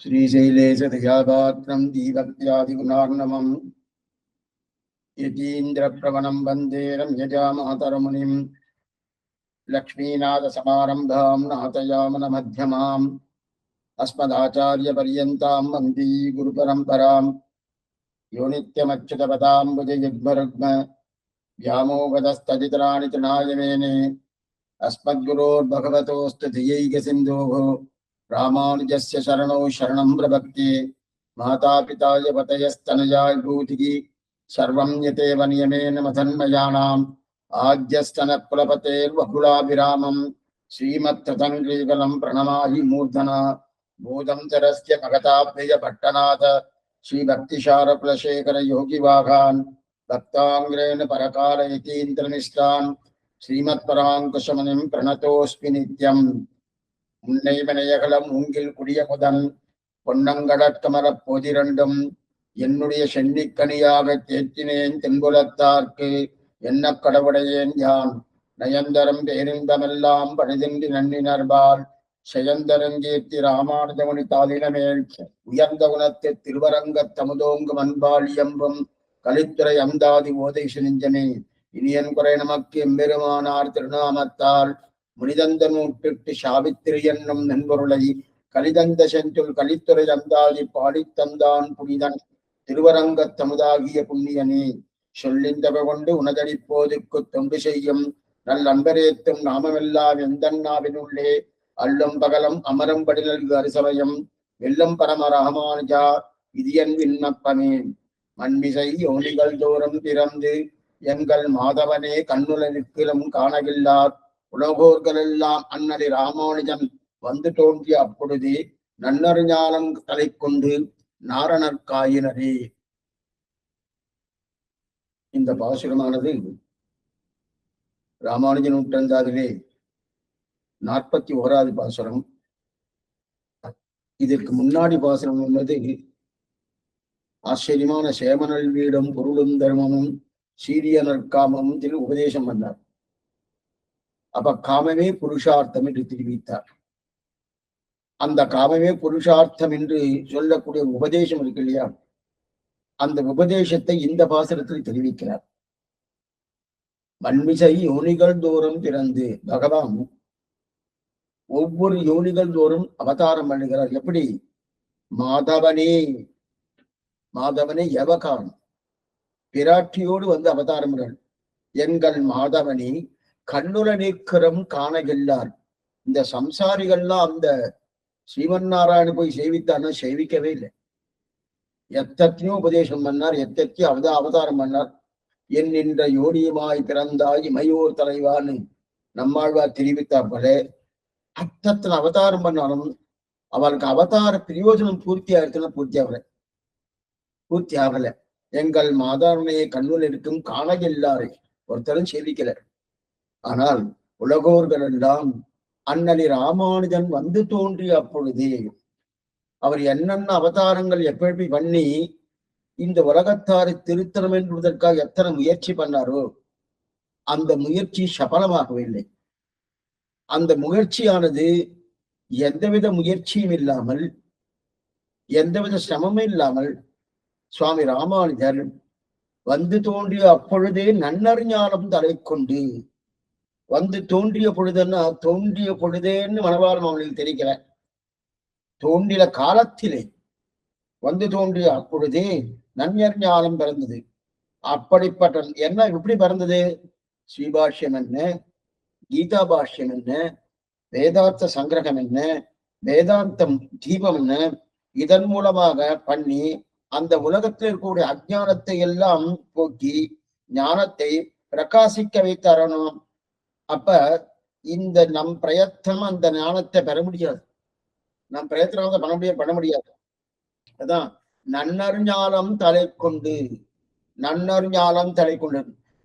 श्रीशैलेशदयापात्रं दीभक्त्यादिगुणार्णवं यतीन्द्रप्रवणं वन्दे रम्यजामातरमुनिं लक्ष्मीनाथसमारम्भां नाथयामनमध्यमाम् अस्मदाचार्यपर्यन्तां वन्दे गुरुपरम्परां यो नित्यमच्युतपदाम्बुजयुग्मरुग्म व्यामोहतस्तदितराणि तृणाय मेने अस्मद्गुरोर्भगवतोऽस्तु धियैकसिन्धोः रामानुजस्य शरणौ शरणं प्रपद्ये मातापिताय पतयस्तनयाय भूतिः सर्वं यतेव नियमेन मथन्मयानाम् आद्यस्तनकुलपतेर्वकुलाभिरामं श्रीमत्तदङ्ग्रीकलं प्रणमामि मूर्धना भूतं चरस्य भगताभ्ययभट्टनाथ श्रीभक्तिशारकुलशेखर योगिवाघान् भक्ताङ्ग्रेण परकालयतीन्द्रनिष्ठान् श्रीमत्पराङ्कुशमुनिं प्रणतोऽस्मि नित्यम् முன்னை மனையகலம் மூங்கில் குடியமுதன் பொன்னங்கடற்கமரப் போதிரண்டும் என்னுடைய சென்னிக்கனியாக தேற்றினேன் தென்புலத்தார்க்கு என்ன கடவுடையேன் யான் நயந்தரம் பேரின்பமெல்லாம் பழுதின்றி நன்னினர்பால் செயந்தரங்கீர்த்தி ராமானுஜமுனி தாளினமேல் உயர்ந்த குணத்து திருவரங்கத் தமுதோங்கு மண்பாலியம்பும் கலித்துறை அந்தாதி ஓதைசு நெஞ்சமே இனியன் குறை நமக்கு எம்பெருமானார் திருநாமத்தால் முனிதந்த நூற்றிட்டு சாவித்திரி என்னும் நண்பொருளை கலிதந்த சென்றுள் கலித்துறை அந்தாதி பாடித்தந்தான் புனிதன் திருவரங்கத் தமுதாகிய புண்ணியனே சொல்லிந்தவ கொண்டு உனதடிப்போதுக்கு தொண்டு செய்யும் நல்லன்பரேத்தும் நாமமெல்லாம் எந்தன்னாவினுள்ளே அல்லும் பகலம் அமரம் படிநல்கு அரிசமயம் வெல்லும் பரம ராமானுஜா இதியன் விண்ணப்பமே மண்மிசை யோனிகள் தோறும் பிறந்து எங்கள் மாதவனே கண்ணுல நிற்கிலும் காணவில்லார் உலகோர்களெல்லாம் அண்ணலி ராமானுஜன் வந்து தோன்றிய அப்பொழுதே நன்னறிஞானம் தலை கொண்டு நாரணர்காயினரே. இந்த பாசுரமானது ராமானுஜ நூற்றந்தாதிலே 41வது பாசுரம். இதற்கு முன்னாடி பாசுரம் என்பது ஆச்சரியமான சேமனல் வீடும் பொருளும் தர்மமும் சீரிய நற்காமமும் திரு உபதேசம் வந்தார். அப்ப காமமே புருஷார்த்தம் என்று தெரிவித்தார். அந்த காமமே புருஷார்த்தம் என்று சொல்லக்கூடிய உபதேசம் இருக்கு இல்லையா, அந்த உபதேசத்தை இந்த பாசுரத்தில் தெரிவிக்கிறார். வன்மிசை யோனிகள் தோறும் பிறந்து பகவான் ஒவ்வொரு யோனிகள் தோறும் அவதாரம் பண்ணுகிறார். எப்படி? மாதவனே மாதவனே எவகான் பிராட்டியோடு வந்து அவதாரம். எங்கள் மாதவனே கண்ணுல நீக்கரம் காணகில்லார். இந்த சம்சாரிகள்லாம் அந்த ஸ்ரீமன் நாராயண போய் சேவித்தான்னா சேவிக்கவே இல்லை. எத்தனையோ உபதேசம் பண்ணார், எத்தனையோ அவதாரம் பண்ணார். என் என்ற யோனியுமாய் பிறந்தாய் இமையோர் தலைவான்னு நம்மாழ்வார் தெரிவித்தார் போல அத்தனை அவதாரம் பண்ணாலும் அவளுக்கு அவதார பிரயோஜனம் பூர்த்தி ஆயிடுச்சுன்னா பூர்த்தி ஆகல. எங்கள் மாதாரணையை கண்ணுல இருக்கும் காணகில்லாரை ஒருத்தரும் சேவிக்கல. ஆனால் உலகோர்கள் எல்லாம் அண்ணலி ராமானுஜன் வந்து தோன்றிய அப்பொழுதே அவர் என்னென்ன அவதாரங்கள் எப்படி பண்ணி இந்த உலகத்தாரை திருத்தலம் என்பதற்காக எத்தனை முயற்சி பண்ணாரோ அந்த முயற்சி சபலமாகவில்லை. அந்த முயற்சியானது எந்தவித முயற்சியும் இல்லாமல் எந்தவித சிரமமும் இல்லாமல் சுவாமி ராமானுஜர் வந்து தோன்றிய அப்பொழுதே நன்னறிஞானம் தலை கொண்டு வந்து தோன்றிய பொழுதுன்னா தோன்றிய பொழுதேன்னு மனவாளம் அவங்களுக்கு தெரிவிக்கல. தோன்றிய காலத்திலே வந்து தோன்றிய அப்பொழுதே நன்னறிஞானம் பிறந்தது. அப்படிப்பட்ட என்ன எப்படி பிறந்தது? ஸ்ரீபாஷ்யம் என்ன, கீதா பாஷ்யம் என்ன, வேதார்த்த சங்கிரகம் என்ன, வேதாந்தம் தீபம் என்ன, இதன் மூலமாக பண்ணி அந்த உலகத்தில் இருக்கக்கூடிய அஜானத்தை எல்லாம் போக்கி ஞானத்தை பிரகாசிக்க வைத்தரணும். அப்ப இந்த நம் பிரயத்தனம் அந்த ஞானத்தை பெற முடியாது. நம் பிரயத்தனம் பண்ண முடியாது. அதான் நன்னறிஞானம் தலை கொண்டு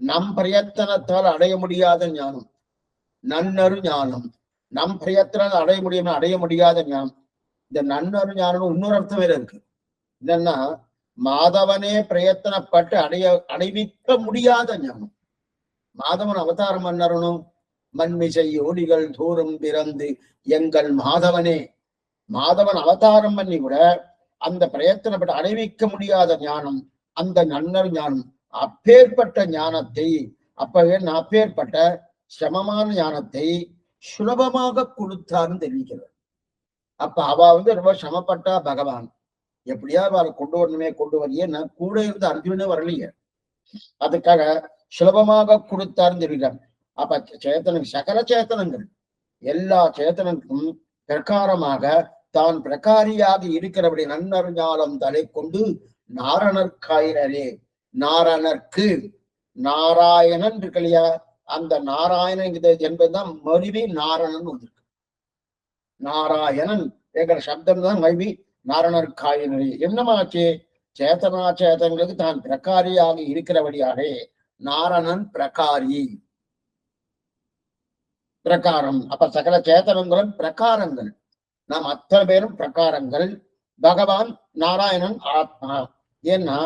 நம் பிரயத்தனத்தால் அடைய முடியாத ஞானம் நன்னறு ஞானம். நம் பிரயத்தனம் அடைய முடியாத ஞானம். இந்த நன்னறு ஞானம் இன்னொரு அர்த்தம் வேற இருக்கு. என்னன்னா மாதவனே பிரயத்தனப்பட்டு அடைவிக்க முடியாத ஞானம். மாதவன் அவதாரம் பண்ணணும். மண்மிசை யோனிகள் தோறும் பிறந்து எங்கள் மாதவனே மாதவன் அவதாரம் பண்ணி கூட அந்த பிரயத்தனப்பட்டு அடைவிக்க முடியாத ஞானம், அந்த நன்னர் ஞானம், அப்பேற்பட்ட ஞானத்தை அப்பவே அப்பேற்பட்ட சிரமமான ஞானத்தை சுலபமாக கொடுத்தான்னு தெரிவிக்கிறார். அப்ப அவ ரொம்ப சிரமப்பட்டா பகவான் எப்படியா அவளை கொண்டு வரணுமே, கொண்டு வரையே நான் கூட இருந்து அர்ஜுனே வரலையே, அதுக்காக சுலபமாக கொடுத்தாருன்னு தெரிவிக்கிறார். அப்ப சேத்தனம் சகல சேத்தனங்கள் எல்லா சேத்தனங்களுக்கும் பிரகாரமாக தான் பிரகாரியாக இருக்கிறபடி நன்னறிஞாலம் தலை கொண்டு நாரணர்காயினரே, நாரணர்க்கு நாராயணன் இருக்கு இல்லையா, அந்த நாராயணன் என்பதுதான் மருவி நாரணன் வந்திருக்கு. நாராயணன் என்கிற சப்தம் தான் மருவி நாரணர்காயினரே. என்னமாச்சு, சேத்தனா சேத்தங்களுக்கு தான் பிரகாரியாக இருக்கிறபடியாலே நாரணன் பிரகாரி பிரகாரம். அப்ப சகல சேத்தனங்களும் பிரகாரங்கள், நாம் அத்தனை பேரும் பிரகாரங்கள். பகவான் நாராயணன் ஆத்மா. ஏன்னா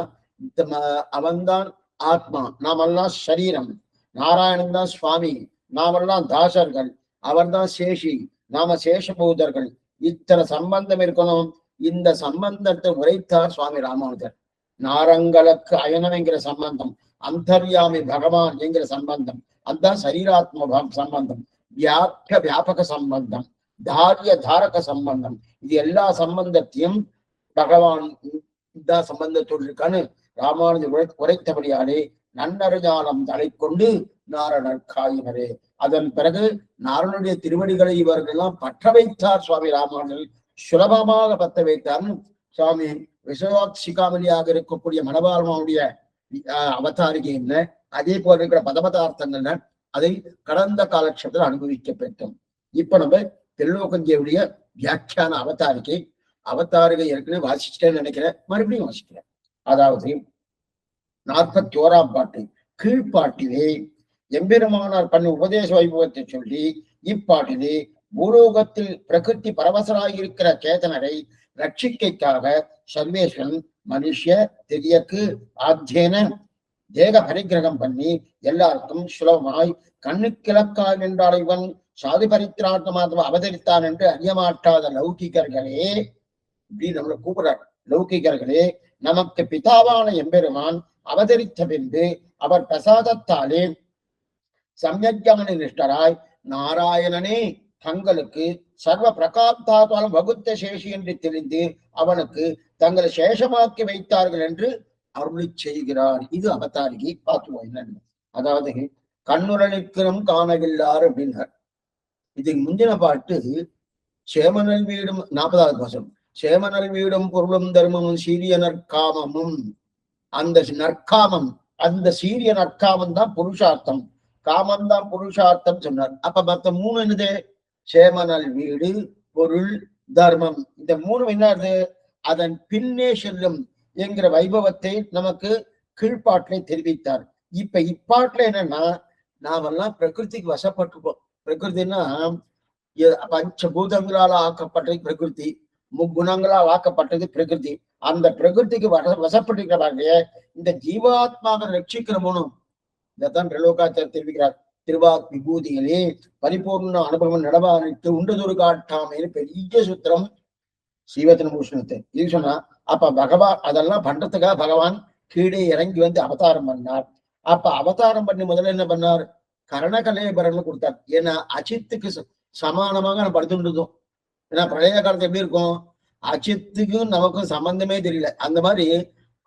அவன்தான் ஆத்மா, நாமெல்லாம் சரீரம். நாராயணன் தான் சுவாமி, நாமெல்லாம் தாசர்கள். அவர் தான் சேஷி, நாம சேஷபூதர்கள். இத்தனை சம்பந்தம் இருக்கணும். இந்த சம்பந்தத்தை உரைத்தார் சுவாமி ராமானுஜர். நாரங்களுக்கு அயனம் என்கிற சம்பந்தம், அந்தர்யாமி பகவான் என்கிற சம்பந்தம், அதுதான் சரீராத்ம சம்பந்தம். வியாபக சம்பந்தம், தாரிய தாரக சம்பந்தம். இது எல்லா சம்பந்தத்தையும் பகவான் இந்த சம்பந்தத்தோடு இருக்கான்னு ராமானுஜர் உரைத்தபடியாலே நன்னறிஞானம் தலை கொண்டு நாரணர் காயினரே. அதன் பிறகு நாரணனுடைய திருவடிகளை இவர்கள் எல்லாம் பற்ற வைத்தார் சுவாமி ராமானுஜர். சுலபமாக பற்ற வைத்தார். சுவாமி விஸ்வசிகாமலியாக இருக்கக்கூடிய மணவாளனுடைய அவதாரிகை என்ன, அதே போல இருக்கிற பதபதார்த்தங்கள் அதை கடந்த காலட்சத்தில் அனுபவிக்க பெற்றோம். இப்ப நம்ம திரிலோகஞ்சேவுடைய வியாக்கியான அவதாரிகை ஏற்கனவே வாசிச்சிட்டேன்னு நினைக்கிறேன், மறுபடியும் வாசிக்கிறேன். அதாவது 41ஆம் பாட்டு கீழ்ப்பாட்டிலே எம்பெருமானார் பண்ண உபதேச வைபவத்தை சொல்லி இப்பாட்டிலே பூலோகத்தில் பிரகிருதி பரவசராயிருக்கிற சேதனரை ரட்சிக்கைக்காக சர்வேஸ்வரன் மனுஷ திரியக்கு ஆத்தியன தேக பரிகிரகம் பண்ணி எல்லாருக்கும் சுலபமாய் கண்ணுக்கிழக்காய் என்றால் இவன் சாதி பரித்திராட்டமாக அவதரித்தான் என்று அறியமாட்டாத லௌகிகர்களே, இப்படி நம்மளை கூப்பிடுறார். லௌகிகர்களே, நமக்கு பிதாவான எம்பெருமான் அவதரித்த பின்பு அவர் பிரசாதத்தாலே சம்யஜான நிஷ்டராய் நாராயணனே தங்களுக்கு சர்வ பிரகாப்தாத்தாலும் வகுத்த சேஷி என்று தெரிந்து அவனுக்கு தங்களை சேஷமாக்கி வைத்தார்கள் என்று அருளி செய்கிறார். இது அவதாரிகை. பார்த்துவோம் என்னன்னு. அதாவது கண்ணுரலிக்கிறோம் காணவில்லார் அப்படின்னார். இதுக்கு முந்தின பாட்டு சேமனல் வீடும் 40வது வசனம், சேமனல் வீடும் பொருளும் தர்மமும் சீரிய நற்காமமும். அந்த நற்காமம், அந்த சீரிய நற்காமம் தான் புருஷார்த்தம், காமம் தான் புருஷார்த்தம் சொன்னார். அப்ப மத்த மூணு என்னது, சேமனல் வீடு, பொருள், தர்மம். இந்த மூணு என்னது, அதன் பின்னே செல்லும் என்கிற வைபவத்தை நமக்கு கீழ்ப்பாட்டிலே தெரிவித்தார். இப்ப இப்பாட்டுல என்னன்னா, நாமெல்லாம் பிரகிருதிக்கு வசப்பட்டுப்போம். பிரகிருதினா பஞ்சபூதங்களால் ஆக்கப்பட்டது பிரகிருதி, முக்குணங்களால் ஆக்கப்பட்டது பிரகிருதி. அந்த பிரகிருதிக்கு வசப்பட்டிருக்கிறவர்களே இந்த ஜீவாத்மாக ரட்சிக்கிறவனும் இதைத்தான் பிரலோகாச்சாரியர் தெரிவிக்கிறார். திருவாத் விபூதிகளே பரிபூர்ண அனுபவம் நடவானிட்டு உண்டதொரு காட்டாமைன்னு பெரிய சூத்திரம் ஸ்ரீவச்சன பூஷணத்தை இது சொன்னா. அப்ப பகவான் அதெல்லாம் பண்றதுக்காக பகவான் கீழே இறங்கி வந்து அவதாரம் பண்ணார். அப்ப அவதாரம் பண்ணி முதல்ல என்ன பண்ணார், கரணகலேபரன்னு கொடுத்தார். ஏன்னா அச்சித்துக்கு சமானமாக நம்ம படுத்துட்டு. ஏன்னா பழைய காலத்துல எப்படி இருக்கும், அச்சித்துக்கும் நமக்கும் சம்பந்தமே தெரியல. அந்த மாதிரி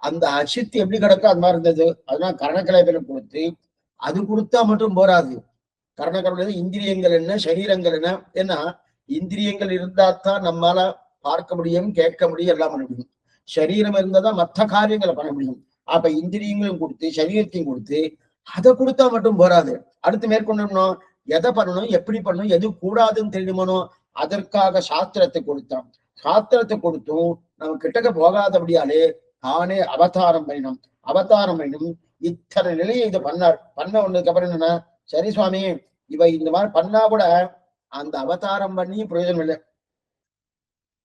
அந்த அச்சித்து எப்படி கிடக்கும் அது மாதிரி இருந்தது. அதனால கரணகலேபரம் கொடுத்து, அது கொடுத்தா மட்டும் போராது. கரணகலம் இந்திரியங்கள் என்ன, சரீரங்கள் என்ன. ஏன்னா இந்திரியங்கள் இருந்தா தான் நம்மளால பார்க்க முடியும், கேட்க முடியும், எல்லாம் பண்ண முடியும். சரீரம் இருந்தாதான் மற்ற காரியங்களை பண்ண முடியும். அப்ப இந்திரியங்களும் கொடுத்து சரீரத்தையும் கொடுத்து, அதை கொடுத்தா மட்டும் போராது. அடுத்து மேற்கொள்ளணும், எதை பண்ணணும், எப்படி பண்ணணும், எது கூடாதுன்னு தெரியுமணும். அதற்காக சாஸ்திரத்தை கொடுத்தான். சாஸ்திரத்தை கொடுத்தும் நம்ம கிட்டக்க போகாதபடியாலே தானே அவதாரம் பண்ணினோம். அவதாரம் பண்ணினும் இத்தனை நிலையை இதை பண்ணார். பண்ண ஒண்ணுக்கு அப்புறம் என்னன்னா, சரி சுவாமி இவ இந்த மாதிரி பண்ணா கூட அந்த அவதாரம் பண்ணியும் பிரயோஜனம் இல்லை.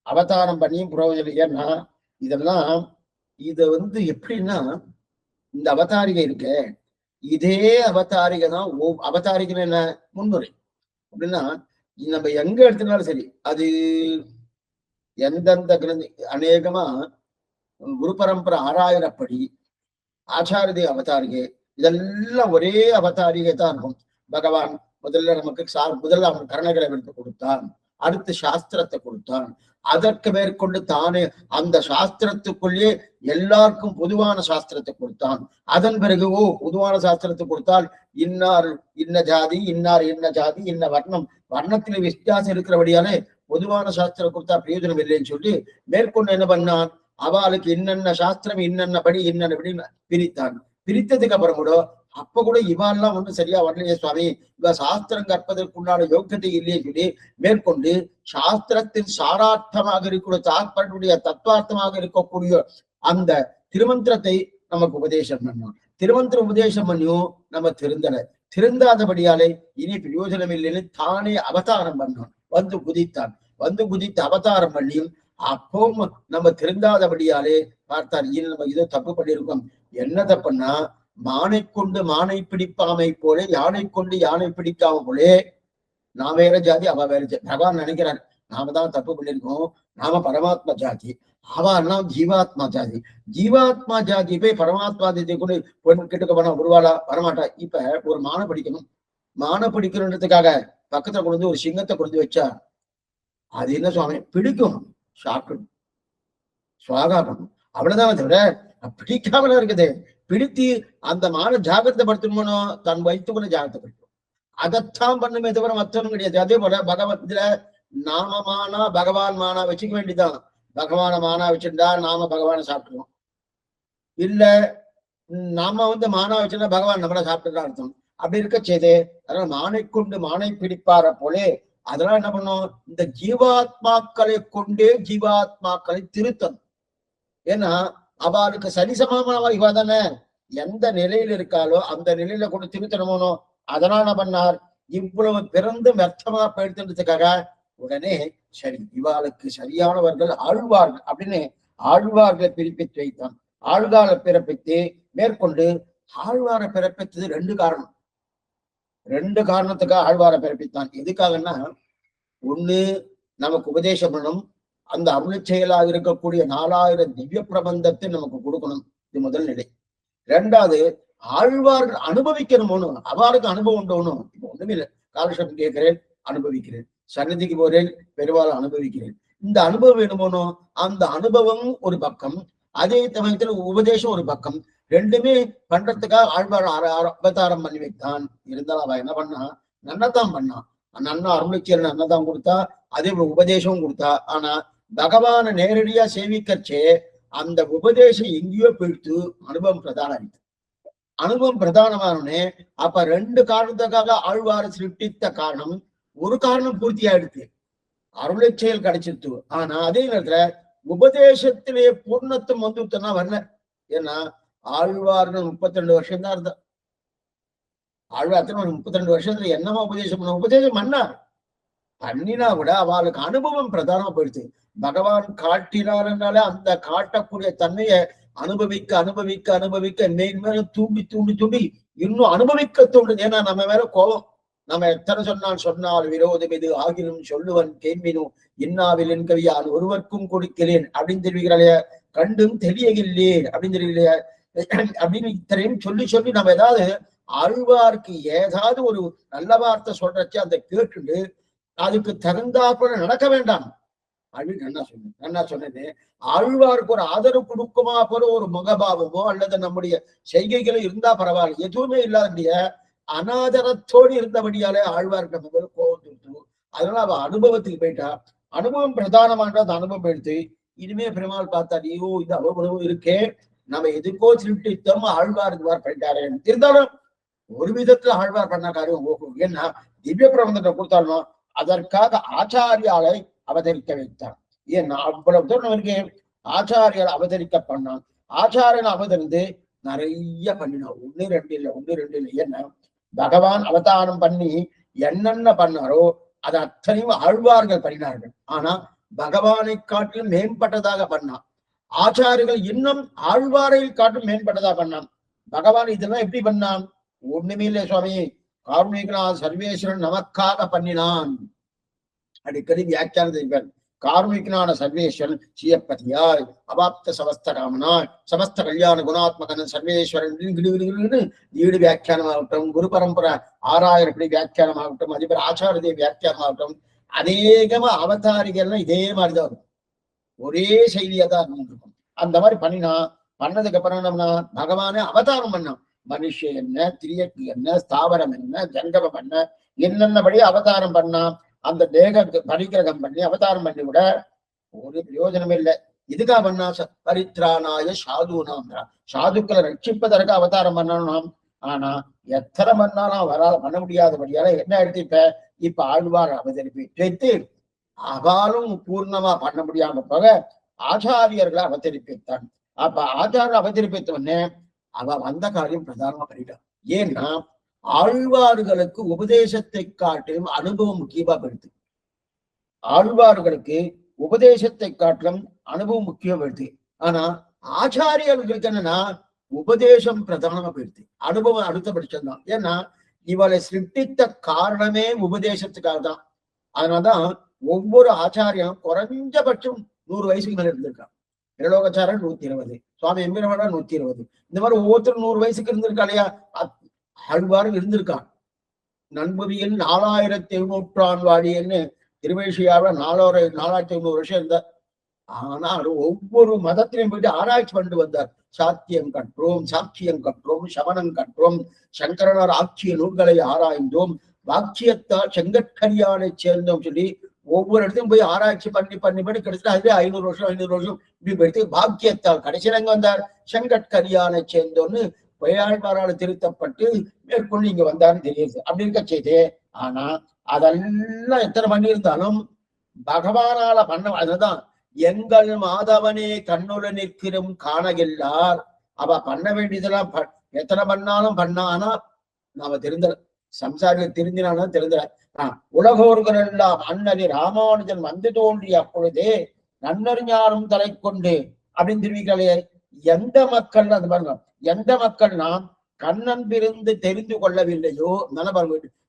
அவதாரம் பண்ணியும் பிரயோஜனம் இல்லை. ஏன்னா இதெல்லாம் இத எப்படின்னா, இந்த அவதாரிகை இருக்கு, இதே அவதாரிகை தான். அவதாரிகை என்ன, முன்னுரை அப்படின்னா நம்ம எங்க எடுத்துனாலும் சரி, அது எந்தெந்த கிரந்தி அநேகமா குரு பரம்பரை ஆறாயிரப்படி ஆச்சாரிய அவதாரிகை இதெல்லாம் ஒரே அவதாரிகை தான் இருக்கும். பகவான் முதல்ல நமக்கு முதல்ல அவன் கரணங்களை எடுத்து கொடுத்தான், அடுத்து சாஸ்திரத்தை கொடுத்தான், அதற்கு மேற்கொண்டு தானே அந்த சாஸ்திரத்துக்குள்ளே எல்லாருக்கும் பொதுவான சாஸ்திரத்தை கொடுத்தான். அதன் பிறகு பொதுவான சாஸ்திரத்தை கொடுத்தால் இன்னார் இன்ன ஜாதி, இன்னார் இன்ன ஜாதி, இன்ன வர்ணம், வர்ணத்தில் வித்தியாசம் இருக்கிறபடியாலே பொதுவான சாஸ்திரம் கொடுத்தா பிரயோஜனம் இல்லைன்னு சொல்லி மேற்கொண்டு என்ன பண்ணான், அவளுக்கு இன்னென்ன சாஸ்திரம் இன்னென்னபடி இன்னென்னபடி பிரித்தான். பிரித்ததுக்கு அப்புறம் கூட அப்ப கூட இவாள்லாம் ஒன்றும் சரியா வரலையே சுவாமி, இவ சாஸ்திரம் கற்பதற்குண்டான யோக்கியத்தை இல்லையே சொல்லி மேற்கொண்டு சாஸ்திரத்தின் சாரார்த்தமாக இருக்கிற தாற்பனுடைய தத்துவார்த்தமாக இருக்கக்கூடிய அந்த திருமந்திரத்தை நமக்கு உபதேசம் பண்ணோம். திருமந்திர உபதேசம் பண்ணியும் நம்ம திருந்தாதபடியாலே இனி பிரயோஜனம் இல்லைன்னு தானே அவதாரம் பண்ணோம். வந்து குதித்து அவதாரம் பண்ணியும் அப்போ நம்ம திருந்தாதபடியாலே பார்த்தார், இனி நம்ம இதோ தப்பு பண்ணியிருக்கோம். என்ன தப்புன்னா, மானை கொண்டு மானை பிடிப்பாமை போல யானை கொண்டு யானை பிடிக்காம போலே நான் வேற ஜாதி அவ வேற ஜாதி. பகவான் நினைக்கிறார் நாம தான் தப்பு பண்ணிருக்கோம், நாம பரமாத்மா ஜாதி, அவெல்லாம் ஜீவாத்மா ஜாதி. ஜீவாத்மா ஜாதி போய் பரமாத்மா ஜாதி கொண்டு பொண்ணு கிட்டக்க போனா ஒருவாளா வரமாட்டா. இப்ப ஒரு மானை பிடிக்கணும், மானை பிடிக்கணுன்றதுக்காக பக்கத்துல கொண்டு ஒரு சிங்கத்தை கொண்டு வச்சா அது என்ன சுவாமி பிடிக்கும், சாப்பிடும், சுவாகாகணும், அவ்வளவுதான் தவிர பிடிக்காமல இருக்குது. பிடித்து அந்த மான ஜாகிரதைப்படுத்தணுமோ தன் வைத்துக்குள்ள ஜாகிரதைப்படுத்தும், அதைத்தான் பண்ணுமே தவிர மற்றவனும் கிடையாது. அதே போல பகவத்ல நாமமானா பகவான் மானா வச்சுக்க வேண்டியதான். பகவான மானா வச்சிருந்தா நாம பகவானை சாப்பிட்டுருவோம், இல்ல நாம மானா வச்சிருந்தா பகவான் நம்மள சாப்பிட்டுதான் அர்த்தம். அப்படி இருக்க செய்து அதனால மானை கொண்டு மானை பிடிப்பார போலே அதெல்லாம் என்ன பண்ணும், இந்த ஜீவாத்மாக்களை கொண்டே ஜீவாத்மாக்களை திருத்தம். ஏன்னா அவளுக்கு சரிசமமான இவ தானே எந்த நிலையில இருக்காளோ அந்த நிலையில கொண்டு திருத்தணுமோ. அதனால என்ன பண்ணார், இவ்வளவு பிறந்து வியர்த்தமா போயிடுத்துன்றதுக்காக உடனே சரி இவாளுக்கு சரியானவர்கள் ஆழ்வார்கள் அப்படின்னு ஆழ்வார்களை பிறப்பித்து வைத்தான். ஆழ்வாரை பிறப்பித்து மேற்கொண்டு ஆழ்வாரை பிறப்பித்தது ரெண்டு காரணத்துக்காக ஆழ்வாரை பிறப்பித்தான். எதுக்காகன்னா, ஒண்ணு நமக்கு உபதேசம் பண்ணணும், அந்த அருள் செயலாக இருக்கக்கூடிய 4000 திவ்ய பிரபந்தத்தை நமக்கு கொடுக்கணும். இது முதல் நிலை. ரெண்டாவது ஆழ்வார்கள் அனுபவிக்கணும்னு, அவருக்கு அனுபவம் உண்டோனும். இப்போ ஒண்ணுமே இல்லை, காலக்ஷேபம் கேட்கிறேன் அனுபவிக்கிறேன், சன்னதிக்கு போறேன் பெரும்பாலும் அனுபவிக்கிறேன். இந்த அனுபவம் வேணுமோனோ அந்த அனுபவம் ஒரு பக்கம், அதே சமயத்துல உபதேசம் ஒரு பக்கம். ரெண்டுமே பண்றதுக்காக ஆழ்வார் அவதாரம் பண்ணி வைத்தான். இருந்தாலும் அவ என்ன பண்ணா, நன்னதான் பண்ணான். நன்னா அருள்ச்சியல் நன்னதான் கொடுத்தா, அதே உபதேசமும் கொடுத்தா. ஆனா பகவான நேரடியா சேவிக்கச்சே அந்த உபதேசம் எங்கேயோ போயிட்டு அனுபவம் பிரதானம். அனுபவம் பிரதானமானே அப்ப ரெண்டு காரணத்துக்காக ஆழ்வாரை சிருஷ்டித்த காரணம், ஒரு காரணம் பூர்த்தி ஆயிடுச்சு, அருளை செயல் கிடைச்சிருத்து. ஆனா அதே நேரத்துல உபதேசத்திலே பூர்ணத்துவம் வந்துட்டுனா வரல. ஏன்னா ஆழ்வார்கள் 32 வருஷம் தான் இருந்தா. ஆழ்வார் 32 வருஷத்துல என்னமா உபதேசம் பண்ணினா கூட அவளுக்கு அனுபவம் பிரதானமா போயிடுச்சு. பகவான் காட்டினார்னால அந்த காட்டக்கூடிய தன்மையை அனுபவிக்க அனுபவிக்க அனுபவிக்க மேலும் தூண்டி இன்னும் அனுபவிக்க தோன்றுது. ஏன்னா நம்ம மேல கோபம், நம்ம எத்தனை சொன்னால் விரோதம் இது ஆகிலும் சொல்லுவன் கேள்வினும் இன்னாவில் என் கவியான் ஒருவருக்கும் கொடுக்கிறேன் அப்படின்னு தெரிவிக்கிறாளைய, கண்டும் தெரியவில்லையே அப்படின்னு தெரியலையே அப்படின்னு இத்தனையும் சொல்லி நம்ம ஏதாவது ஆழ்வார்க்கு ஏதாவது ஒரு நல்ல வார்த்தை சொல்றச்சு அந்த கேட்டுட்டு அதுக்கு தகுந்தாப்புல நடக்க வேண்டாம் அப்படின்னு நன்னா சொன்னது. ஆழ்வாருக்கு ஒரு ஆதரவு கொடுக்குமா போல ஒரு முகபாவமோ அல்லது நம்முடைய செய்கைகளோ இருந்தா பரவாயில்ல. எதுவுமே இல்லாதபடிய அனாதரத்தோடு இருந்தபடியாலே ஆழ்வாருக்கு நம்ம மேல கோபம் கொடுத்து, அதனால அவ அனுபவத்துக்கு போயிட்டா. அனுபவம் பிரதானமான அந்த அனுபவம் எடுத்து இனிமே பெருமாள் பார்த்தா, ஐயோ இது அனுபவம் இருக்கே, நம்ம எதுக்கோ திருட்டித்தோம் ஆழ்வார் இதுவார் பண்ணிட்டாரு. இருந்தாலும் ஒரு விதத்துல ஆழ்வார் பண்ண காரியம் ஓகும். ஏன்னா திவ்ய பிரபந்தத்தை கொடுத்தாலும் அதற்காக ஆச்சாரியாலை அவதரிக்க வைத்தான். ஏன்னா அவ்வளவு தூரம் அவருக்கு ஆச்சாரியால் அவதரிக்க பண்ணான். ஆச்சாரியன் அவதரிந்து நிறைய பண்ணினான். ஒண்ணு ரெண்டு இல்லை. ஏன்னா பகவான் அவதாரம் பண்ணி என்னென்ன பண்ணாரோ அது அத்தனையும் ஆழ்வார்கள் பண்ணினார்கள். ஆனா பகவானை காட்டிலும் மேம்பட்டதாக பண்ணான். ஆச்சாரிகள் இன்னும் ஆழ்வாரை காட்டும் மேம்பட்டதா பண்ணான். பகவான் இதெல்லாம் எப்படி பண்ணான்? ஒண்ணுமே இல்லை சுவாமி, காருணிகனா சர்வேஸ்வரன் நமக்காக பண்ணினான். அடிக்கடி வியாக்கியானம் செய்வார். கார்மிகனான சர்வேஸ்வரன் சியப்பதியாய் அவாப்த சமஸ்த ராமனாய் சமஸ்த கல்யாண குணாத்மகன் சர்வேஸ்வரன் வீடு வியாக்கியானமாகட்டும், குரு பரம்பரை 6000 படி வியாக்கியானமாகட்டும், அதிபர் ஆச்சாரிய வியாக்கியானமாகட்டும், அநேகமா அவதாரிகள்லாம் இதே மாதிரிதான் இருக்கும். ஒரே செயலியா தான் இருக்கும். அந்த மாதிரி பண்ணினா பண்ணதுக்கு அப்புறம் நம்ம பகவானே அவதாரம் பண்ணான். மனுஷன் என்ன, திரியக்கு என்ன, ஸ்தாவரம் என்ன, ஜங்கமம் என்ன, என்னென்னபடி அவதாரம் பண்ணா. அந்த தேக பரிகிரகம் பண்ணி அவதாரம் பண்ணி கூட ஒரு பிரயோஜனம் இல்லை. இதுக்காக பண்ணா பரித்ராணாய சாதுனாம், சாதுக்களை ரட்சிப்பதற்கு அவதாரம் பண்ணணும். ஆனா எத்தனை பண்ணாலும் அவரால் பண்ண முடியாதபடியால என்ன எடுத்து இப்ப ஆழ்வார் அவதரிப்பித்து அவளும் பூர்ணமா பண்ண முடியாம போக ஆச்சாரியர்களை அவதரிப்பித்தான். அப்ப ஆச்சார அவதரிப்பித்த உடனே அவ வந்த காரியம் பிரதானமா பண்ணிட்டான். ஏன்னா ஆழ்வார்களுக்கு உபதேசத்தை காட்டிலும் அனுபவம் முக்கியமா பெறுது. ஆழ்வார்களுக்கு உபதேசத்தை காட்டிலும் அனுபவம் முக்கியம் பெறுது. ஆனா ஆச்சாரியர்களுக்கு என்னன்னா உபதேசம் பிரதானமா போயிடுது, அனுபவம் அடுத்த பட்சம் தான். ஏன்னா இவளை சிருஷ்டித்த காரணமே உபதேசத்துக்காக தான். அதனாலதான் ஒவ்வொரு ஆச்சாரியம் குறைஞ்சபட்சம் 100 வயசுக்கு மேல இருந்திருக்கான். பிரலோகாச்சாரன் 120, சுவாமி எம்பெருமானார் 120, இந்த மாதிரி ஒவ்வொருத்தரும் 100 வயசுக்கு இருந்திருக்கா இல்லையா? ஆழ்வாரும் இருந்திருக்கான். நண்புவியில் 4700 வாடின்னு திருவேஷியாவில 4700 வருஷம் இருந்தார். ஆனால் ஒவ்வொரு மதத்திலையும் போயிட்டு ஆராய்ச்சி பண்ணிட்டு வந்தார். சாத்தியம் கற்றோம், சாட்சியம் கற்றோம், சமணம் கற்றோம், சங்கரனார் ஆட்சிய நூல்களை ஆராய்ந்தோம், வாக்கியத்தால் செங்கற்கரியானை சேர்ந்தோம் சொல்லி ஒவ்வொரு இடத்தையும் போய் ஆராய்ச்சி பண்ணி கிடைச்சா அதுவே 500 வருஷம் இப்படி போயிட்டு பாக்கியத்தால் கடைசியில எங்க வந்தார்? செங்கற்கரியானை சேர்ந்தோன்னு பொய்யாழ்வாரால் திருத்தப்பட்டு மேற்கொண்டு இங்க வந்தாருன்னு தெரியுது. அப்படி இருக்க செய்து. ஆனா அதெல்லாம் எத்தனை பண்ணி இருந்தாலும் பகவானால பண்ண. அதுதான் எங்கள் மாதவனே கண்ணுல நிற்கிறோம் காணகில்லார். அவ பண்ண வேண்டியதெல்லாம் எத்தனை பண்ணாலும் பண்ணானா நாம தெரிந்தல, சம்சாரிகள் தெரிஞ்சினாலும் தெரிந்தல. உலகோர்கள் எல்லாம் அண்ணறி ராமானுஜன் வந்து தோன்றிய அப்பொழுதே நன்னறிஞானம் தலை கொண்டு அப்படின்னு தெரிவிக்கலையே. எந்த மக்கள் அது பாருங்க, எந்த மக்கள் நாம் கண்ணன் பிறந்து தெரிந்து கொள்ளவில்லையோ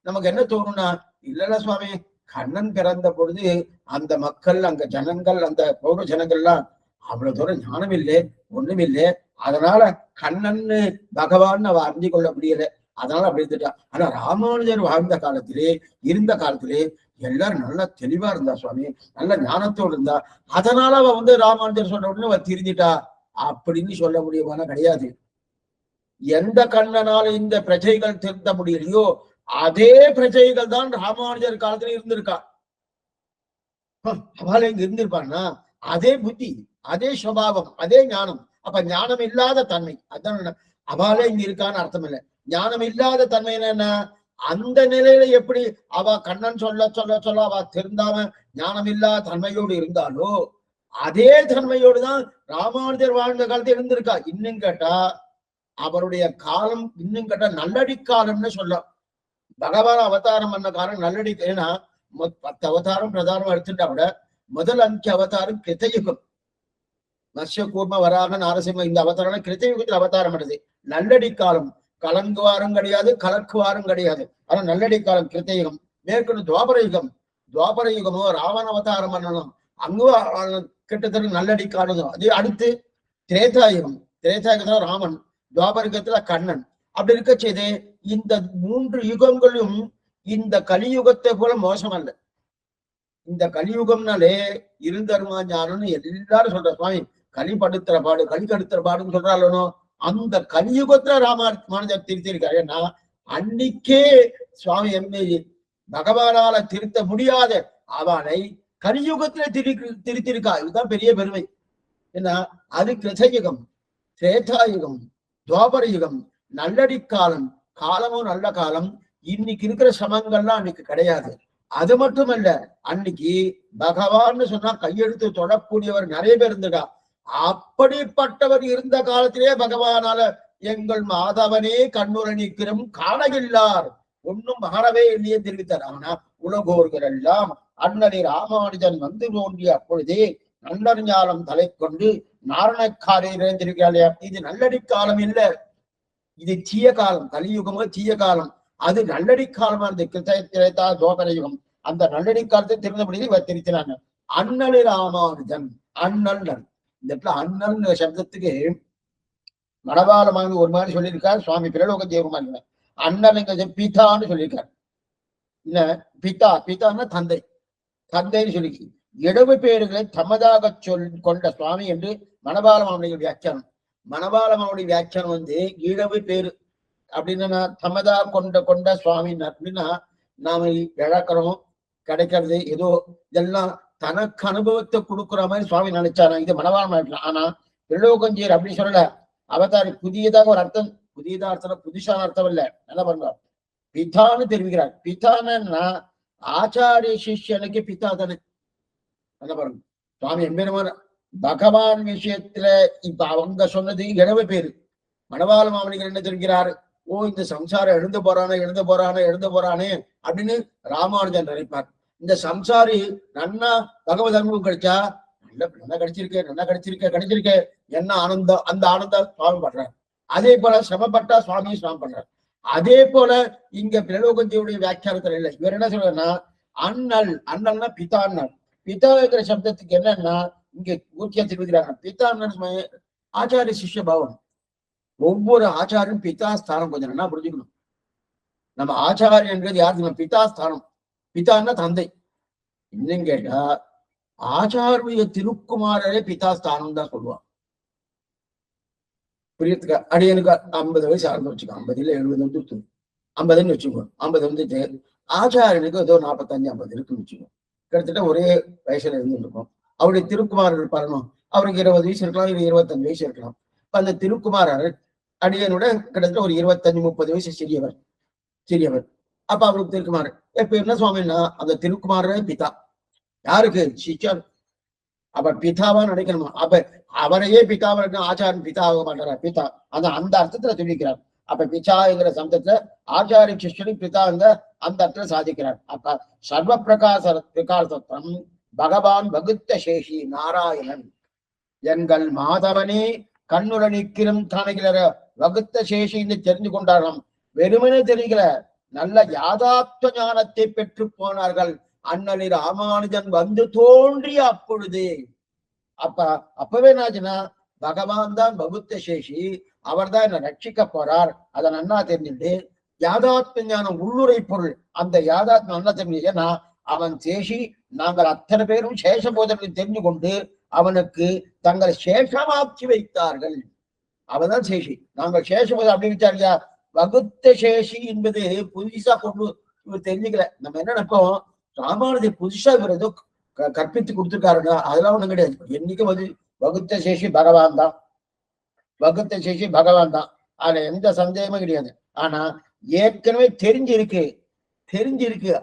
நமக்கு என்ன தோணும்னா, இல்லல்ல சுவாமி, கண்ணன் பிறந்த பொழுது அந்த மக்கள், அங்க ஜனங்கள், அந்த பௌர ஜனங்கள்லாம் அவ்வளவு தூரம் ஞானம் இல்லை, ஒண்ணும் இல்லை, அதனால கண்ணன்னு பகவான் அவ அறிஞ்சு கொள்ள முடியல, அதனால அப்படி இருந்துட்டா. ஆனா ராமானுஜர் வாழ்ந்த காலத்திலே, இருந்த காலத்திலே எல்லாரும் நல்லா தெளிவா இருந்தா சுவாமி, நல்ல ஞானத்தோடு இருந்தா, அதனால அவ ராமானுஜர் சொன்ன உடனே அவ தெரிஞ்சிட்டா அப்படின்னு சொல்ல முடியுமான கிடையாது. எந்த கண்ணனால இந்த பிரஜைகள் திருத்த முடியலையோ அதே பிரஜைகள் தான் ராமானுஜர் காலத்துல இருந்திருக்கா. அவளை இங்க இருந்திருப்பான்னா அதே புத்தி, அதே சுபாவம், அதே ஞானம். அப்ப ஞானம் இல்லாத தன்மை, அதான் அவளே இங்க இருக்கான்னு அர்த்தம் இல்லை. ஞானம் இல்லாத தன்மை என்னன்னா, அந்த நிலையில எப்படி அவ கண்ணன் சொல்ல சொல்ல சொல்ல அவ திருந்தாம ஞானம் இல்லாத தன்மையோடு இருந்தாலோ அதே தன்மையோடு தான் ராமானுஜர் வாழ்ந்த காலத்துல இருந்திருக்கா. இன்னும் கேட்டா அவருடைய காலம் இன்னும் கேட்டா நல்லடி காலம்னு சொல்ல. பகவான் அவதாரம் பண்ண காலம் நல்லடி. ஏன்னா 10 அவதாரம் பிரதானம் எடுத்துட்டா விட முதல் 5 அவதாரம் கிருத்தயுகம். மத்ஸ்ய கூர்ம வராக நாரசிம்ம இந்த அவதாரம் கிருத்தயுகத்தில் அவதாரம் பண்ணுது. நல்லடி காலம் கலங்குவாரும் கிடையாது, கலக்குவாரும் கிடையாது. ஆனா நல்லடி காலம் கிருத்தயுகம். மேற்கொண்டு துவாபர யுகம். துவாபர யுகமோ ராவண அவதாரம் பண்ணணும், அங்கும் கிட்டத்தட்ட நல்லடி காலம். அது அடுத்து திரேதாயுகம். திரேதாயுகத்துல ராமன், துவாபரகத்துல கண்ணன். அப்படி இருக்க செய்து இந்த 3 யுகங்களும் இந்த கலியுகத்தை போல மோசம் அல்ல. இந்த கலியுகம்னாலே இருந்தருமா ஞானம்னு எல்லாரும் சொல்ற. சுவாமி களி படுத்துற பாடு, களி கடுத்துற பாடுன்னு சொல்றாளோ, அந்த கலியுகத்துல ராமானுஜர் திருத்திருக்காரு. ஏன்னா அன்னைக்கே சுவாமி பகவானால திருத்த முடியாத அவனை கலியுகத்துல திருத்திருக்கா. இதுதான் பெரிய பெருமை. ஏன்னா அது கிருதயுகம், திரேதாயுகம், துவாபர யுகம், நல்லடி காலம். காலமும் நல்ல காலம். இன்னைக்கு இருக்கிற சமங்கள்லாம் அன்னைக்கு கிடையாது. அது மட்டுமல்ல, அன்னைக்கு பகவான்னு சொன்னா கையெழுத்து தொடக்கூடியவர் நிறைய பேர் இருந்துடா. அப்படிப்பட்டவர் இருந்த காலத்திலே பகவானால எங்கள் மாதவனே கண்ணுற நிற்கிறோம் காணகில்லார் ஒன்னும் மகனவே இல்லையே தெரிவித்தார். ஆனா உலகோர்கள் எல்லாம் அண்ணனை ராமானுஜன் வந்து தோன்றிய அப்பொழுதே நன்னறிஞானம் தலை கொண்டு நாரணக்காரே தெரிவிக்கிறார். இது நல்லடி காலம் இல்ல, இது தீய காலம். கலியுகமோ தீய காலம். அது நல்லடி காலமா இருந்த கிருத்தா துவாபர யுகம். அந்த நல்லடி காலத்தை திருந்தபடி இவர் திருத்தினாங்க. அண்ணலி ராமானுஜன். அண்ணல் இந்த இடத்துல அண்ணல் சப்தத்துக்கு மனபாலமாக ஒரு மாதிரி சொல்லியிருக்கார் சுவாமி பிரலோக தேவமான். அண்ணல் பிதான்னு சொல்லியிருக்கார். இல்ல பிதா, பிதான்னா தந்தை, தந்தைன்னு சொல்லி இடவு பேர்களை தமதாக கொண்ட சுவாமி என்று மணபால மாமனிகள் வியாக்கியானம். மணபால மாமனி வியாக்கியானம் இடவு பேரு அப்படின்னா தமதா கொண்ட சுவாமி அப்படின்னா நாம இழக்கிறோம், கிடைக்கிறது ஏதோ இதெல்லாம் தனக்கு அனுபவத்தை கொடுக்குற மாதிரி சுவாமி நினைச்சாரா, இது மனவாளமா இருக்கலாம். ஆனா பிரலோகஞ்சீர் அப்படி சொல்லல. அவதாரி புதியதாக ஒரு அர்த்தம், புதியதா அர்த்தம், புதுசான அர்த்தம் இல்ல. என்ன பண்ணுவார், பிதான்னு தெரிவிக்கிறார். பிதான்னா ஆச்சாரிய சிஷ்யனுக்கு பிதா தானே. என்ன பாருங்க சுவாமி எம்பெருமான பகவான் விஷயத்துல இப்ப அவங்க சொன்னது இடவு பேரு. மணவாள மாமனிகள் என்ன தெரிவிக்கிறாரு, ஓ இந்த சம்சாரம் எழுந்து போறானே அப்படின்னு ராமானுஜன் நினைப்பார். இந்த சம்சாரி நன்னா பகவத் அனுபவம் கிடைச்சா நல்லா கிடைச்சிருக்க என்ன ஆனந்தம், அந்த ஆனந்தம் சுவாமி பண்றார். அதே போல சிரமப்பட்டா சுவாமியும் சிரமம் பண்றார். அதே போல இங்க பிரலோகஞ்சியுடைய வியாக்கியானத்துல இல்லை. இவர் என்ன சொல்றன்னா அண்ணல்னா பிதான்னு. பிதாங்கிற சப்தத்துக்கு என்னன்னா இங்க பூர்த்தியா தெரிவிக்கிறாங்க. பிதான்னு ஆச்சாரிய சிஷ்ய பாவம். ஒவ்வொரு ஆச்சாரியும் பிதா ஸ்தானம் கொஞ்சம் நல்லா புரிஞ்சுக்கணும். நம்ம ஆச்சாரியன்றது யாரு, பிதா ஸ்தானம். பிதான்னா தந்தை. இன்னும் கேட்டா ஆச்சாரிய திருக்குமாரரே பிதா ஸ்தானம் தான் சொல்லுவான். புரியத்துக்கா? அடியனுக்கு 50 வயசு ஆரம்பம் வச்சுக்கோ, 50 இல்ல 70 வந்துட்டு 50ன்னு வச்சுக்கோ. 50 வந்துட்டு ஆச்சாரியனுக்கு ஏதோ 45 50 இருக்குன்னு வச்சுக்கோ. கிட்டத்தட்ட ஒரே வயசுல இருந்து இருக்கும். அவருடைய திருக்குமாரர் இருப்பாருனோ, அவருக்கு 20 வயசு இருக்கலாம், 25 வயசு இருக்கலாம். இப்ப அந்த திருக்குமாரர் அடியனோட கிட்டத்தட்ட ஒரு 25 30 வயசு சிறியவர். அப்ப அவருக்கு திருக்குமார். இப்ப என்ன சுவாமின்னா அந்த திருக்குமாரரே பிதா. யாருக்கு? சிஷ்யன். அப்ப பிதாவா நினைக்கணுமா? அப்ப அவரையே பிதாவா இருக்கணும். ஆச்சாரன் பிதா ஆக மாட்டாரா? பிதா அந்த அர்த்தத்துல தெரிவிக்கிறார். அப்ப பிதாங்கிற சப்தத்துல ஆச்சாரிய சிஷ்யனும் பிதா அந்த அர்த்தத்துல சாதிக்கிறார். அப்ப சர்வ பிரகாசத்துவம் பகவான் வகுத்த சேஷி நாராயணன் எங்கள் மாதவனே கண்ணுர நிற்கிலும் காணுகிற வகுத்த சேஷின்னு தெரிஞ்சு கொண்டாராம். வெறுமனே தெரிகிற நல்ல யாதாத்வ ஞானத்தை பெற்று போனார்கள். அண்ணலி ராமானுஜன் வந்து தோன்றிய அப்பொழுது. அப்பவே என்னாச்சுன்னா பகவான் தான் வகுத்த சேஷி, அவர் தான் என்ன ரட்சிக்க போறார். அதை நன்னா தெரிஞ்சுட்டு யாதாத்ம ஞானம் உள்ளுரை பொருள், அந்த யாதாத்ம நல்லா தெரிஞ்சு. ஏன்னா அவன் சேஷி, நாங்கள் அத்தனை பேரும் சேஷபோதனை தெரிஞ்சு கொண்டு அவனுக்கு தங்களை சேஷமாக்கி வைத்தார்கள். அவன்தான் சேஷி, நாங்கள் சேஷபோதம் அப்படி வச்சாரியா. வகுத்த சேஷி என்பது புதுசா கொண்டு இவர் தெரிஞ்சுக்கல. நம்ம என்ன நினைப்போம், ராமானுஜர் புதுசா இவர் ஏதோ கற்பித்து கொடுத்துருக்காருன்னா அதெல்லாம் ஒண்ணும் கிடையாது. என்னைக்கும் வகுத்த சேஷி பகவான் தான், வகுத்த சேஷி பகவான் தான். அதுல எந்த சந்தேகமும் கிடையாது. ஆனா ஏற்கனவே தெரிஞ்சிருக்கு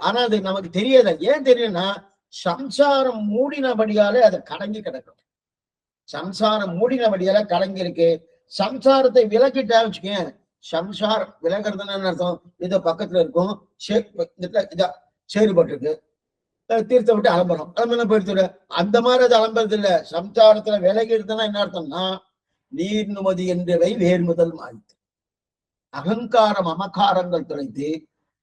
ஆனா அது நமக்கு தெரியாத. ஏன் தெரியும்னா சம்சாரம் மூடினபடியாலே அதை கலங்கி கிடக்கும். சம்சாரம் மூடினபடியால கலங்கி இருக்கு. சம்சாரத்தை விலக்கிட்டா வச்சுக்கேன், சம்சாரம் விலகிறதுன்னு அர்த்தம், இது பக்கத்துல இருக்கும், சேறுபட்டிருக்கு, தீர்த்த விட்டு அலம்பரம் போயிடுச்சு. அந்த மாதிரி அது அலம்புறது இல்ல. சம்சாரத்துல விலகி இருக்குன்னா என்ன அர்த்தம்னா நீர் நுமதி என்றவை வேறு முதல் மாறித்து. அகங்காரம் அமகாரங்கள் தொலைத்து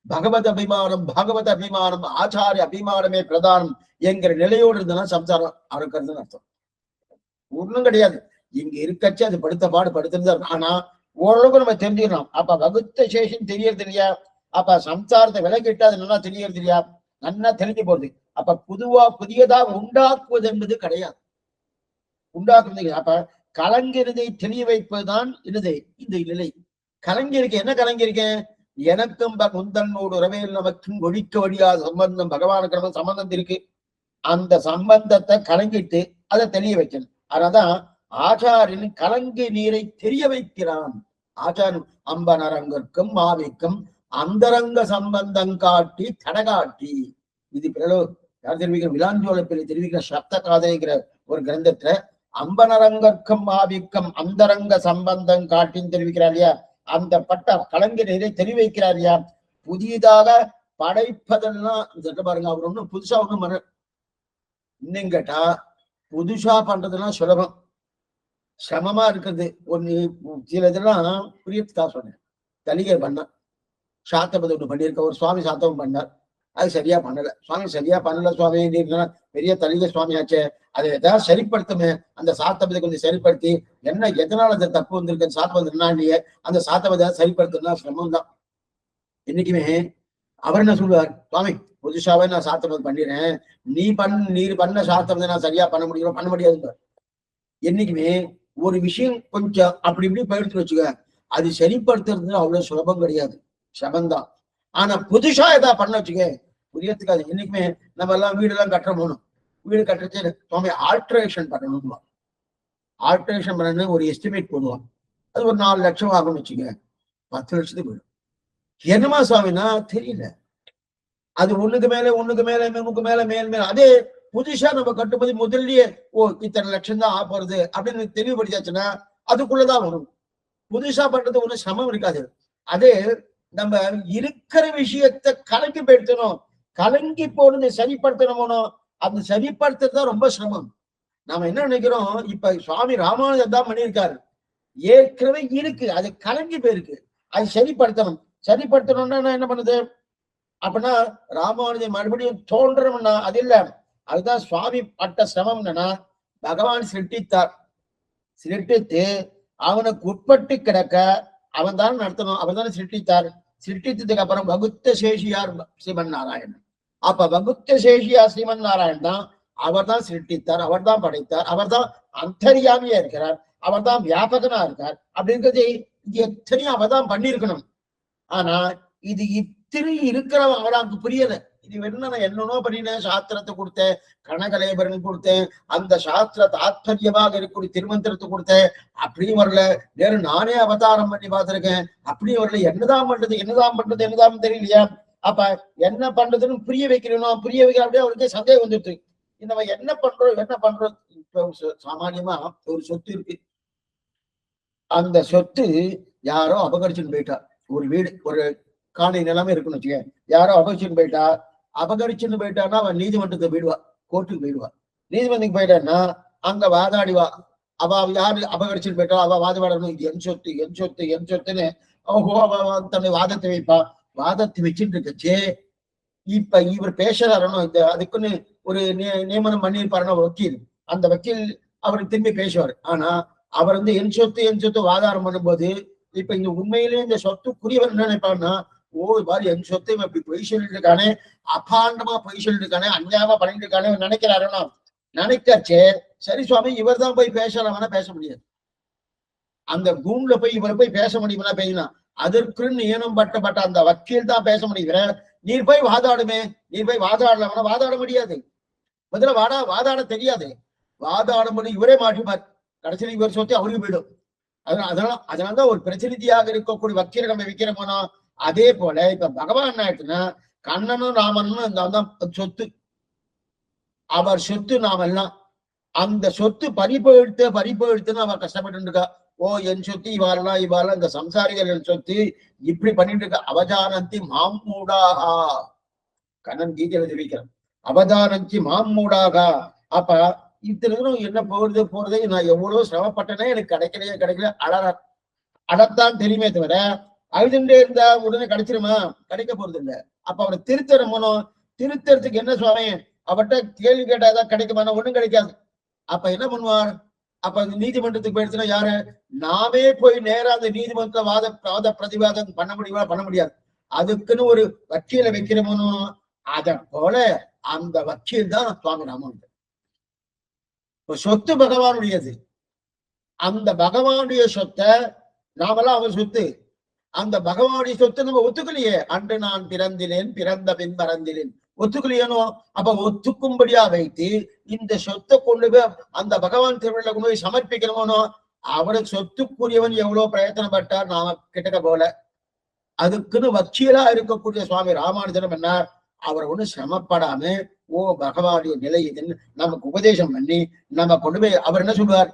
பகவத் அபிமானம் ஆச்சாரிய அபிமானமே பிரதானம் என்கிற நிலையோடு இருந்ததுன்னா சம்சாரம் அறுக்கிறதுன்னு அர்த்தம். ஒண்ணும் கிடையாது. இங்க இருக்கச்சு அது படுத்திருந்தா. ஆனா ஓரளவுக்கு நம்ம தெரிஞ்சுக்கணும். அப்ப வகுத்த சேஷன் தெரியறது இல்லையா? அப்ப சம்சாரத்தை விலகிட்டு அது நல்லா தெரியறது இல்லையா? நல்லா தெரிஞ்சு போறது. அப்ப புதியதாக உண்டாக்குவது என்பது கிடையாது. உண்டாக்குறது அப்ப கலங்கிறதை தெரிய வைப்பதுதான் இந்த நிலை. கலங்கிருக்கேன், என்ன கலங்கிருக்கேன், எனக்கும் முந்தனோடு உறவையில் நமக்கும் ஒழிக்க வழியாத சம்பந்தம், பகவானுக்கு சம்பந்தம் இருக்கு. அந்த சம்பந்தத்தை கலங்கிட்டு அதை தெரிய வைக்கணும். அதனாதான் ஆச்சாரியன் கலங்கி நீரை தெரிய வைக்கிறான். ஆச்சாரியன் அம்பனரங்கற்கும் மாவிக்கும் அந்தரங்க சம்பந்தம் காட்டி தடகாட்டி. இது யார் தெரிவிக்கிற, விலாஞ்சோழப்பிள்ளை தெரிவிக்கிற சப்த காதைங்கிற ஒரு கிரந்தத்துல அம்பனரங்கற்கும் மாவிக்கும் அந்தரங்க சம்பந்தம் காட்டின்னு தெரிவிக்கிறார் இல்லையா? அந்த பட்ட கலங்கி நீரை தெரிய வைக்கிறார் இல்லையா? புதிதாக படைப்பதெல்லாம் பாருங்க, அவர் ஒண்ணும் புதுசா ஒண்ணும் இன்னும் கேட்டா புதுசா பண்றதுலாம் சுலபம், சிரமமா இருக்கிறது ஒண்ணு. சில இதெல்லாம் புரியத்துக்கா சொன்னேன். தலிகை பண்ண சாத்தபதி ஒண்ணு பண்ணியிருக்க, ஒரு சுவாமி சாத்தவம் பண்ணார். அது சரியா பண்ணல சுவாமி, சரியா பண்ணல சுவாமி, பெரிய தலித சுவாமி ஆச்சே, அதை ஏதாவது சரிப்படுத்துமே, அந்த சாத்தபதை கொஞ்சம் சரிப்படுத்தி என்ன எதனால அந்த தப்பு வந்திருக்கு சாத்தபதி அந்த சாத்தபதை சரிப்படுத்துனா சிரமம் தான். என்னைக்குமே அவர் என்ன சொல்லுவார், சுவாமி புதுசாவே நான் சாத்தபதி பண்ணிடுறேன், நீர் பண்ண சாத்தபதை நான் சரியா பண்ண முடியாதுங்க. என்னைக்குமே ஒரு விஷயம் கொஞ்சம் அப்படி இப்படி போயிடுத்து வச்சுக்க, அது சரிப்படுத்துறது அவ்வளவு சுலபம் கிடையாது, சிரமம்தான். ஆனா புதுசா ஏதாவது பண்ண வச்சுக்க புரியத்துக்காது. என்னைக்குமே நம்ம எல்லாம் வீடெல்லாம் கட்டுற போகணும், வீடு கட்டுறது சுவாமி ஆல்ட்ரேஷன் பண்ணணும், ஆல்ட்ரேஷன் பண்ணணும் ஒரு எஸ்டிமேட் போடுவான், அது ஒரு 4 லட்சம் ஆகும்னு வச்சுக்க, 10 லட்சத்துக்கு போயிடும். என்னமா சுவாமினா தெரியல, அது ஒண்ணுக்கு மேல மேல் அதே புதுசா நம்ம கட்டும்போது முதல்லயே இத்தனை லட்சம் தான் ஆப்போறது அப்படின்னு தெளிவுபடுத்தாச்சுன்னா அதுக்குள்ளதான் வரும். புதுசா பண்றது ஒண்ணும் சிரமம் இருக்காது. அதே நம்ம இருக்கிற விஷயத்த கலங்கி போயிடுத்தணும், கலங்கி போனது சரிப்படுத்தணும், அந்த சரிப்படுத்துறது ரொம்ப சிரமம். நாம என்ன நினைக்கிறோம், இப்ப சுவாமி ராமானுஜர் தான் பண்ணியிருக்காரு, ஏற்கனவே இருக்கு, அது கலங்கி போயிருக்கு, அது சரிப்படுத்தணும்னா என்ன பண்ணுது அப்படின்னா ராமானுஜன் மறுபடியும் தோன்றணும்னா அது இல்ல. அதுதான் சுவாமி பட்ட சிரமம். என்னன்னா பகவான் சிருட்டித்து அவனுக்கு உட்பட்டு கிடக்க அவன் தான் நடத்தணும், அவன் தானே சிருட்டித்தார். சிருட்டித்ததுக்கு அப்புறம் வகுத்த சேஷியார் ஸ்ரீமன் நாராயணன். அப்ப வகுத்த சேஷியார் ஸ்ரீமன் நாராயணன் தான், அவர் தான் சிருட்டித்தார், அவர் தான் படைத்தார், அவர் தான் அந்தரியாமியா இருக்கிறார், அவர் தான் வியாபகனா இருக்கார். அப்படிங்கிறது எத்தனையும் அவர் தான் பண்ணியிருக்கணும். ஆனா இது இத்திரி இருக்கிறவன் அவராக்கு புரியல. இது என்ன என்னன்னோ பண்ணினேன், சாஸ்திரத்தை கொடுத்தேன், கனகலேபரன் கொடுத்தேன், அந்த சாஸ்திர தாத்பரியமாக இருக்கக்கூடிய திருமந்திரத்தை கொடுத்தேன், அப்படியும் வரல. வேற நானே அவதாரம் பண்ணி பார்த்திருக்கேன், அப்படியும் வரல. என்னதான் பண்றது தெரியலையா? அப்ப என்ன பண்றதுன்னு புரிய வைக்கிறோம், புரிய வைக்கிற அப்படியே அவருக்கே சந்தேகம் வந்துட்டு நம்ம என்ன பண்றோம். இப்ப சாமானியமா ஒரு சொத்து இருக்கு, அந்த சொத்து யாரோ அபகரிச்சுன்னு போயிட்டா, ஒரு வீடு ஒரு காணி நிலைமை இருக்குன்னு வச்சுக்க, யாரோ அபகரிச்சுன்னு போயிட்டான்னா அவன் நீதிமன்றத்துக்கு போயிடுவா, கோர்ட்டுக்கு போயிடுவா. நீதிமன்றத்துக்கு போயிட்டான்னா அங்க வாதாடிவா, அவ யாரு அபகரிச்சுன்னு போயிட்டா அவ வாதாடணும், என் சொத்துன்னு தன்னை வாதத்தை வைப்பா. வாதத்தை வச்சுட்டு இருக்கச்சே இப்ப இவர் பேசுறாருன்னு இந்த அதுக்குன்னு ஒரு நியமனம் பண்ணியிருப்பாருன்னா வக்கீல், அந்த வக்கீல் அவருக்கு திரும்பி பேசுவார். ஆனா அவர் என் சொத்து வாதாரம் பண்ணும்போது இப்ப இங்க உண்மையிலேயே இந்த சொத்துக்குரியவர் என்ன நினைப்பாருன்னா, பாரு என் சொத்தை இப்படி பொய் சொல்லிட்டு இருக்கானே, அபாண்டமா பொய் சொல்லிட்டு இருக்கானே, அஞ்சாவா பண்ணிட்டு இருக்கானே நினைக்கிறாருன்னா, நினைக்கச்சே சரி சுவாமி இவர் தான் போய் பேசலாம்னா பேச முடியாது. அந்த கூண்ல போய் இவர் போய் பேச முடியுமா பேசலாம், அதற்கு நியமனம் பட்ட அந்த வக்கீல் தான் பேச முடியுங்கிற. நீர் போய் வாதாடுமே, நீர் போய் வாதாடலாம்னா வாதாட முடியாது. முதல்ல வாதாட தெரியாது, வாதாடும் இவரே மாற்றிப்பார், கடைசியில் இவர் சொத்து அவருக்கு போயிடும். அதனாலதான் ஒரு பிரதிநிதியாக இருக்கக்கூடிய வக்கீல நம்ம வைக்கிறோம்னா, அதே போல இப்ப பகவான் என்ன ஆயிடுச்சுன்னா கண்ணனும் ராமனும் சொத்து, அவர் சொத்து நாமெல்லாம். அந்த சொத்து பறிப்பெடுத்துன்னு அவர் கஷ்டப்பட்டு இருக்கா. என் சொத்து இவாளெல்லாம் இந்த சம்சாரிகள் என் சொத்து இப்படி பண்ணிட்டு இருக்க. அவதானந்தி மாம்மூடாகா, கண்ணன் கீதையில தெரிவிக்கிறான், அவதானந்தி மாம்மூடாகா. அப்ப இத்தனை என்ன போறது நான் எவ்வளவு சிரமப்பட்டனே, எனக்கு கிடைக்கல அடத்தான் தெரியுமே தவிர அழுதுண்டே இருந்தா உடனே கிடைச்சிருமா, கிடைக்க போறது இல்லை. அப்ப அவனை திருத்தறதுக்கு என்ன சுவாமி, அவர்கிட்ட கேள்வி கேட்டாதான் கிடைக்குமா, ஒண்ணும் கிடைக்காது. அப்ப என்ன பண்ணுவார், அப்ப அந்த நீதிமன்றத்துக்கு போயிடுச்சுன்னா யாரு, நாமே போய் நேரா அந்த நீதிமன்ற வாத பிரதிவாதம் பண்ண முடியாது. அதுக்குன்னு ஒரு வக்கீலை வைக்கிறோமோ, அத போல அந்த வக்கீல் தான் சுவாமி ராமானுஜர். சொத்து பகவானுடையது, அந்த பகவானுடைய சொத்தை நாமெல்லாம் அவர் சொத்து, அந்த பகவானுடைய சொத்தை நம்ம ஒத்துக்கலையே. அன்று நான் பிறந்த பின் மறந்திலேன் ஒத்துக்கலையனோ. அப்ப ஒத்துக்கும்படியா வைத்து இந்த சொத்தை கொண்டு போய் அந்த பகவான் திருவிழா கொண்டு போய் சமர்ப்பிக்கணுமோ, அவருக்கு சொத்துக்குரியவன் எவ்வளவு பிரயத்தனப்பட்டார் நாம கிட்டக்க போல. அதுக்குன்னு வக்கீலா இருக்கக்கூடிய சுவாமி ராமானுஜனம் என்ன, அவர் ஒண்ணு சிரமப்படாம பகவானுடைய நிலை இதுன்னு நமக்கு உபதேசம் பண்ணி நம்ம கொண்டு போய், அவர் என்ன சொல்லுவார்,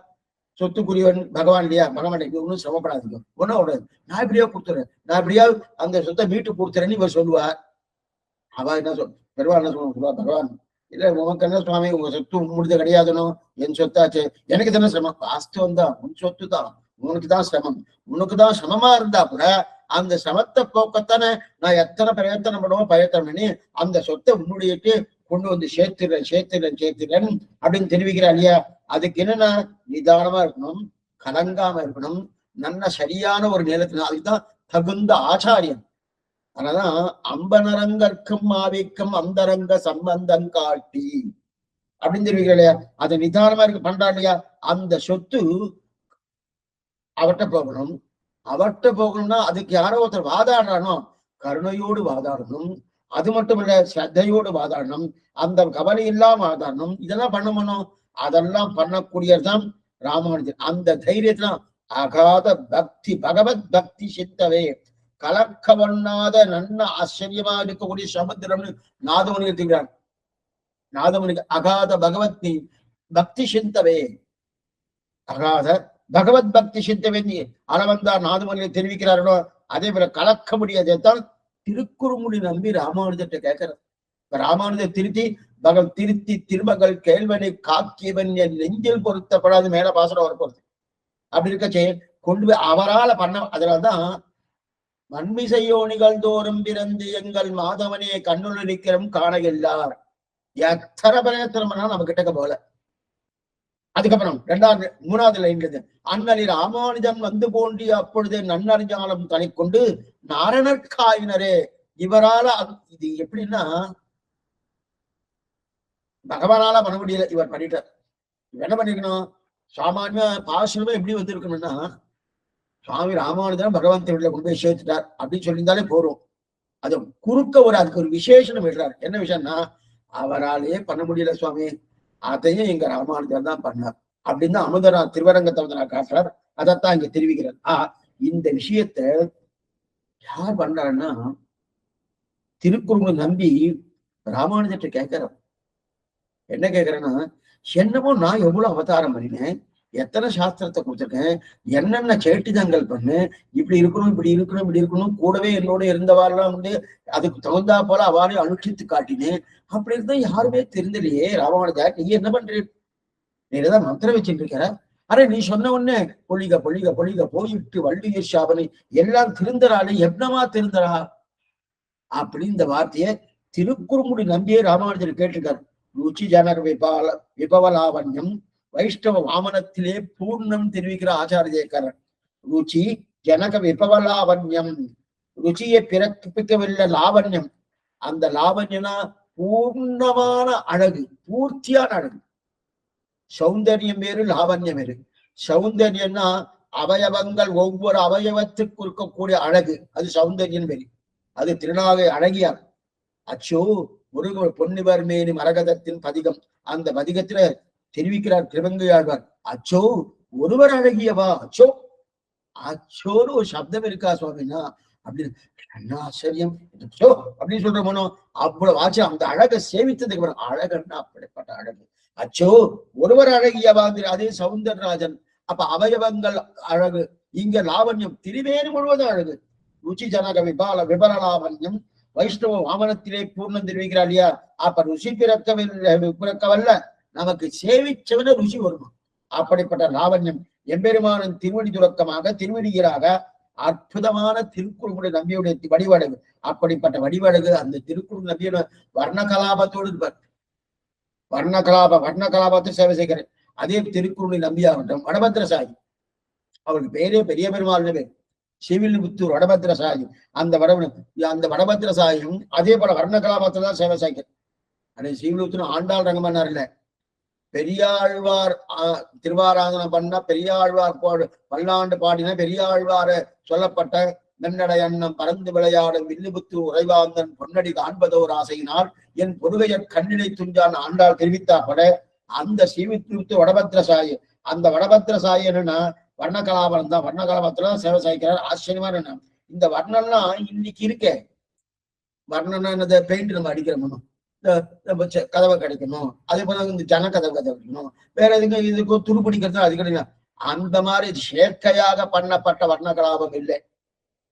சொத்துக்குரியவன் பகவான் இல்லையா, பகவான் ஒன்னும் சிரமப்படாதீங்க, ஒன்னும் விடாது, நான் இப்படியா கொடுத்துறேன், நான் இப்படியா அந்த சொத்தை மீட்டு கொடுத்துறேன்னு இவர் சொல்லுவார். அவ என்ன பெருவா என்ன சொல்லுவா, பகவான் இல்ல உனக்கு என்ன சுவாமி, உங்க சொத்து முடிஞ்ச கிடையாதுனோ, என் சொத்தாச்சு, எனக்கு தானே சிரமம். வாஸ்தவம் தான், உன் சொத்து தான், உனக்கு தான் சிரமம். உனக்கு தான் சிரமமா இருந்தா கூட அந்த சமத்தை போக்கத்தானே நான் எத்தனை பிரயத்தனம் பண்ணுவோம் பிரயத்தனம் பண்ணி அந்த சொத்தை உன்னுடையட்டு கொண்டு வந்து சேர்த்துறேன் அப்படின்னு தெரிவிக்கிறா இல்லையா? அதுக்கு என்னன்னா நிதானமா இருக்கணும், கலங்காம இருக்கணும், நல்ல சரியான ஒரு நேரத்துல. அதுக்குதான் தகுந்த ஆச்சாரியன். அதனாலதான் அம்பனரங்கற்கும் ஆவிக்கும் அந்தரங்க சம்பந்தம் காட்டி அப்படின்னு தெரிவிக்கிற இல்லையா? அது நிதானமா இருக்கு பண்றா இல்லையா? அந்த சொத்து அவர்கிட்ட போகணும். அவர்கிட்ட போகணும்னா அதுக்கு யாரோ ஒருத்தர் வாதாடுறானோ கருணையோடு வாதாடணும். அது மட்டும் இல்ல, ஸ்ரத்தையோடு வாதாடணும், அந்த கவலை இல்லாம வாதாடணும். இதெல்லாம் பண்ணணும். அதெல்லாம் பண்ணக்கூடியதுதான் ராமானுஜன். அந்த தைரியத்தான் அகாத பக்தி, பகவத் பக்தி சித்தவே கலக்க வண்ணாத நன்ன ஆச்சரியமா இருக்கக்கூடிய சமுத்திரம்னு நாதமுனி எடுத்துக்கிறார். நாதமுனிக்கு அகாத பகவத் பக்தி சிந்தவே, அகாத பகவத் பக்தி சித்தவே அளவந்தார் நாதமுனியை தெரிவிக்கிறார்களோ அதே போல கலக்க முடியாதான் திருக்குறுங்குடி நம்பி ராமானுஜத்தை கேட்கிறார். ராமானுஜர் திருத்தி திருமகள் கேள்வனை காக்கியவன் என் நெஞ்சில் பொருத்தப்படாது மேல பாசனம் வரப்போறது. அப்படி இருக்கச்சே கொண்டு போய் அவரால பண்ண. அதனால்தான் மண்மிசையோனிகள் தோறும் பிறந்து எங்கள் மாதவனே கண்ணுள் இருக்கிறோம் காண எல்லார். எத்தனை பிரயத்தனம் பண்ணாலும் நம்ம கிட்டக்க போல. அதுக்கப்புறம் மூணாவது லைன்றது அண்ணலி ராமானுஜன் வந்து போன்றிய அப்பொழுதே நன்னறிஞானம் தனி கொண்டு நாரணற்காயினரே. இவரால இது எப்படின்னா பகவானால பண்ண முடியல, இவர் பண்ணிட்டார். என்ன பண்ணிருக்கணும்? சாமானிய பாசுரமே எப்படி வந்திருக்கணும்னா சுவாமி ராமானுஜன் பகவான் திருவிழா கொண்டு போய் சேர்த்துட்டார் அப்படின்னு சொல்லியிருந்தாலே போறோம். அது குறுக்க அதுக்கு ஒரு விசேஷம் விடுறார். என்ன விஷயம்னா அவராலேயே பண்ண முடியல சுவாமி, அதையும் எங்க ராமானுஜர் தான் பண்ணார் அப்படின்னு தான் அமுதரா திருவரங்கத்தை வந்து நான் காட்டுறார். அதைத்தான் இங்க தெரிவிக்கிறார். இந்த விஷயத்த யார் பண்றாருன்னா திருக்குறளை நம்பி ராமானுஜத்தை கேட்கிறார். என்ன கேட்கிறேன்னா, என்னமோ நான் எவ்வளவு அவதாரம் பண்ணினேன், எத்தனை சாஸ்திரத்தை கொடுத்துருக்கேன், என்னென்ன சேட்டிதங்கள் பண்ணு, இப்படி இருக்கணும், கூடவே என்னோட இருந்தவாரெல்லாம் வந்து அதுக்கு தகுந்தா போல அவ்வாறே அனுஷ்டித்து காட்டினேன். அப்படி இருந்தா யாருமே தெரிஞ்சலையே ராமானுஜா, நீ என்ன பண்றீங்க? நீ ஏதாவது மந்திரம் வச்சுட்டு இருக்கிற? அரே நீ சொன்ன உடனே பொழிக போயிட்டு வள்ளியர் சாபனை எல்லாம் திருந்தராளே, எவ்வளவா திருந்தரா அப்படின்னு இந்த வார்த்தையை திருக்குறுங்குடி நம்பியே ராமானுஜர் கேட்டிருக்காரு. ருச்சி ஜனக விபவலாவண்யம் வைஷ்ணவ வாமனத்திலே பூர்ணம் தெரிவிக்கிற ஆச்சாரிய ஜெயக்காரன். ருச்சி ஜனக விபவலாவண்யம், ருச்சியை பிறப்பிக்கவில்லை லாவண்யம். அந்த லாவண்யனா பூர்ணமான அழகு, பூர்த்தியான அழகு. சௌந்தர்யம் வேறு, லாவண்யம் வேறு. சௌந்தர்யம்னா அவயவங்கள் ஒவ்வொரு அவயவத்துக்கு இருக்கக்கூடிய அழகு, அது சௌந்தர்யம் வேறு. அது திருநாகை அழகியார். அச்சோ முருகன் பொன்னிவர் மேனி மரகதத்தின் பதிகம், அந்த பதிகத்துல தெரிவிக்கிறார் திருவங்கையாழ்வார். அச்சோ ஒருவர் அழகியவா, அச்சோன்னு ஒரு சப்தம் இருக்கா சுவாமினா அப்படின்னு என்ன ஆச்சரியம் அப்படின்னு சொல்றோமோ அவ்வளவு ஆச்சு. அந்த அழகை சேவித்ததுக்கு அழகன்னா அப்படிப்பட்ட அழகு. அச்சோ ஒருவர் அழகியவா, அதே சவுந்தரராஜன். அப்ப அவயவங்கள் அழகு, இங்க லாவண்யம், திருவேணி முழுவதும் அழகு. ருச்சி ஜனக விபரலாவண்யம் வைஷ்ணவ வாமனத்திலே பூர்ணம் தெரிவிக்கிறார் இல்லையா? அப்ப ருசி பிறக்கவல்ல, நமக்கு சேவிச்சவன ருசி வருமா? அப்படிப்பட்ட லாவண்யம் எம்பெருமானின் திருவடி துறக்கமாக திருவடிகளாக அற்புதமான திருக்குறளுடைய நம்பியுடைய வடிவழகு. அப்படிப்பட்ட வடிவழகு அந்த திருக்குறள் நம்பியோட வர்ண கலாபத்தோடு இருப்பார். வர்ண கலாபத்தை சேவை செய்கிறேன். அதே திருக்குறளை நம்பியாகட்டும் வடபத்திரசாயி, அவருக்கு பேரே பெரிய பெருமாள் பேர், சிவில்புத்தூர் வடபத்திரசாயி. அந்த வடபத்திரசாயும் அதே போல வர்ண கலாபத்துல தான் சேவை செய்கிறேன். அதே சிவில்புத்தூர் ஆண்டாள் ரங்கமன்னார் இல்ல, பெரியாழ்வார் திருவாராதனம் பண்ண பெரியாழ்வார் பல்லாண்டு பாடின பெரியாழ்வார சொல்லப்பட்ட நன்னடை அன்னம் பறந்து விளையாடும் வில்லுபுத்து உறைவாந்தன் பொன்னடி காண்பதோர் ஆசையினால் என் பொருகையர் கண்ணினை துஞ்சான் ஆண்டாள் தெரிவித்தாப்பட அந்த ஸ்ரீவித்து வடபத்திரசாயி. அந்த வடபத்திரசாயி என்னன்னா வர்ணகலாபம் தான். வர்ணகலாபத்துலதான் சேவை சாய்க்கிறார். ஆச்சரியமா என்ன, இந்த வர்ணம்லாம் இன்னைக்கு இருக்கே. வர்ணம்னா என்னது? பெயிண்ட் நம்ம அடிக்கிறோம், கதவை கிடைக்கணும், அதே போல இந்த ஜனக்கதவை கிடைக்கணும், வேற எதுக்கு இதுக்கும் துரு பிடிக்கிறது அது கிடையாது. அந்த மாதிரி செயற்கையாக பண்ணப்பட்ட வர்ணகலாபம் இல்லை,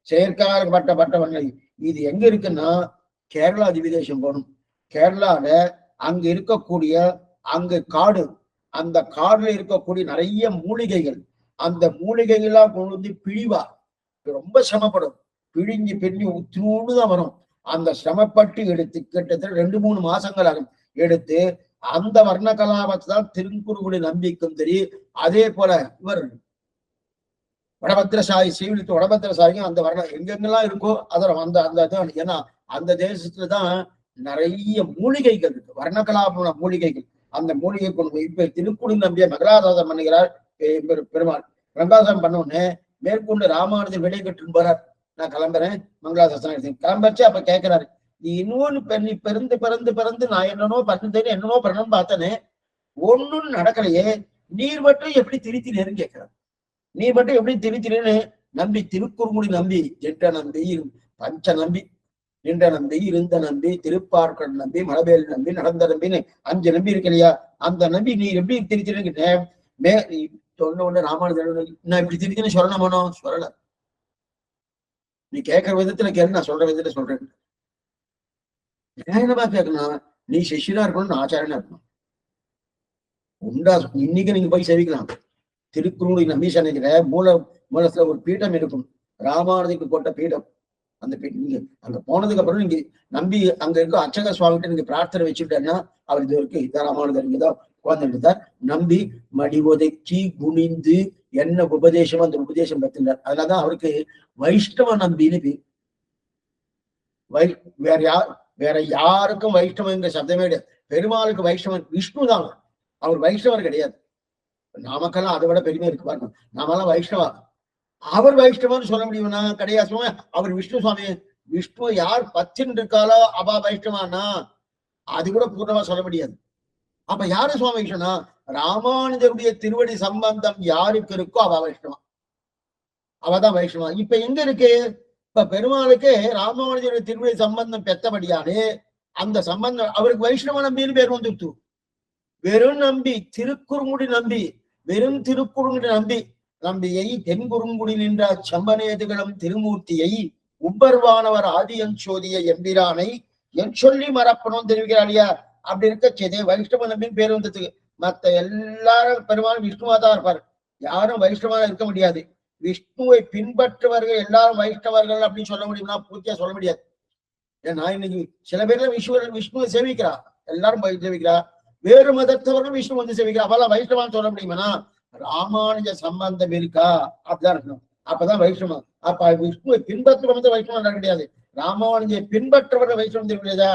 செயற்கையாக பட்ட வர்ண. இது எங்க இருக்குன்னா கேரளா திவிதேசம் போகணும். கேரளால அங்க இருக்கக்கூடிய காடு, அந்த காடுல இருக்கக்கூடிய நிறைய மூலிகைகள், அந்த மூலிகைகள்லாம் கொண்டு வந்து பிழிவா ரொம்ப சிரமப்படும். பிழிஞ்சு பிழிஞ்சு உத்தினூடுதான் வரும். அந்த சிரமப்பட்டு எடுத்து கிட்டத்தட்ட 2-3 மாசங்கள் ஆகும் எடுத்து அந்த வர்ண கலாபத்தை தான் திருக்குறுங்குடி நம்பிக்கும் தெரியும். அதே போல இவர் வடபத்திரசாயி ஸ்ரீவில்லிபுத்தூர் வடபத்திரசாயிக்கும் அந்த வர்ணம் எங்கெங்கெல்லாம் இருக்கோ அதோட அந்த அந்த ஏன்னா அந்த தேசத்துலதான் நிறைய மூலிகைகள் இருக்கு, வர்ணகலாப மூலிகைகள். அந்த மூலிகை கொண்டு இப்ப திருக்குடி நம்பிய மகளாதாசம் பண்ணுகிறார் பெருமாள். ரங்காசம் பண்ண உடனே மேற்கொண்டு ராமானுஜர் விடை கட்டு போறார், நான் கிளம்புறேன் மங்களாதாசனம் கிளம்பச்சு. அப்ப கேட்கிறாரு, நீ இன்னொன்னு நீ பிறந்து பிறந்து பிறந்து நான் என்னன்னோ பண்ணேன்னு என்னன்னோ பண்ணணும்னு பார்த்தனே, ஒன்னும் நடக்கலையே, நீர் மட்டும் எப்படி திரித்தினேன்னு கேட்கிறார். நீ மட்டும் எப்படி திரித்தினேன்னு நம்பி திருக்குறுங்குடி நம்பி ஜெட்ட நம்பி பஞ்ச நம்பி நின்ற நம்பி இருந்த நம்பி திருப்பார்கல் நம்பி மலவேல் நம்பி நடந்த நம்பின்னு 5 நம்பி இருக்கு இல்லையா, அந்த நம்பி நீ எப்படி திரித்தினேன்னு சொன்ன உடனே ராமானுஜன் நான் இப்படி திரித்தினு சொல்லணுமோ சொல்லல, நீ கேட்கிற விதத்துல கேள்வி நான் சொல்ற விதத்துல சொல்றேன். என்னமா கேட்கணும், நீ சிஷ்யனா இருக்கணும் ஆச்சாரியனா இருக்கணும். உண்டா இன்னைக்கு நீங்க போய் சேவிக்கலாம். திருக்குறளை நம்பி சன்னிதியில மூலத்துல ஒரு பீடம் இருக்கும், ராமானுஜனுக்கு போட்ட பீடம். அந்த நீங்க அங்க போனதுக்கு அப்புறம் நீங்க நம்பி அங்க இருக்க அர்ச்சக சுவாமிகிட்ட நீங்க பிரார்த்தனை வச்சுட்டேன்னா அவர் இது வரைக்கும் இதான் ராமானுஜர் இங்கதான் உட்கார்ந்துட்டார். நம்பி மடி ஒதுக்கி குனிந்து என்ன உபதேசம் அந்த உபதேசம் பெற்றார். அதனாலதான் அவருக்கு வைஷ்ணவ நம்பின்னு பேர். வேற யாருக்கும் வைஷ்ணவங்கிற சப்தமே கிடையாது. பெருமாளுக்கு வைஷ்ணவன் விஷ்ணு தான், அவர் வைஷ்ணவர் கிடையாது. நாமக்கெல்லாம் அதை விட பெருமை இருக்கு பாருங்க, நாமெல்லாம் வைஷ்ணவா. அவர் வைஷ்ணவன்னு சொல்ல முடியும்னா கிடையாது. அவர் விஷ்ணு சுவாமி, விஷ்ணு யார் பத்தின் இருக்காளோ அவ வைஷ்ணவானா அது கூட பூர்ணமா சொல்ல முடியாது. அப்ப யாரு சுவாமி வைஷ்ணவனா, ராமானுஜருடைய திருவடி சம்பந்தம் யாருக்கு இருக்கோ அவ வைஷ்ணவா, அவதான் வைஷ்ணவா. இப்ப எங்க இருக்கு, இப்ப பெருமாளுக்கு ராமானுஜருடைய திருவடி சம்பந்தம் பெற்றபடியானே அந்த சம்பந்தம் அவருக்கு வைஷ்ணவ நம்பின்னு பேர் வந்துட்டு. வெறும் நம்பி திருக்குறுங்குடி நம்பி, வெறும் திருக்குறுங்குடி நம்பி நம்பியை தென்குறுங்குடி நின்ற செம்பனேதுகளும் திருமூர்த்தியை உப்பர்வானவர் ஆதியஞ்சோதிய எம்பிரானை என் சொல்லி மறப்பணும் தெரிவிக்கிறார் இல்லையா. அப்படி இருக்க செய்தே வைஷ்ணவ நம்பின்னு பேர் வந்ததுக்கு. மத்த எல்லாரும் பெருமாளும் விஷ்ணுவா தான் இருப்பார், யாரும் வைஷ்ணவா இருக்க முடியாது. விஷ்ணுவை பின்பற்றுவர்கள் எல்லாரும் வைஷ்ணவர்கள் அப்படின்னு சொல்ல முடியும்னா பூர்த்தியா சொல்ல முடியாது. ஏன்னா இன்னைக்கு சில பேர்ல விஷ்ணுவை சேவிக்கிறா, எல்லாரும் சேவிக்கிறா. வேறு மதத்தவர்கள் விஷ்ணு வந்து சேவிக்கிறா, அப்பெல்லாம் வைஷ்ணவான்னு சொல்ல முடியுமானா ராமானுஜ சம்பந்தம் இருக்கா அப்படிதான் இருக்கணும், அப்பதான் வைஷ்ணவம். அப்ப விஷ்ணுவை பின்பற்றுவ வந்து வைஷ்ணவம் கிடையாது, ராமானுஜை பின்பற்றவர்கள் வைஷ்ணவம் தெரியாதா.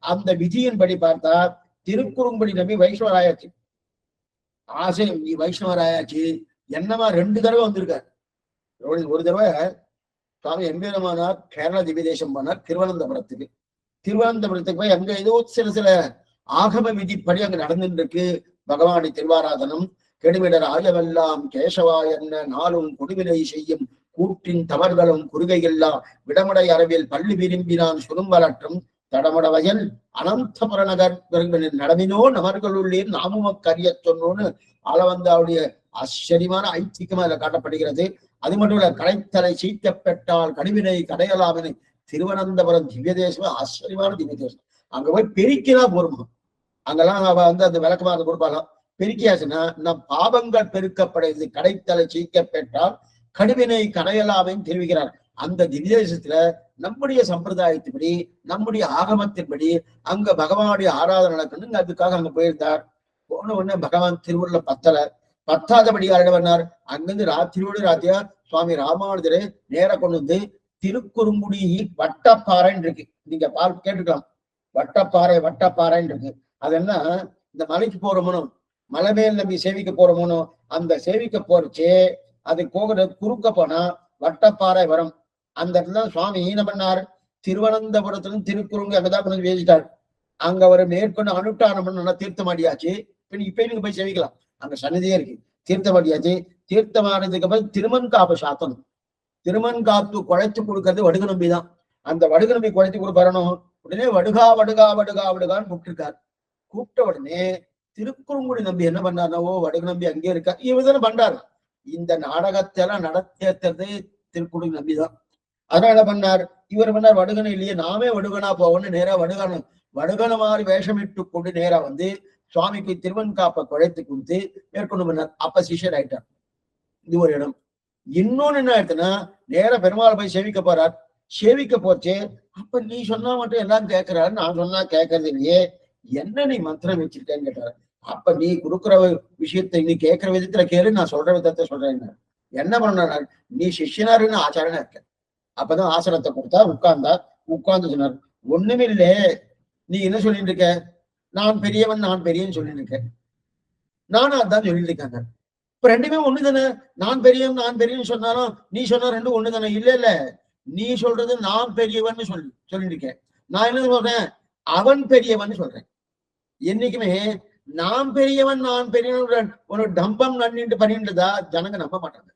அந்த விதியின்படி பார்த்தா திருக்குறுங்குடி நம்பி வைஷ்ணவராயாச்சு, ஆசை நீ வைஷ்ணவராயாச்சு. என்னமா 2 தடவை வந்திருக்கார். ஒரு தடவை சுவாமி எம்பெருமானார் கேரள திவ்ய தேசம் போனார் திருவனந்தபுரத்துக்கு. திருவனந்தபுரத்துக்கு போய் அங்க ஏதோ சில ஆகம விதிப்படி அங்க நடந்துட்டு இருக்கு. பகவானை திருவாராதனம் கெடுவிடர் ஆயவெல்லாம் கேசவா என்ன நாளும் கொடுவிலை செய்யும் கூற்றின் தவறுகளும் குறுகையெல்லாம் விடமுடை அரவில் பள்ளி விரும்பினான் சுரும்பலற்றும் தடமுட வயல் அனந்தபுர நகர் நடமினோ நமர்களுள்ளீர் நாமுமக்கரிய சொன்னோன்னு அளவந்தாவுடைய ஆச்சரியமான ஐத்தியமா இதுல காட்டப்படுகிறது. அது மட்டும் இல்ல, கடைத்தலை சீக்கப்பெற்றால் கடுவினை கடையலாமினை திருவனந்தபுரம் திவ்ய தேசம் ஆச்சரியமான திவ்ய தேசம். அங்க போய் பெருக்கினா போருமா, அங்கெல்லாம் அவ வந்து அந்த விளக்கமாக கொடுப்பாங்க. பெருக்கியாச்சுன்னா நம் பாவங்கள் பெருக்கப்படுகிறது. கடைத்தலை சீக்கப்பெற்றால் கடுவினை கடையலாமைன்னு தெரிவிக்கிறார். அந்த திவ்யதேசத்துல நம்முடைய சம்பிரதாயத்தின்படி நம்முடைய ஆகமத்தின்படி அங்க பகவானுடைய ஆராதனை நடக்கணும். அதுக்காக அங்க போயிருந்தார். போன உடனே பகவான் திருவுருள பத்தாதபடியார் என்ன பண்ணார், அங்கிருந்து ராத்திரியா சுவாமி ராமானுஜரை நேர கொண்டு வந்து திருக்குறுங்குடி வட்டப்பாறைன்னு இருக்கு, நீங்க கேட்டுக்கலாம். வட்டப்பாறைன்னு இருக்கு. அது என்ன, இந்த மலைக்கு போறோமோ மலை மேல் நம்பி சேவிக்க போறோமோ அந்த சேவிக்க போறச்சே அது குறுக்க போனா வட்டப்பாறை வரும். அந்த இடத்துல சுவாமி என்ன பண்ணார், திருவனந்தபுரத்துல திருக்குறுங்கு அங்கதான் கொஞ்சம் வேசிட்டார். அங்க ஒரு மேற்கொண்டு அனுஷ்டானம் பண்ண தீர்த்தமாடியாச்சு. இப்ப நீங்க போய் சேவிக்கலாம், அங்க சன்னதியே இருக்கு. தீர்த்தமாடியாச்சு. தீர்த்தமானதுக்கு அப்புறம் திருமண் காப்பு சாத்தணும். திருமண் காப்பு குழைச்சு கொடுக்கறது வடுக நம்பிதான். அந்த வடுக நம்பி குழைச்சு கொடுக்கறணும். உடனே வடுகான்னு கூப்பிட்டுருக்காரு. கூப்பிட்ட உடனே திருக்குறுங்குடி நம்பி என்ன பண்ணாருனாவோ வடுக நம்பி அங்கே இருக்கா, இவதான பண்றாரு. இந்த நாடகத்தை எல்லாம் நடத்தேற்றது திருக்குறுங்குடி நம்பிதான். அதனால என்ன பண்ணார், இவர் பண்ணார் வடுகனை இல்லையே நாமே வடுகனா போவோம்னு நேரா வடுகன மாதிரி வேஷமிட்டு கொண்டு நேரா வந்து சுவாமிக்கு திருவன் காப்பை குழைத்து கொடுத்து மேற்கொண்டு பண்ணார். அப்ப சிஷ்யர் ஆயிட்டார். இது ஒரு இடம். இன்னொன்னு என்ன ஆயிடுச்சுன்னா, நேர பெருமாள் போய் சேவிக்க போறார். சேவிக்க போச்சே. அப்ப நீ சொன்னா மட்டும் எல்லாம் கேட்கிறாரு, நான் சொன்னா கேட்கறது இல்லையே, என்ன நீ மந்திரம் வச்சிருக்கேன்னு கேட்டாரு. அப்ப நீ கொடுக்குற விஷயத்தை நீ கேட்கிற விதத்துல கேளு, நான் சொல்ற விதத்தை சொல்றேன். என்ன பண்ண, நீ சிஷ்யனாருன்னு ஆச்சாரனா இருக்க. அப்பதான் ஆசனத்தை கொடுத்தா உட்கார்ந்து சொன்னார். ஒண்ணுமில்லே, நீ என்ன சொல்லிட்டு இருக்க, நான் பெரியவன் நான் பெரியவன் சொல்லிட்டு இருக்கேன், நானும் அதான் சொல்லிட்டு இருக்காங்க. இப்ப ரெண்டுமே ஒண்ணு தானே. நான் பெரியவன் நான் பெரியவன் சொன்னாலும் நீ சொன்ன ரெண்டும் ஒண்ணு தானே. இல்ல இல்ல, நீ சொல்றது நான் பெரியவன் சொல்லிட்டு இருக்கேன், நான் என்ன சொல்றேன், அவன் பெரியவன் சொல்றேன். என்னைக்குமே நான் பெரியவன் நான் பெரியவன் ஒரு டம்பம் நன்னிட்டு பண்ணிட்டுதா ஜனங்க நம்ப மாட்டாங்க.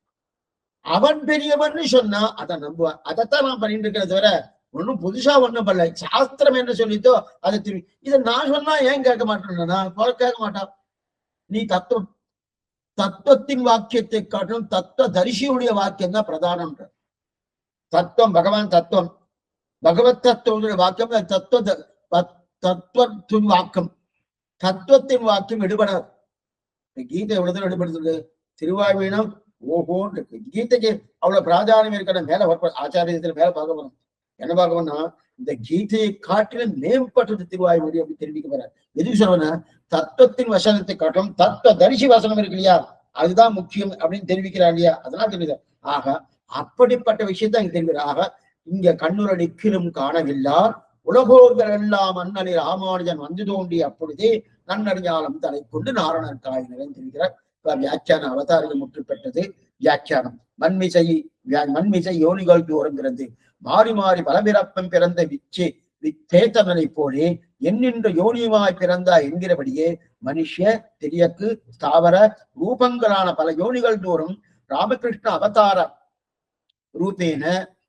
அவன் பெரியவன் சொன்னா அதை நம்புவான். அதைத்தான் நான் பண்ணிட்டு இருக்கிறத தவிர ஒன்னும் புதுசா ஒண்ணும் பண்ணல. சாஸ்திரம் என்ன சொல்லித்தோ அதை திரும்பி இதை நான் சொன்னா ஏன் கேட்க மாட்டேன்னா கேட்க மாட்டான். நீ தத்துவத்தின் வாக்கியத்தை காட்டும் தத்துவ தரிசியுடைய வாக்கியம் தான் பிரதானம். தத்துவம் பகவான் தத்துவம், பகவத் தத்துவ வாக்கியம், தத்துவத்தின் வாக்கம், தத்துவத்தின் வாக்கியம் எடுபடாது. கீதை எவ்வளவு எடுபடுத்துது, திருவாய்மீனம் ஓஹோன்னு இருக்கு. கீதைக்கு அவ்வளவு பிராதானியம் இருக்கிற மேல ஆச்சாரியத்துல மேல பார்க்க போறோம். என்ன பார்க்கணும்னா, இந்த கீதையை காட்டிலும் மேம்பட்டது திருவாய்மொழி அப்படின்னு தெரிவிக்க போற. எதுக்கு சொல்றேன்னா, தத்துவத்தின் வசனத்தை காட்டும் தத்துவ தரிசி வசனம் இருக்கு இல்லையா, அதுதான் முக்கியம் அப்படின்னு தெரிவிக்கிறா இல்லையா, அதெல்லாம் தெரியுது. ஆக அப்படிப்பட்ட விஷயத்த இங்க தெரிவிக்கிறார். ஆக இங்க கண்ணுரை நிக்கிலும் காணவில்லார் உலகோர்கள் எல்லாம் அண்ணனை ராமானுஜன் வந்து தோண்டி அப்பொழுதே நன்னறிஞாலம் தலை கொண்டு நாரணர் காயினரன் தெரிவிக்கிறார். வியாக்கியான அவதாரிகள் முற்று பெற்றது வியாக்கியானம். மண்மிசை யோனிகள் தோறுங்கிறது மாறி மாறி பலபிறப்பம் பிறந்த வித்தேத்தனனை போலே என்னென்ற யோனியுமாய் பிறந்தா என்கிறபடியே மனுஷ தெரியக்கு ஸ்தாவர ரூபங்களான பல யோனிகள் தோறும் ராமகிருஷ்ண அவதார ரூபேன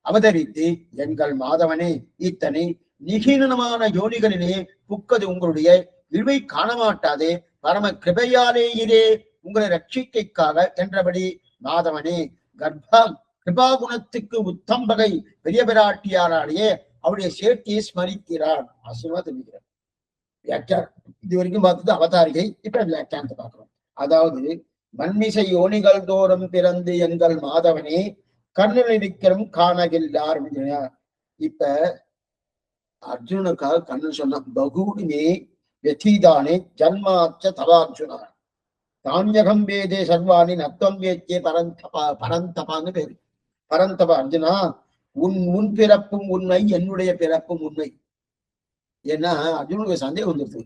அவதரித்து எங்கள் மாதவனே இத்தனை நிகீனமான யோனிகளிலே புக்கது உங்களுடைய இழிவை காணமாட்டாதே பரம கிருபையாலேயே உங்களை ரட்சிக்கைக்காக என்றபடி மாதவனே கிருபா குணத்துக்கு உத்தம்பகை பெரிய பிராட்டியாராலேயே அவருடைய சேர்த்தியை ஸ்மரிக்கிறார். ஆசீர்வாதம் தெரிவிக்கிறார். வியாக்கியானம் இது வரைக்கும் பார்த்தது அவதாரிகை. இப்ப வியாக்கியானத்தை பார்க்கிறோம். அதாவது மண்மிசை யோனிகள் தோறும் பிறந்து எங்கள் மாதவனே கண்ணில் நிற்கிறோம் காணகில்லார். இப்ப அர்ஜுனுக்காக கண்ணன் சொன்ன பகூடிமே வெதீதானே ஜன்மாச்ச தவார்ஜுனா தானியகம் வேதே சர்வாணி நத்தம் வேச்சே பரந்தபான்னு பேரு. பரந்தபா அர்ஜுனா, உன் பிறப்பும் உண்மை, என்னுடைய பிறப்பும் உண்மை. ஏன்னா அர்ஜுனுக்கு சந்தேகம் வந்துருது,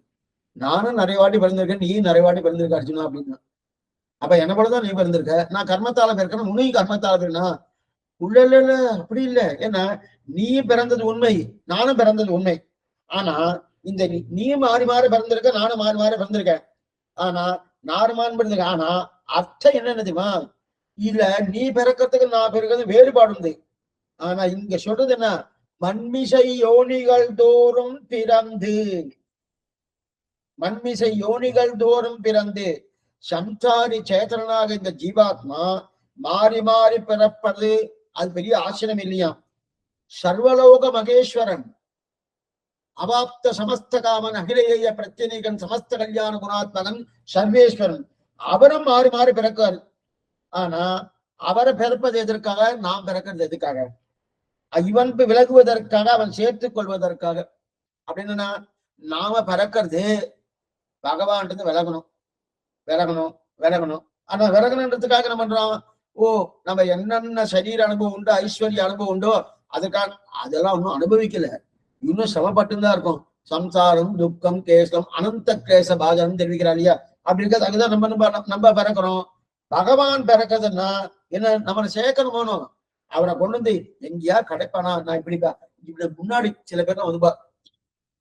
நானும் நிறைய வாட்டி பிறந்திருக்கேன், நீ நிறைய வாட்டி பிறந்திருக்க அர்ஜுனா அப்படின்னா. அப்ப என்ன போலதான் நீ பிறந்திருக்க, நான் கர்மத்தால பிறக்கணும், உன்னையும் கர்மத்தால பிறனா உள்ள இல்ல அப்படி இல்லை. ஏன்னா நீ பிறந்தது உண்மை, நானும் பிறந்தது உண்மை. ஆனா இந்த நீ மாறி மாறி பிறந்திருக்க, நானும் மாறி மாறி பிறந்திருக்கேன். ஆனா நானும் பிறந்திருக்கேன். ஆனா அர்த்தம் என்ன தெரியுமா, இல்ல நீ பிறக்கிறதுக்கு நான் பிறக்கிறது வேறுபாடு உண்டு. ஆனா இங்க சொல்றது என்ன, மண்மிசை யோனிகள் தோறும் பிறந்து, மண்மிசை யோனிகள் தோறும் பிறந்து சம்சாரி சேதனாக இந்த ஜீவாத்மா மாறி மாறி பிறப்பது அது பெரிய ஆசிரம் இல்லையா. சர்வலோக மகேஸ்வரன் அவாப்த சமஸ்த காமன் அகிலேய பிரத்யேகன் சமஸ்த கல்யாண குணாத்மகன் சர்வேஸ்வரன், அவரும் மாறி மாறி பிறக்காரு. ஆனா அவரை பிறப்பது எதற்காக, நாம் பிறக்கிறது எதுக்காக, இவன் விலகுவதற்காக, அவன் சேர்த்துக் கொள்வதற்காக. அப்படின்னா நாம பிறக்கிறது பகவான் விலகணும் விலகணும் விலகணும். ஆனா விலகணுன்றதுக்காக என்ன பண்றோம், ஓ நம்ம என்னென்ன சரீர அனுபவம் உண்டோ, ஐஸ்வர்ய அனுபவம் உண்டோ, அதுக்காக அதெல்லாம் ஒன்றும் அனுபவிக்கல, இன்னும் சிரமப்பட்டுதான் இருக்கும். சம்சாரம் துக்கம் கேசம் அனந்த கேச பாஜனம் தெரிவிக்கிறா இல்லையா, அப்படி இருக்கிறது. அதுதான் நம்ம பிறக்கிறோம். பகவான் பிறக்கிறதுன்னா என்ன, நம்மளை சேர்க்கணும். அவரை கொண்டு வந்து எங்கேயா கிடைப்பானா, நான் இப்படி முன்னாடி சில பேர் வந்து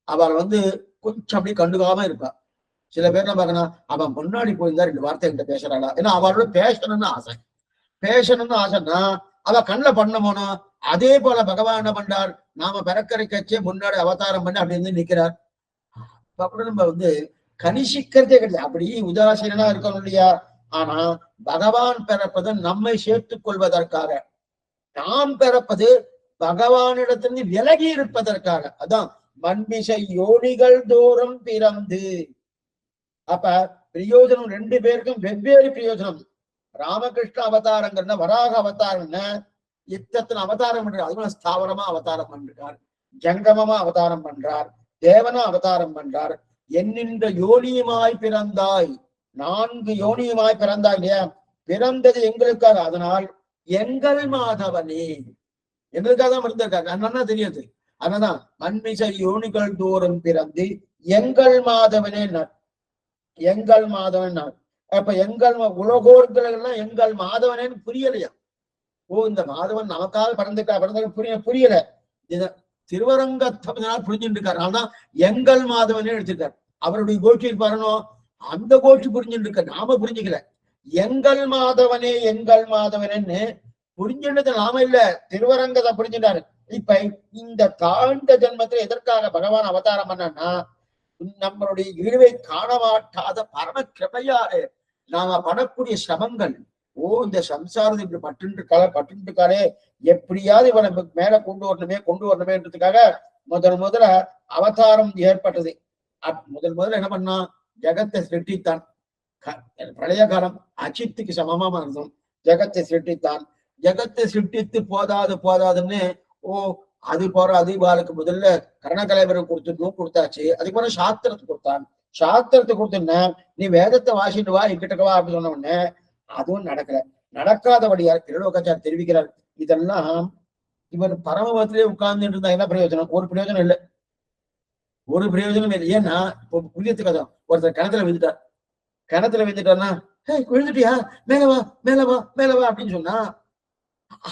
அவளை கொஞ்சம் அப்படி கண்டுக்காம இருப்பா. சில பேர் பார்க்கணும், அவன் முன்னாடி போயிருந்தா 2 வார்த்தை என்கிட்ட பேசுறாளா, ஏன்னா அவளோட பேசணும்னு ஆசைன்னா அவ கண்ணில் பண்ண போனோம். அதே போல பகவான் என்ன பண்றார், நாம பிறக்கரை கட்சியை முன்னாடி அவதாரம் பண்ணி அப்படி இருந்து நிக்கிறார். அப்படி நம்ம கனிஷிக்கிறதே கிடையாது, அப்படி உதாசீனா இருக்கணும் இல்லையா. ஆனா பகவான் பிறப்பது நம்மை சேர்த்துக் கொள்வதற்காக, நாம் பிறப்பது பகவானிடத்திலிருந்து விலகி இருப்பதற்காக. அதான் மண்மிசை யோனிகள் தோறும் பிறந்து. அப்ப பிரயோஜனம் 2 பேருக்கும் வெவ்வேறு பிரயோஜனம். ராமகிருஷ்ண அவதாரங்கள்னா வராக அவதாரம்னா இத்தனை அவதாரம் பண்றார். அதுவும் ஸ்தாவரமா அவதாரம் பண்றார், ஜங்கமமா அவதாரம் பண்றார், தேவனா அவதாரம் பண்றார். என்னின்ற யோனியுமாய் பிறந்தாய், 4 யோனியுமாய் பிறந்தாய் இல்லையா, பிறந்தது எங்களுக்காக. அதனால் எங்கள் மாதவனே, எங்களுக்காக தான் பிறந்திருக்காங்க. என்னன்னா தெரியாது. அதனாதான் மண்மிசை யோனிகள் தோறும் பிறந்து எங்கள் மாதவனே, எங்கள் மாதவன். அப்ப எங்கள் உலகோர்கள் எல்லாம் எங்கள் மாதவனேன்னு புரியலையா? ஓ, இந்த மாதவன் நமக்காக பிறந்திருக்கா புரியல. இத திருவரங்கத்தினால் புரிஞ்சுட்டு இருக்காரு. ஆனா எங்கள் மாதவனே எடுத்திருக்காரு. அவருடைய கோஷ்டி இருப்பாருனோ, அந்த கோஷ்டி புரிஞ்சுட்டு இருக்க, நாம புரிஞ்சுக்கல. எங்கள் மாதவனே எங்கள் மாதவனேன்னு புரிஞ்சுட்டது நாம இல்ல, திருவரங்கத்தை புரிஞ்சுட்டாரு. இப்ப இந்த தாழ்ந்த ஜென்மத்துல எதற்காக பகவான் அவதாரம் பண்ணா, நம்மளுடைய இழிவை காண மாட்டாத பரம கிருபையாலே நாம படக்கூடிய சிரமங்கள், ஓ இந்த சம்சாரத்தை இப்படி பட்டு இருக்காரே, எப்படியாவது இவனை மேல கொண்டு வரணுமேன்றதுக்காக முதல்ல அவதாரம் ஏற்பட்டது. முதல்ல என்ன பண்ணா, ஜெகத்தை சிருஷ்டித்தான். பழைய காலம் அச்சித்துக்கு சமமா இருந்தோம். ஜெகத்தை சிருஷ்டித்தான். ஜெகத்தை சிருஷ்டித்து போதாதுன்னு, ஓ அது போற அதிபாலுக்கு முதல்ல கர்ணகலைவரம் கொடுத்தாச்சு. அதுக்கு போற சாஸ்திரத்தை கொடுத்தான். சாஸ்திரத்தை கொடுத்தோன்னா நீ வேதத்தை வாசிட்டு வா, எங்கிட்டக்கவா அப்படின்னு சொன்ன உடனே அதுவும் நடக்காதபடியார் திருலோகாச்சார் தெரிவிக்கிறார். இதெல்லாம் இவர் பரமபத்திலே உட்கார்ந்துட்டு இருந்தா என்ன பிரயோஜனம்? ஒரு பிரயோஜனம் இல்லை, ஒரு பிரயோஜனம் இல்லை. ஏன்னா இப்போ புரியத்துக்கு கதை, ஒருத்தர் கிணத்துல விழுந்துட்டார்னா, விழுந்துட்டியா, மேலவா அப்படின்னு சொன்னா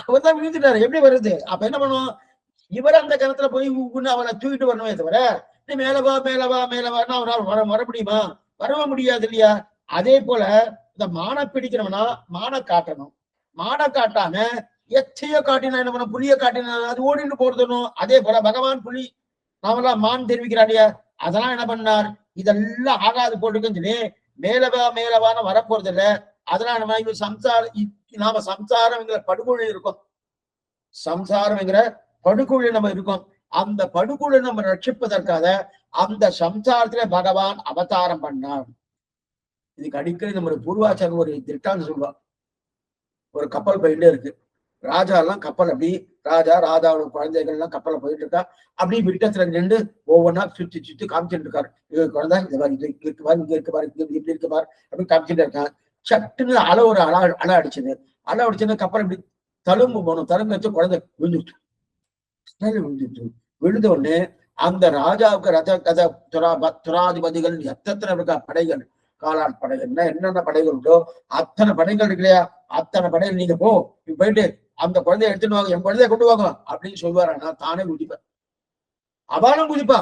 அவர் தான் விழுந்துட்டாரு, எப்படி வருது? அப்ப என்ன பண்ணுவோம், இவர் அந்த கிணத்துல போய் அவனை தூக்கிட்டு வரணுமே தவிர, நீ மேலவான்னு அவரால் வர முடியுமா? வரவே முடியாது இல்லையா? அதே போல இந்த மான பிடிக்கிறவனா மான காட்டணும். மான காட்டாம எச்சையோ காட்டினா என்ன பண்ண, புலிய காட்டினா அது ஓடிட்டு போடுதணும். அதே போல பகவான் புலி நாமெல்லாம் மான் தெரிவிக்கிறாடியா, அதெல்லாம் என்ன பண்ணார், இதெல்லாம் ஆகாது போட்டுக்குன்னு சொல்லி மேலவான்னு வரப்போறது இல்லை. அதெல்லாம் நாம சம்சாரம் என்கிற படுகொழி இருக்கும். சம்சாரம் என்கிற படுகொழி நம்ம இருக்கோம். அந்த படுகொழி நம்ம ரட்சிப்பதற்காக அந்த சம்சாரத்துல பகவான் அவதாரம் பண்ணார். இதுக்கு அடிக்கடி நம்மளுடைய பூர்வாச்சாரம் ஒரு திட்டான்னு சொல்லுவான். ஒரு கப்பல் போயிட்டே இருக்கு, ராஜா எல்லாம் கப்பல் அப்படி ராஜாவோட குழந்தைகள் எல்லாம் கப்பலை போயிட்டு இருக்கா. அப்படி விட்டத்துல நின்று ஒவ்வொன்னா சுத்தி காமிச்சுட்டு இருக்காரு. இது குழந்தை இந்த மாதிரி இங்க இருக்கு பாரு இப்படி இருக்கு பாரு அப்படின்னு காமிச்சுட்டு இருக்கான். சட்டுன்னு அலை அடிச்சது. கப்பல் இப்படி தழும்பு போனோம். தழும்பு வச்சு குழந்தை விழுந்த உடனே அந்த ராஜாவுக்கு துராதிபதிகள் எத்தனை இருக்கா படைகள், காலாட் படைகள், என்னென்ன படைகள் உண்டோ அத்தனை படைகள் இருக்கு இல்லையா, அத்தனை படைகள் நீங்க போயிட்டு அந்த குழந்தைய எடுத்துட்டு வாங்க, என் குழந்தைய கொண்டு வாங்க அப்படின்னு சொல்லுவாரு. நான் தானே குதிப்பேன். அபாலம் குதிப்பா,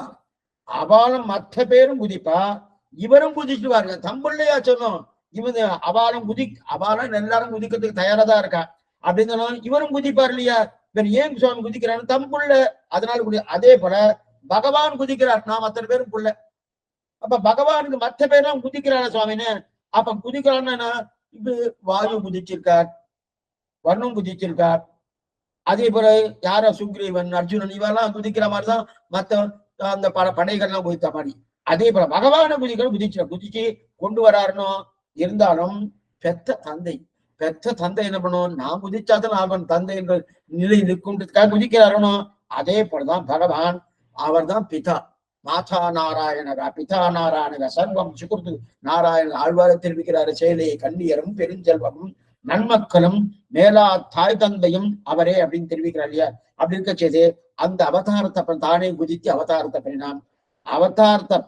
அபாலம் மற்ற பேரும் குதிப்பா, இவரும் குதிச்சுவாருங்க. தம்பிள்ளையா சொன்னோம், இவங்க அபாலம் எல்லாரும் குதிக்கிறதுக்கு தயாரா தான் இருக்கா அப்படின்னு சொன்னோம். இவரும் குதிப்பார் இல்லையா, இவர் ஏன் சுவாமி குதிக்கிறாரு, தம்புள்ள, அதனால அதே போல பகவான் குதிக்கிறார், நாம் அத்தனை பேரும் புள்ள. அப்ப பகவானுக்கு மற்ற பேரும் குதிக்கிறாரு சுவாமின்னு. அப்ப குதிக்கிறான்னு இப்ப வாயு குதிச்சிருக்கார், வர்ணம் குதிச்சிருக்கார். அதே போல யார சுக்ரீவன், அர்ஜுனன் இவெல்லாம் குதிக்கிற மாதிரிதான் மத்த அந்த படைகள்லாம் குதித்த மாதிரி. அதே போல பகவான குதிச்சு கொண்டு வராருனோ. இருந்தாலும் பெத்த தந்தை என்ன பண்ணுவோம், நான் குதிச்சாதான் அவன் தந்தை என்ற நிலை நிற்கும்ன்றதுக்காக குதிக்கிறாருனோ. அதே போலதான் பகவான், அவர் தான் பிதா, மாதா நாராயணகா பிதா நாராயணகா சர்வம் சுகுர்து நாராயண ஆழ்வாரை தெரிவிக்கிறாரு. செயலையை கண்ணியரும் பெருஞ்செல்வமும் நன்மக்களும் மேலா தாய் தந்தையும் அவரே அப்படின்னு தெரிவிக்கிறார் இல்லையா. அப்படி இருக்க செய்து அந்த அவதாரத்தை தானே குதித்து அவதாரத்தை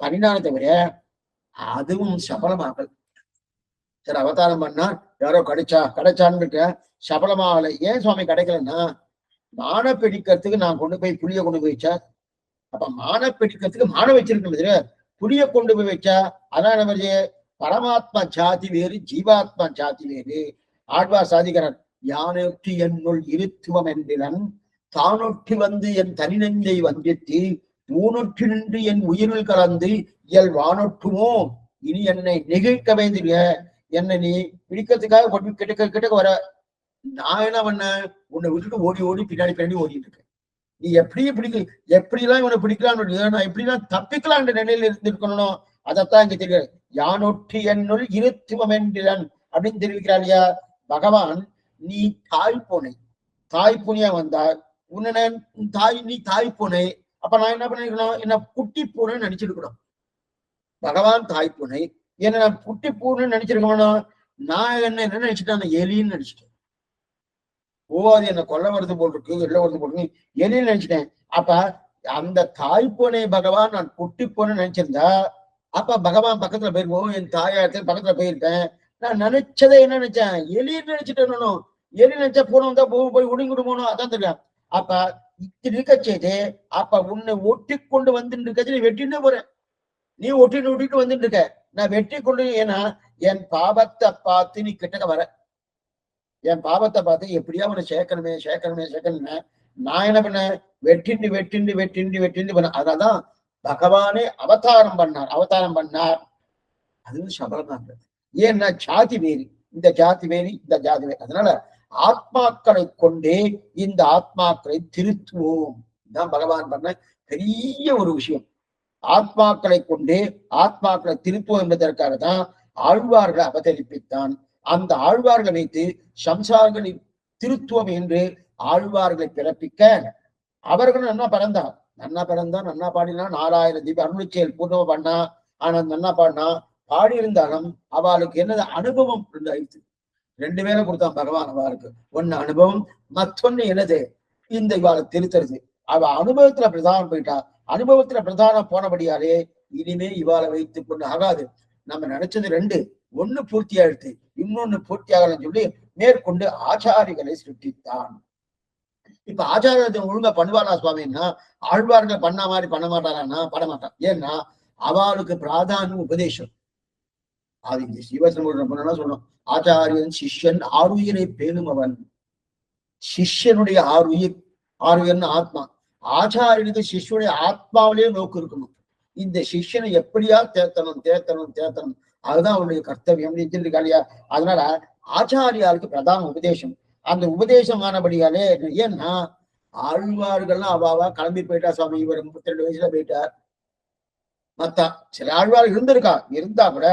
பண்ணினானே தவிர அதுவும் சபலமாகல. சரி, அவதாரம் பண்ணா யாரோ கிடைச்சான்னு சபலமாகல. ஏன் சுவாமி கிடைக்கலன்னா, மான பிடிக்கிறதுக்கு நான் கொண்டு போய் புளிய கொண்டு போய் வச்சா, அப்ப மான பிடிக்கிறதுக்கு மான வச்சிருக்கிறது, புளிய கொண்டு போய் வச்சா அதான் நம்ம பரமாத்மா ஜாதி வேறு, ஜீவாத்மா ஜாதி வேறு. ஆழ்வார் சாதிக்கிறார், யானொற்றி என்னுள் இருத்துவம் என்றிலன் தானொற்றி வந்து என் தனிநெஞ்சை வந்தித்து ஊனொற்றி நின்று என் உயிரில் கலந்து இயல் வானொற்றுமோ இனி என்னை நெகிழ்க்க வேண்டிய, என்னை நீ பிடிக்கிறதுக்காக கிட்டக்க வர, நான் என்ன பண்ண, உன்னை விட்டுட்டு ஓடி பின்னாடி ஓடிட்டு இருக்கேன். நீ எப்படிலாம் இவனை பிடிக்கலான்னு, நான் எப்படிலாம் தப்பிக்கலான்ற நிலையில இருந்திருக்கணும். அதைத்தான் இங்க தெரியாது. யானொற்றி என்னுள் இருத்துவம் என்றிலன் அப்படின்னு தெரிவிக்கிறார் இல்லையா. பகவான், நீ தாய் பூனையா வந்தார். உன்னை தாய் நீ தாய் பூனை, அப்ப நான் என்ன பண்ணிருக்கணும், என்ன குட்டி பூனைன்னு நினைச்சிருக்கணும். பகவான் தாய் பூனை, என்ன நான் குட்டி பூனைன்னு நினைச்சிருக்கணும். நான் என்ன நினைச்சிட்டேன், அந்த எலின்னு நினைச்சிட்டேன். அது என்ன கொல்ல வருது போல் இருக்கு, வெள்ள வருது போல் இருக்கு, எலின்னு நினைச்சிட்டேன். அப்ப அந்த தாய் பூனை பகவான் நான் குட்டி பூனை நினைச்சிருந்தா, அப்ப பகவான் பக்கத்துல போயிருவோம், என் தாயாரத்துல பக்கத்துல போயிருப்பேன். நான் நினைச்சதை என்ன நினைச்சேன், எலின்னு நினைச்சிட்டேன். எலி நினைச்சா பூனை வந்தா போய் ஒடுங்கிட்டு போகணும், அதான் தெரியும். அப்ப இப்படி இருக்க செய்து, அப்ப உன்னை ஒட்டி கொண்டு வந்துட்டு இருக்க நீ வெட்டின்னு போறேன். நீ ஒட்டிட்டு வந்துட்டு இருக்க, நான் வெட்டி கொண்டு. ஏன்னா என் பாவத்தை பார்த்து நீ கிட்டக்க வர, என் பாவத்தை பார்த்து எப்படியா உன்னை சேர்க்கணுமே. நான் என்ன பண்ண, வெட்டிண்டு பண்ண. அதனாலதான் பகவானே அவதாரம் பண்ணார். அது சபலம். ஏன்னா ஜாதி வேறு, இந்த ஜாதி வேறு. அதனால ஆத்மாக்களை கொண்டே இந்த ஆத்மாக்களை திருத்துவோம். தான் பகவான் பண்ண பெரிய ஒரு விஷயம். ஆத்மாக்களை கொண்டே ஆத்மாக்களை திருத்துவோம் என்பதற்காக தான் ஆழ்வார்களை அவதரிப்பித்தான். அந்த ஆழ்வார்களை வைத்து சம்சாரங்களை திருத்துவம் என்று ஆழ்வார்களை பிறப்பிக்க அவர்களும் நன்னா பிறந்தா பாடினா 4000 தீப அருளிச்செயல் பூர்ணம் பண்ணா. ஆனா நன்னா பாடினா பாடி இருந்தாலும் அவளுக்கு என்னது அனுபவம் ஆயிடுச்சு. 2 பேரை கொடுத்தான் பகவான் அவளுக்கு. ஒன்னு அனுபவம், மற்றொன்னு என்னது இந்த இவாளை திருத்துறது. அவ அனுபவத்துல பிரதானம் போயிட்டா. அனுபவத்துல பிரதானம் போனபடியாலே இனிமே இவாளை வைத்துக் கொண்டு ஆகாது. நம்ம நினைச்சது 2, ஒண்ணு பூர்த்தி ஆயிடுத்து, இன்னொன்னு பூர்த்தி ஆகலன்னு சொல்லி மேற்கொண்டு ஆச்சாரிகளை சிருஷ்டித்தான். இப்ப ஆச்சாரத்தை ஒழுங்கா பண்ணுவாரா சுவாமின்னா, ஆழ்வார்கள் பண்ண மாதிரி பண்ண மாட்டாரான்னா பண்ண மாட்டான். ஏன்னா அவளுக்கு பிராதானியம் உபதேசம். அது இங்க சிவசமுத்திரம் பண்ணா சொல்லணும். ஆச்சாரியன் சிஷ்யன் ஆறுயிரை பேணும் அவன். சிஷ்யனுடைய ஆறுயிர்னு ஆத்மா. ஆச்சாரியனுக்கு சிஷ்யனுடைய ஆத்மாவிலேயே நோக்கு இருக்கணும். இந்த சிஷ்யனை எப்படியா தேத்தணும். அதுதான் அவனுடைய கர்த்தவியம் இல்லையா. அதனால ஆச்சாரியாருக்கு பிரதான உபதேசம். அந்த உபதேசம் ஆனபடியாலே ஏன்னா ஆழ்வார்கள்லாம் அவாவா கிளம்பி போயிட்டா சுவாமி. இவர் 32 வயசுல போயிட்டார். மத்த சில ஆழ்வார் இருந்தா கூட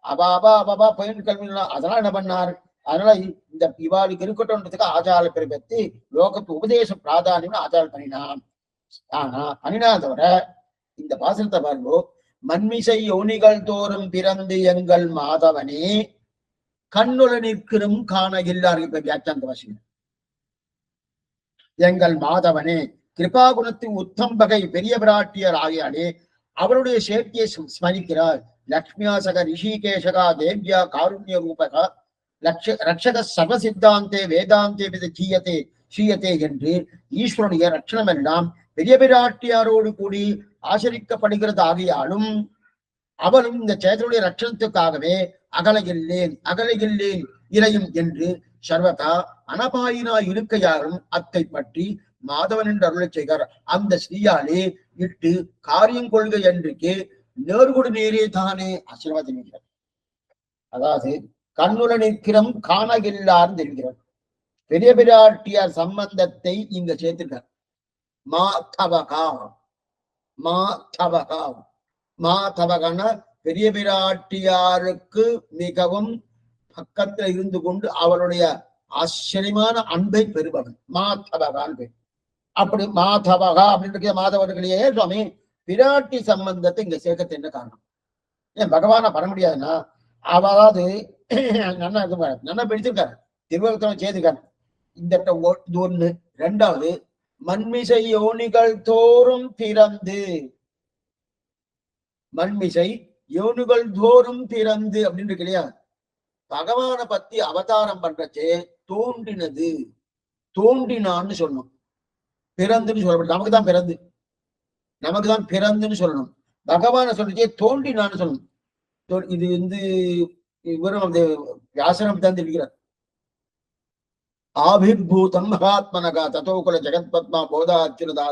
அபாபா போயிட்டு கிளம்பிடலாம். அதனால என்ன பண்ணார், அதனால இந்த இவாளுக்கு இருக்கட்டும்ன்றதுக்கு ஆச்சார பிறப்பத்தி லோகத்து உபதேச பிராதானியம் ஆச்சாரம் பண்ணினான். ஆனா பண்ணினாதவர இந்த பாசனத்தை பாருங்கோ. மண்மிசை யோனிகள் தோறும் பிறந்து எங்கள் மாதவனே கண்ணுல நிற்கிறோம் காண இல்லார். இப்ப வியாக்கியாந்த வாசிங்க. எங்கள் மாதவனே கிருபா குணத்தின் உத்தம் வகை பெரிய பிராட்டியர் ஆகியாலே அவருடைய சேர்க்கையை ஸ்மரிக்கிறார். லக்ஷ்மியாசக ரிஷிகேஷகா தேவ்யா காருண்ய ரூபகா ரட்சக சர்வ சித்தாந்தே வேதாந்தே சீயத்தே என்று ஈஸ்வரனுடைய ரட்சணம் எல்லாம் பெரிய பிராட்டியாரோடு கூடி ஆசரிக்கப்படுகிறது. ஆகியாலும் அவளும் இந்த சேதனுடைய ரட்சணத்துக்காகவே அகலையில்லேன் இறையும் என்று சர்வதா அனபாயினா இருக்கையாரும் அத்தை பற்றி மாதவன் என்று அருளை செய்கிறார். அந்த ஸ்ரீயாலே இட்டு காரியம் கொள்கை என்றுக்கு நேர்கொடு நேரே தானே ஆசீர்வாதம். அதாவது கண்ணுல நிற்கிறோம் காணகில்லார் தெரிகிறார். பெரிய பிராட்டியார் சம்பந்தத்தை இங்க சேர்த்திருக்கார். மாதவகான பெரிய பிராட்டியாருக்கு மிகவும் பக்கத்துல இருந்து கொண்டு அவளுடைய ஆச்சரியமான அன்பை பெறுபவன் மாதவகான் பேர். அப்படி மாதவகா அப்படின்னு மாதவர்களையே சுவாமி பிராட்டி சம்பந்தத்தை இங்க சேர்க்கறது என்ன காரணம்? ஏன் பகவானா பண்ண முடியாதுன்னா அதாவது நல்லா பிடிச்சிருக்காரு, திருவகத்தம் செய்திருக்காரு. இந்த ஒண்ணு. 2வது மண்மிசை யோனிகள் தோறும் பிறந்து, மண்மிசை யோனிகள் தோறும் பிறந்து அப்படின்னு இருக்கு இல்லையா. பகவானை பத்தி அவதாரம் பண்றச்சே தோன்றினான்னு சொல்லணும். பிறந்துன்னு சொல்லப்படும். நமக்கு தான் பிறந்துன்னு சொல்லணும். பகவானை சொல்றச்சே தோன்றினான்னு சொல்லணும். இது இவரும் வியாசனம் தான் தெரிவிக்கிறார். ஆபிர்பூதம் மகாத்மனகா ததோகுல ஜெகத் பத்மா போதா அச்சுனதா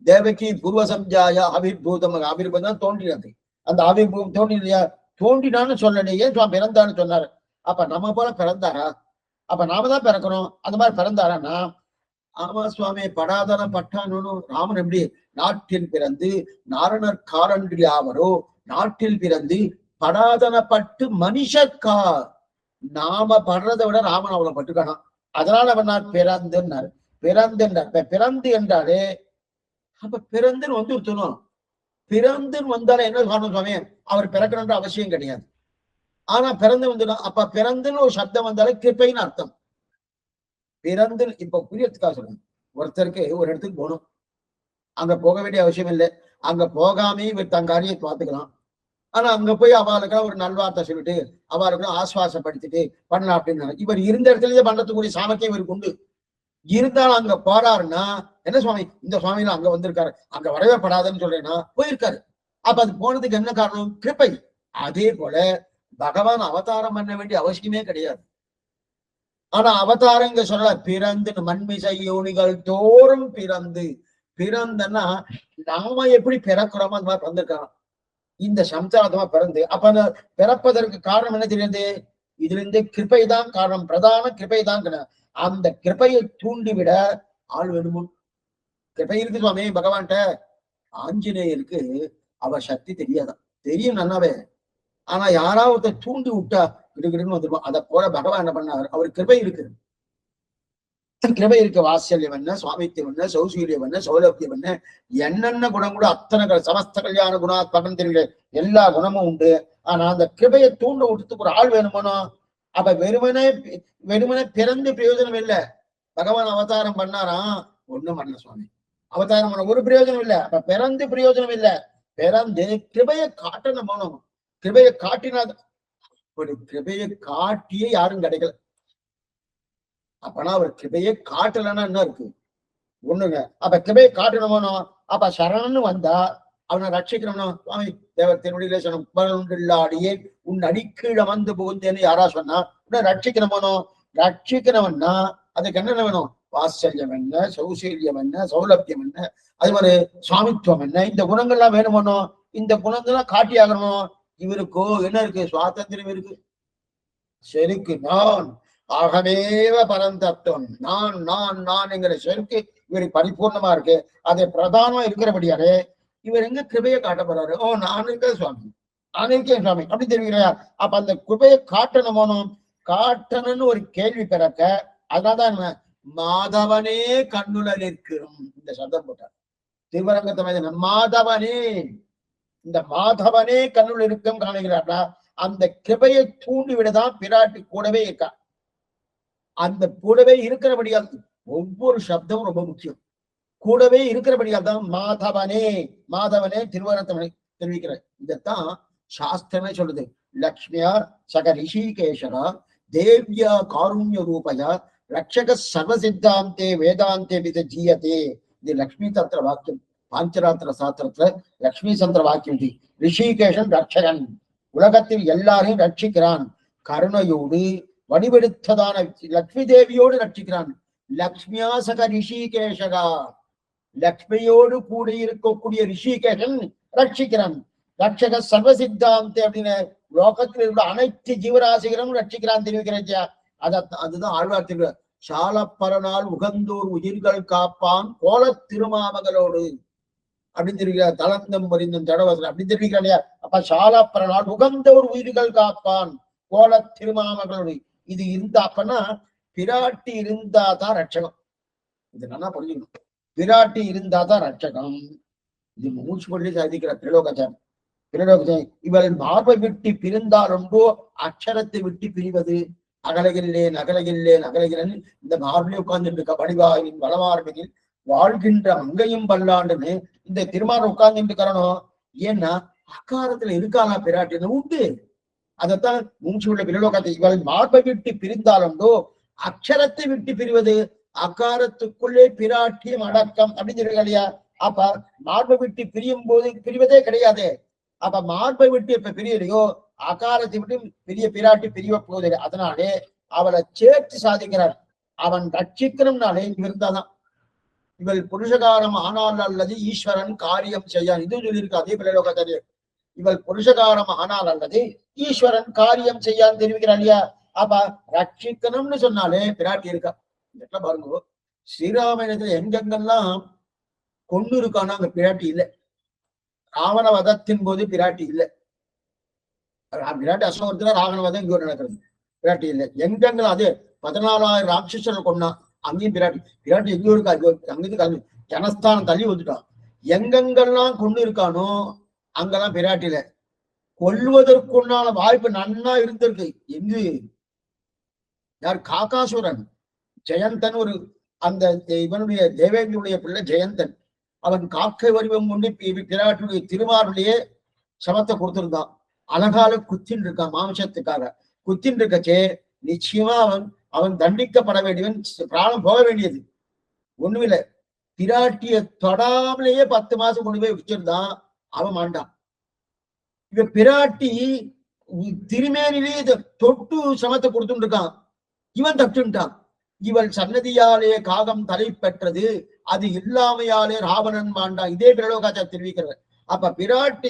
தேவகி பூர்வ சம்ஜாய ஆபிர்பூதம். ஆபிர்பூதம் தோன்றினது. அந்த ஆபிர்பூதம் தோன்றினான்னு சொல்லலையே பிறந்தான்னு சொன்னாரு. அப்ப நம்ம போல பிறந்தாரா? அப்ப நாம தான் பிறக்கணும். அந்த மாதிரி பிறந்தாரான்னா ஆமா சுவாமி படாதன பட்டானு ராமன் எப்படி நாட்டில் பிறந்து நாரணர் காரன்றி ஆவரோ நாட்டில் பிறந்து படாதன பட்டு மனுஷக்கா நாம படுறதை விட ராமன் அவ்வளவு பட்டுக்கணும். அதனால அவன் நான் பிறந்துன்னாரு. பிறந்து என்றார். பிறந்து என்றாலே அப்ப பிறந்துன்னு வந்து சொல்லணும். பிறந்துன்னு வந்தாலே என்ன சொல்லணும் சுவாமி, அவர் பிறக்கணுன்ற அவசியம் கிடையாது. ஆனா பிறந்து வந்துடும். அப்ப பிறந்துன்னு ஒரு சப்தம் வந்தாலே கிருப்பைன்னு அர்த்தம். பிறந்து இப்ப புரியறதுக்காக சொல்லுங்க. ஒருத்தருக்கு ஒரு இடத்துக்கு போகணும், அங்க போக வேண்டிய அவசியம் இல்லை, அங்க போகாமே இவர் தன் காரியத்தை பார்த்துக்கலாம். ஆனா அங்க போய் அவளுக்கு ஒரு நல்வார்த்தை சொல்லிட்டு அவளுக்கு ஆசுவாசப்படுத்திட்டு பண்ணலாம் அப்படின்னு இவர் இருந்த இடத்துலயே பண்றதுக்குரிய சாமர்த்தியம் இவருக்கு உண்டு. இருந்தாலும் அங்க போறாருன்னா என்ன சுவாமி, இந்த சுவாமியில அங்க வந்திருக்காரு, அங்க வரவே படாதுன்னு சொல்றேன்னா போயிருக்காரு. அப்ப அது போனதுக்கு என்ன காரணம்? கிருப்பை. அதே போல பகவான் அவதாரம் பண்ண வேண்டிய அவசியமே கிடையாது. ஆனா அவதாரம் இங்க சொல்ல பிறந்து மண்மிசை யோனிகள் தோறும் பிறந்து. பிறந்தன்னா நாம எப்படி பிறக்கிறோமோ அந்த மாதிரி பிறந்திருக்காங்க இந்த சம்சாரமா பிறந்து. அப்ப அந்த பிறப்பதற்கு காரணம் என்ன தெரியுது? இதுல இருந்து கிருப்பை தான் காரணம், பிரதான கிருப்பை தான். அந்த கிருப்பையை தூண்டிவிட ஆள் வேணுமோ? கிருப்பை இருக்கு சுவாமி பகவான்கிட்ட. ஆஞ்சநேயருக்கு அவ சக்தி தெரியாதான், தெரியும் நன்னாவே. ஆனா யாராவது தூண்டி விட்டா கிடுகிடுன்னு வந்துருவோம். அதை போல பகவான் என்ன பண்ணாரு, அவர் கிருபை இருக்கு. கிருபை இருக்கு. வாத்சல்யம் என்ன, சுவாமித்யம் என்ன, சௌசீல்யம் என்ன, சௌலபியம் என்ன, என்னென்ன குணம் கூட அத்தனை சமஸ்த கல்யாண குணா பகன் தெரியல, எல்லா குணமும் உண்டு. ஆனா அந்த கிருபையை தூண்ட விட்டுறதுக்கு ஒரு ஆள் வேணுமானோ? அப்ப வெறுமனே பிறந்து பிரயோஜனம் இல்லை. பகவான் அவதாரம் பண்ணாராம், ஒண்ணும் பண்ணல சுவாமி. அவதாரம் பண்ண ஒரு பிரயோஜனம் இல்லை. அப்ப பிறந்து பிரயோஜனம் இல்லை. பிறந்து கிருபையை காட்டணும் போனோம். கிருபையை காட்டினா ஒரு கிருபையை காட்டியே யாரும் கிடைக்கல. அப்பனா அவர் கிருபையை காட்டலன்னா என்ன இருக்கு? ஒண்ணுங்க. அப்ப கிருபையை காட்டணுமோ? அப்ப சரணன்னு வந்தா அவனை ரட்சிக்கணும். சுவாமி தேவர் திருவடியிலே சொன்னாடியே உன் அடிக்கீழ வந்து புகுந்தேன்னு யாரா சொன்னா உன்னை ரட்சிக்கணுமோ? ரட்சிக்கணும்னா அதுக்கு என்ன வேணும்? வாத்சல்யம் என்ன, சௌசீல்யம் என்ன, சௌலபியம் என்ன, அது மாதிரி சுவாமித்துவம் என்ன, இந்த குணங்கள்லாம் வேணுமோ? இந்த குணங்கள்லாம் காட்டி ஆகணுமோ? இவருக்கோ என்ன இருக்கு? சுவாதந்திரம் இருக்கு. செருக்கு நான் ஆகமேவ பரந்தத்துவம், நான் நான் நான் என்கிற செருக்கு இவருக்கு பரிபூர்ணமா இருக்கு. அது பிரதானமா இருக்கிறபடியாரு இவர் எங்க கிருபையை காட்ட போறாரு? ஓ நான் இருக்க சுவாமி, நான் இருக்கேன் சுவாமி அப்படி தெரிவிக்கிறார். அப்ப அந்த கிருபையை காட்டணுமோனோ? காட்டணும்னு ஒரு கேள்வி பிறக்க அதனால்தான் மாதவனே கண்ணுல நிற்கிறோம் இந்த சப்தம் போட்டார் திருவரங்கத்தை. மாதவனே, இந்த மாதவனே கண்ணுள் இருக்கும் காணுகிறார்களா? அந்த கிருபையை தூண்டிவிடதான் பிராட்டி கூடவே இருக்கா. அந்த கூடவே இருக்கிறபடியால் ஒவ்வொரு சப்தமும் ரொம்ப முக்கியம். கூடவே இருக்கிறபடியால் தான் மாதவனே மாதவனே திருவரங்கத்தமனை தெரிவிக்கிறார். இதைத்தான் சாஸ்திரமே சொல்லுது. லக்ஷ்மியா சக ரிஷிகேஷரா தேவ்யா காருண்ய ரூபயா ரட்சக சர்வசித்தாந்தே வேதாந்தே வித ஜீயதே. இது லக்ஷ்மி தத்திர வாக்கியம். பாஞ்சராத்திர சாஸ்திரத்துல லக்ஷ்மி சந்திர வாக்கியம். ரிஷிகேஷன் ரட்சகன், உலகத்தில் எல்லாரையும் ரட்சிக்கிறான். கருணையோடு வடிவெடுத்ததான லக்ஷ்மி தேவியோடு ரட்சிக்கிறான். லக்ஷ்மியா சக ரிஷிகேஷகா, லக்ஷ்மியோடு கூட இருக்கக்கூடிய ரிஷிகேஷன் ரட்சிக்கிறான். ரட்சக சர்வசித்தாந்தே அப்படின்னு லோகத்தில் உள்ள அனைத்து ஜீவராசிகளும் ரட்சிக்கிறான் தெரிவிக்கிறேன். அதுதான் ஆழ்வார் திருவிழா. சாலப்பரனால் உகந்தோர் உயிர்கள் காப்பான் கோல திருமாமகளோடு அப்படின்னு தெரிவிக்கிறார். தளந்தம் பரிந்தும் தடவசன் அப்படின்னு தெரிவிக்கிறான் இல்லையா? அப்ப சாலப்பரனால் உகந்தோர் உயிர்கள் காப்பான் கோல திருமாமகளோடு. இது இருந்தா அப்பன்னா பிராட்டி இருந்தாதான் ரட்சகம். இது நல்லா புரிஞ்சுக்கணும். பிராட்டி இருந்தாதான் ரட்சகம். இது மூச்சு பற்றி சாதிக்கிற திரிலோகச்சாரம். இவள் மார்பை விட்டு பிரிந்தாலுண்டோ அக்ஷரத்தை விட்டு பிரிவது. அகலகில்லேன் அகலகில்லேன் அகலகிறன் இந்த மார்பிலே உட்கார்ந்து இருக்க வடிவாயின் வளமார்பினில் வாழ்கின்ற அங்கையும் பல்லாண்டுன்னு இந்த திருமார் உட்கார்ந்து இருக்கிறனும். ஏன்னா அக்காரத்துல இருக்காளா பிராட்டின்னு உண்டு. அதைத்தான் மூச்சு உள்ள பிரிலோகத்தை. இவள் மார்பை விட்டு பிரிந்தாலுண்டோ அக்ஷரத்தை விட்டு பிரிவது. அக்காரத்துக்குள்ளே பிராட்டியம் அடக்கம் அப்படின்னு சொல்லுங்க இல்லையா? அப்ப மார்பை விட்டு பிரியும் போது பிரிவதே கிடையாது. அப்ப மார்பை விட்டு இப்ப பிரியலையோ அகாரத்தை விட்டு பெரிய பிராட்டி பிரிய போவதில்லை. அதனாலே அவளை சேர்த்து சாதிக்கிறார். அவன் ரட்சிக்கணும்னாலே இருந்தாதான். இவள் புருஷகாரம் ஆனால் அல்லது ஈஸ்வரன் காரியம் செய்ய இது சொல்லியிருக்கு அதே பிள்ளைலோகத்தே. இவள் புருஷகாரம் ஆனால் அல்லது ஈஸ்வரன் காரியம் செய்யான்னு தெரிவிக்கிறான் இல்லையா? அப்ப ரட்சிக்கணும்னு சொன்னாலே பிராட்டி இருக்கா. இதெல்லாம் பாருங்க, ஸ்ரீராமாயணத்துல எங்கெங்கெல்லாம் கொண்டு இருக்கானா அங்க பிராட்டி இல்லை. ராவண வதத்தின் போது பிராட்டி இல்லை. பிராட்டி அசோகத்துல ராவண வதம் இங்க நடக்கிறது, பிராட்டி இல்லை. எங்கெங்களும் அதே 14,000 ராட்சசர்கள் கொண்டா அங்கேயும் பிராட்டி எங்கேயோ இருக்கா, அங்கிருந்து கிளம்பி ஜனஸ்தானம் தள்ளி வந்துட்டான். எங்கெங்கெல்லாம் கொண்டு இருக்கானோ அங்கெல்லாம் பிராட்டியில கொல்வதற்குண்டான வாய்ப்பு நன்னா இருந்திருக்கு. எங்கு யார்? காகாசுரன், ஜெயந்தன், ஒரு அந்த இவனுடைய தேவேந்தியுடைய பிள்ளை ஜெயந்தன். அவன் காக்கை வடிவம் கொண்டு பிராட்டியுடைய திருமார்பிலேயே சமத்தை கொடுத்திருந்தான். அழகால குத்தின் இருக்கான், மாம்சத்துக்காக குத்தின் இருக்கச்சே நிச்சயமா அவன் தண்டிக்கப்பட வேண்டியவன், பிராணம் போக வேண்டியது. ஒண்ணுமில்லை, பிராட்டிய தொடாமலேயே 10 மாசம் கொண்டு போய் வச்சிருந்தான். அவன் மாண்டான். இவ பிராட்டி திருமேனிலேயே தொட்டு சமத்தை கொடுத்துட்டு இருக்கான். இவன் தட்டுட்டான். இவள் சன்னதியாலே காகம் தலை பெற்றது, அது இல்லாமையாலே ராவணன் மாண்டான். இதே பிரலோகாச்சார் தெரிவிக்கிறார். அப்ப பிராட்டி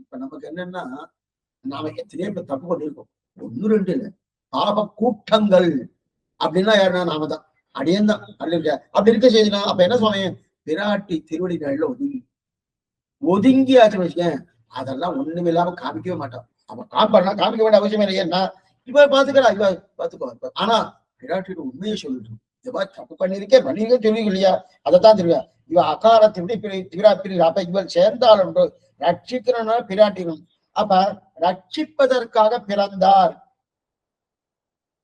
இப்ப நமக்கு என்னன்னா, நாம எத்தனையோ தப்பு பண்ணிருக்கோம். 1 2 இல்லை, பாப கூட்டங்கள் அப்படின்னா யாருன்னா நாம தான், அடியேந்தான். அப்படி இருக்க செய்தினா அப்ப என்ன சுவாமி, பிராட்டி திருவடிகள்ல ஒதுங்கி ஆச்சு வச்சுக்கேன், அதெல்லாம் ஒண்ணுமே இல்லாம காமிக்கவே மாட்டான். அவன் காமிக்க வேண்டிய அவசியம் இல்லை. ஏன்னா இவ பாத்துக்கிறா, இவ பாத்துக்கோ. ஆனா பிராட்டியோட உண்மையை சொல்லிட்டு இவ தப்பு பண்ணிருக்கேன் சொல்லுவீங்க இல்லையா, அதைத்தான் தெரியா. இவ அகாரத்தை அப்ப இவள் சேர்ந்தாள் என்று ரட்சிக்கிறனால பிராட்டினும். அப்ப ரட்சிப்பதற்காக பிறந்தார்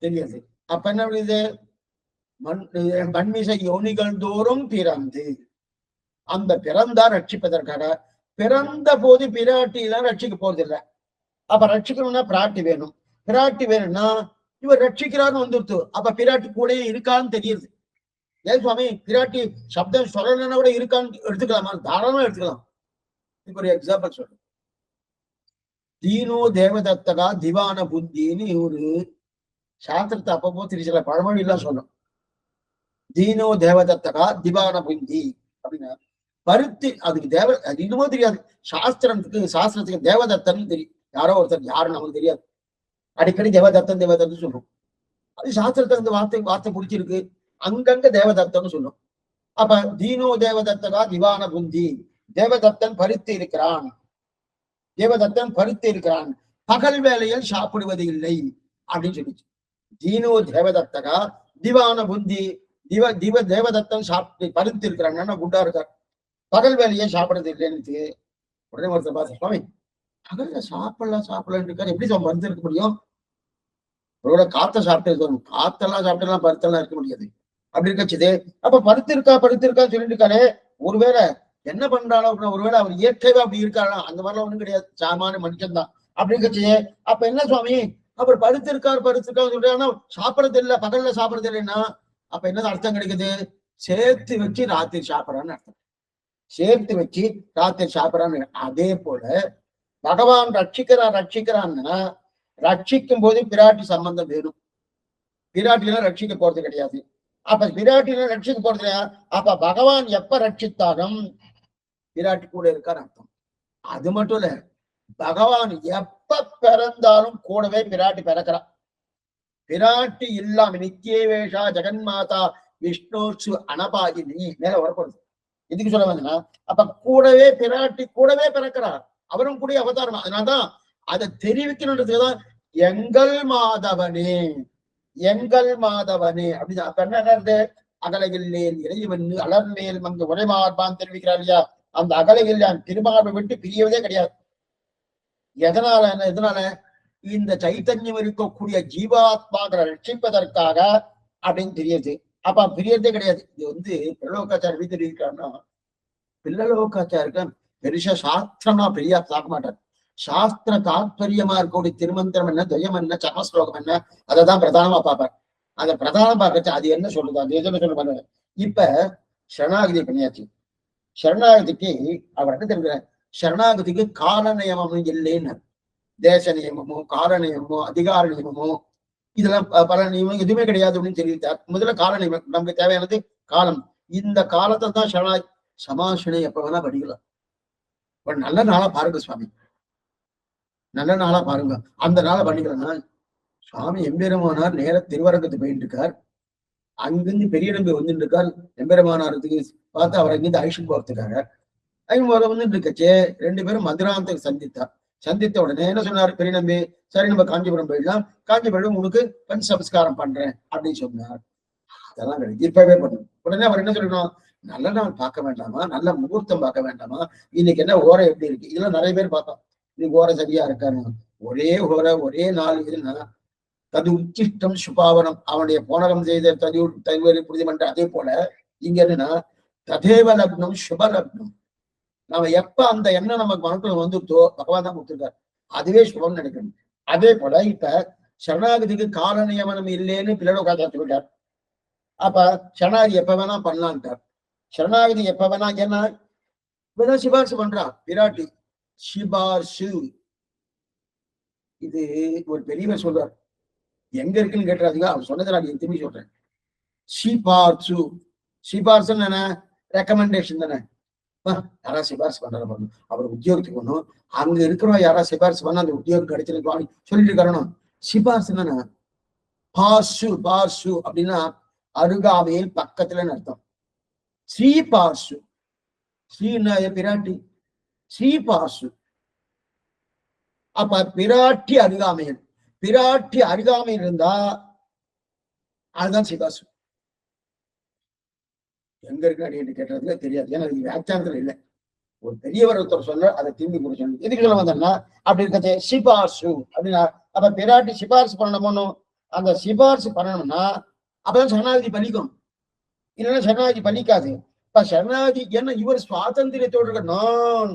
தெரியாது. அப்ப என்ன இது, மண்மிசை யோனிகள் தோறும் பிறந்து, அந்த பிறந்தார் ரட்சிப்பதற்காக. பிறந்த போது பிராட்டிலாம் ரட்சிக்க போறது இல்லை. அப்ப ரட்சிக்கணும்னா பிராட்டி வேணும். பிராட்டி வேணும்னா இவர் ரட்சிக்கிறான்னு வந்துருத்து. அப்ப பிராட்டி கூட இருக்கான்னு தெரியுது. ஏன் சுவாமி, பிராட்டி சப்தம் சொல்லணும்னா கூட இருக்கான்னு எடுத்துக்கலாமா? தாராளமா எடுத்துக்கலாம். இதுக்கு ஒரு எக்ஸாம்பிள் சொல்றேன். தீனோ தேவதத்தகா திவான புத்தின்னு ஒரு சாஸ்திரத்தை அப்பப்போ சில பழமொழி எல்லாம் சொல்லும். தீனோ தேவதத்தகா திவான புந்தி அப்படின்னா பருத்தி, அதுக்கு அது இன்னமும் தெரியாது. சாஸ்திரத்துக்கு தேவதத்தன் தெரியும். யாரோ ஒருத்தர், யாருன்னு நமக்கு தெரியாது. அடிக்கடி தேவதத்தன் சொல்லும். அது சாஸ்திரத்தை அந்த வார்த்தை பிடிச்சிருக்கு, அங்கங்க தேவதத்தன் சொல்லும். அப்ப தீனோ தேவதத்தகா திவான புந்தி, தேவதத்தன் பருத்தி இருக்கிறான், பகல் வேளையில் சாப்பிடுவது இல்லை அப்படின்னு சொல்லிச்சு. தீனோ தேவதத்தகா திவான புந்தி, தேவதத்தன் சாப்பிட்டு பருத்தி இருக்கிறாங்கன்னா குண்டா இருக்கார், பகல் வேலையே சாப்பிடுறது இல்லைன்னு. உடனே ஒருத்தர் பார்த்து, சுவாமி பகல்ல சாப்பிடலாம் இருக்காரு, எப்படி மருந்து இருக்க முடியும்? அவரோட காத்த சாப்பிட்டு, காத்தெல்லாம் சாப்பிட்டுலாம் பருத்தெல்லாம் இருக்க முடியாது. அப்படி இருக்கச்சுது. அப்ப பருத்திருக்கான்னு சொல்லிட்டு இருக்காரு. ஒருவேளை என்ன பண்றாலும், ஒருவேளை அவர் இயற்கையா அப்படி இருக்காராம், அந்த மாதிரிலாம் ஒண்ணும் கிடையாது, சாமான மனுஷன் தான். அப்படி இருக்கச்சு. அப்ப என்ன சுவாமி, அவர் பருத்திருக்காரு சொல்றாரு, ஆனா சாப்பிடறது இல்லை, பகல்ல சாப்பிடறது இல்லைன்னா அப்ப என்ன அர்த்தம் கிடைக்குது? சேர்த்து வச்சு ராத்திரி சாப்பிடறான்னு அர்த்தம். சேர்த்து வச்சு ராத்திரி சாப்பிடறான்னு. அதே போல பகவான் ரட்சிக்கிறான்னா ரட்சிக்கும் போது பிராட்டி சம்பந்தம் வேணும். பிராட்டிலாம் ரட்சிக்க போறது கிடையாது. அப்ப பிராட்டிலாம் ரட்சிக்க போறது இல்லையா? அப்ப பகவான் எப்ப ரட்சித்தாலும் பிராட்டி கூட இருக்காரு அர்த்தம். அது மட்டும் இல்ல, பகவான் எப்ப பிறந்தாலும் கூடவே பிராட்டி பிறக்கிறான். பிராட்டி இல்லாம நித்தியவேஷா ஜெகன்மாதா விஷ்ணு அனபாயினி மேல வரப்படுது. இதுக்கு சொல்ல வந்தா, அப்ப கூடவே பிராட்டி கூடவே பிறக்கிறார், அவரும் கூட அவதாரம். அதனால்தான் அதை தெரிவிக்கணுன்றதுதான் எங்கள் மாதவனே அப்படின்னு. அப்ப என்ன அகலகில்லேன் இறைவன் அலர்மேல் மங்கு உரைமார்பான் தெரிவிக்கிறார் இல்லையா? அந்த அகலகில்லான் திருமார்பை விட்டு பிரியவதே கிடையாது. எதனால இந்த சைத்தன்யம் இருக்கக்கூடிய ஜீவாத்மாக்களை ரட்சிப்பதற்காக அப்படின்னு தெரியுது. அப்ப பிரியறதே கிடையாது. இது பிள்ளலோகாச்சார் எப்படி தெரிவிக்கிறார்னா, பிள்ளலோகாச்சாருக்கு பெருசா சாஸ்திரமா பெரியா பார்க்க மாட்டார். சாஸ்திர தாத்பரியமா இருக்கக்கூடிய திருமந்திரம் என்ன, துவயம் என்ன, சமஸ்லோகம் என்ன, அதைதான் பிரதானமா பார்ப்பார். அந்த பிரதானம் பார்க்கச்சு அது என்ன சொல்லுது, அது எதுன்னு சொல்ல. இப்ப சரணாகதி பண்ணியாச்சு. சரணாகதிக்கு அவர் என்ன தெரிவிக்கிறார், சரணாகதிக்கு கால நியமமும் இல்லைன்னு. தேச நியமமோ கால நியமமோ அதிகார நியமமோ இதெல்லாம் பல நியமம் எதுவுமே கிடையாது அப்படின்னு தெரிவித்தார். முதல்ல கால நியமம், நமக்கு தேவையானது காலம். இந்த காலத்தை தான் சரணாகதி. சமாசனை எப்ப வேணா படிக்கலாம். நல்ல நாளா பாருங்க சுவாமி, நல்ல நாளா பாருங்க. அந்த நாளை பண்ணிக்கிறேன்னா, சுவாமி எம்பெருமானார் நேர திருவரங்கத்துக்கு போயிட்டு இருக்கார். அங்கிருந்து பெரிய நம்பி வந்துட்டு இருக்கார். எம்பெருமானாருக்கு பார்த்து அவர் அங்கிருந்து ஐஷன் போறதுக்காக வந்துட்டு இருக்கச்சே 2 பேரும் மதுராந்தக்கு சந்தித்த உடனே என்ன சொன்னார் பெரிய நம்பி, சரி நம்ம காஞ்சிபுரம் போயிடலாம், காஞ்சிபுரம் உனக்கு பஞ்ச சம்ஸ்காரம் பண்றேன் அப்படின்னு சொன்னார். அதெல்லாம் கிடையாது. இப்பவே பண்ணும். உடனே அவர் என்ன சொல்லணும், நல்ல நாள் பார்க்க வேண்டாமா, நல்ல முகூர்த்தம் பார்க்க வேண்டாமா, இன்னைக்கு என்ன ஓரை எப்படி இருக்கு, இதெல்லாம் நிறைய பேர் பார்த்தோம். இன்னைக்கு ஓரை சரியா இருக்காரு, ஒரே ஓரை ஒரே நாள் இதுன்னா தது உச்சிஷ்டம் சுபாவனம், அவனுடைய போனகம் செய்த தகுவரி புரிதி பண்ற. அதே போல இங்க என்னன்னா ததேவ லக்னம் சுப லக்னம். நாம எப்ப அந்த எண்ணம் நமக்கு மனத்துல வந்துட்டோ பகவான் தான் கொடுத்துருக்காரு, அதுவே சுபம் நினைக்கணும். அதே போல இப்ப சரணாகதிக்கு கால நியமனம் இல்லைன்னு பிள்ளை உட்காந்து சொல்லிட்டார். அப்ப சரணாகதி எப்ப வேணா பண்ணலான்ட்டார். சரணாகதி எப்ப வேணா, ஏன்னா இப்பதான் சிபாரிசு பண்றான் பிராட்டி. சிபார்சு, இது ஒரு பெரியவர் சொல்றார், எங்க இருக்குன்னு கேட்டுறாதீங்க, அவர் சொன்னதை நான் திரும்பி சொல்றேன். சிபார்சு, சிபார்சு என்ன, ரெக்கமெண்டேஷன் தானே. யாரா சிபாரிசு பண்ற பண்ணணும், அவர் உத்தியோகத்துக்கு ஒண்ணும், அங்க இருக்கிறவங்க யாரா சிபாரிசு பண்ண அந்த உத்தியோகம் கிடைச்சிருக்கோம் சொல்லிட்டு இருக்கணும். சிபாரிசு தானே. பார்சு, பார்சு அப்படின்னா அருகாமையில் பக்கத்துல அர்த்தம். ஸ்ரீ பார்சு, ஸ்ரீனா பிராட்டி, ஸ்ரீ பார்சு. அப்ப பிராட்டி அருகாமையில், பிராட்டி அருகாமையில் இருந்தா அதுதான் சிபாசு. எங்க இருக்கு அப்படின்னு கேட்டதுல தெரியாது, ஏன்னா இது வியாக்கியானத்துல இல்லை. ஒரு பெரியவர் ஒருத்தர் சொல்ல அதை திரும்பி கொடுக்கணும். எதுக்கு சொல்ல வந்தோம்னா அப்படி இருக்கிறது சிபாசு அப்படின்னா, அப்ப பிராட்டி சிபாரிசு பண்ணணும்னு, அந்த சிபாரிசு பண்ணணும்னா அப்பதான் சரணாகதி பலிக்கும், இல்லைன்னா சரணாகதி பலிக்காது. இப்ப சரணாகதி என்ன, இவர் சுவாதந்திரியத்தோடு இருக்க, நான்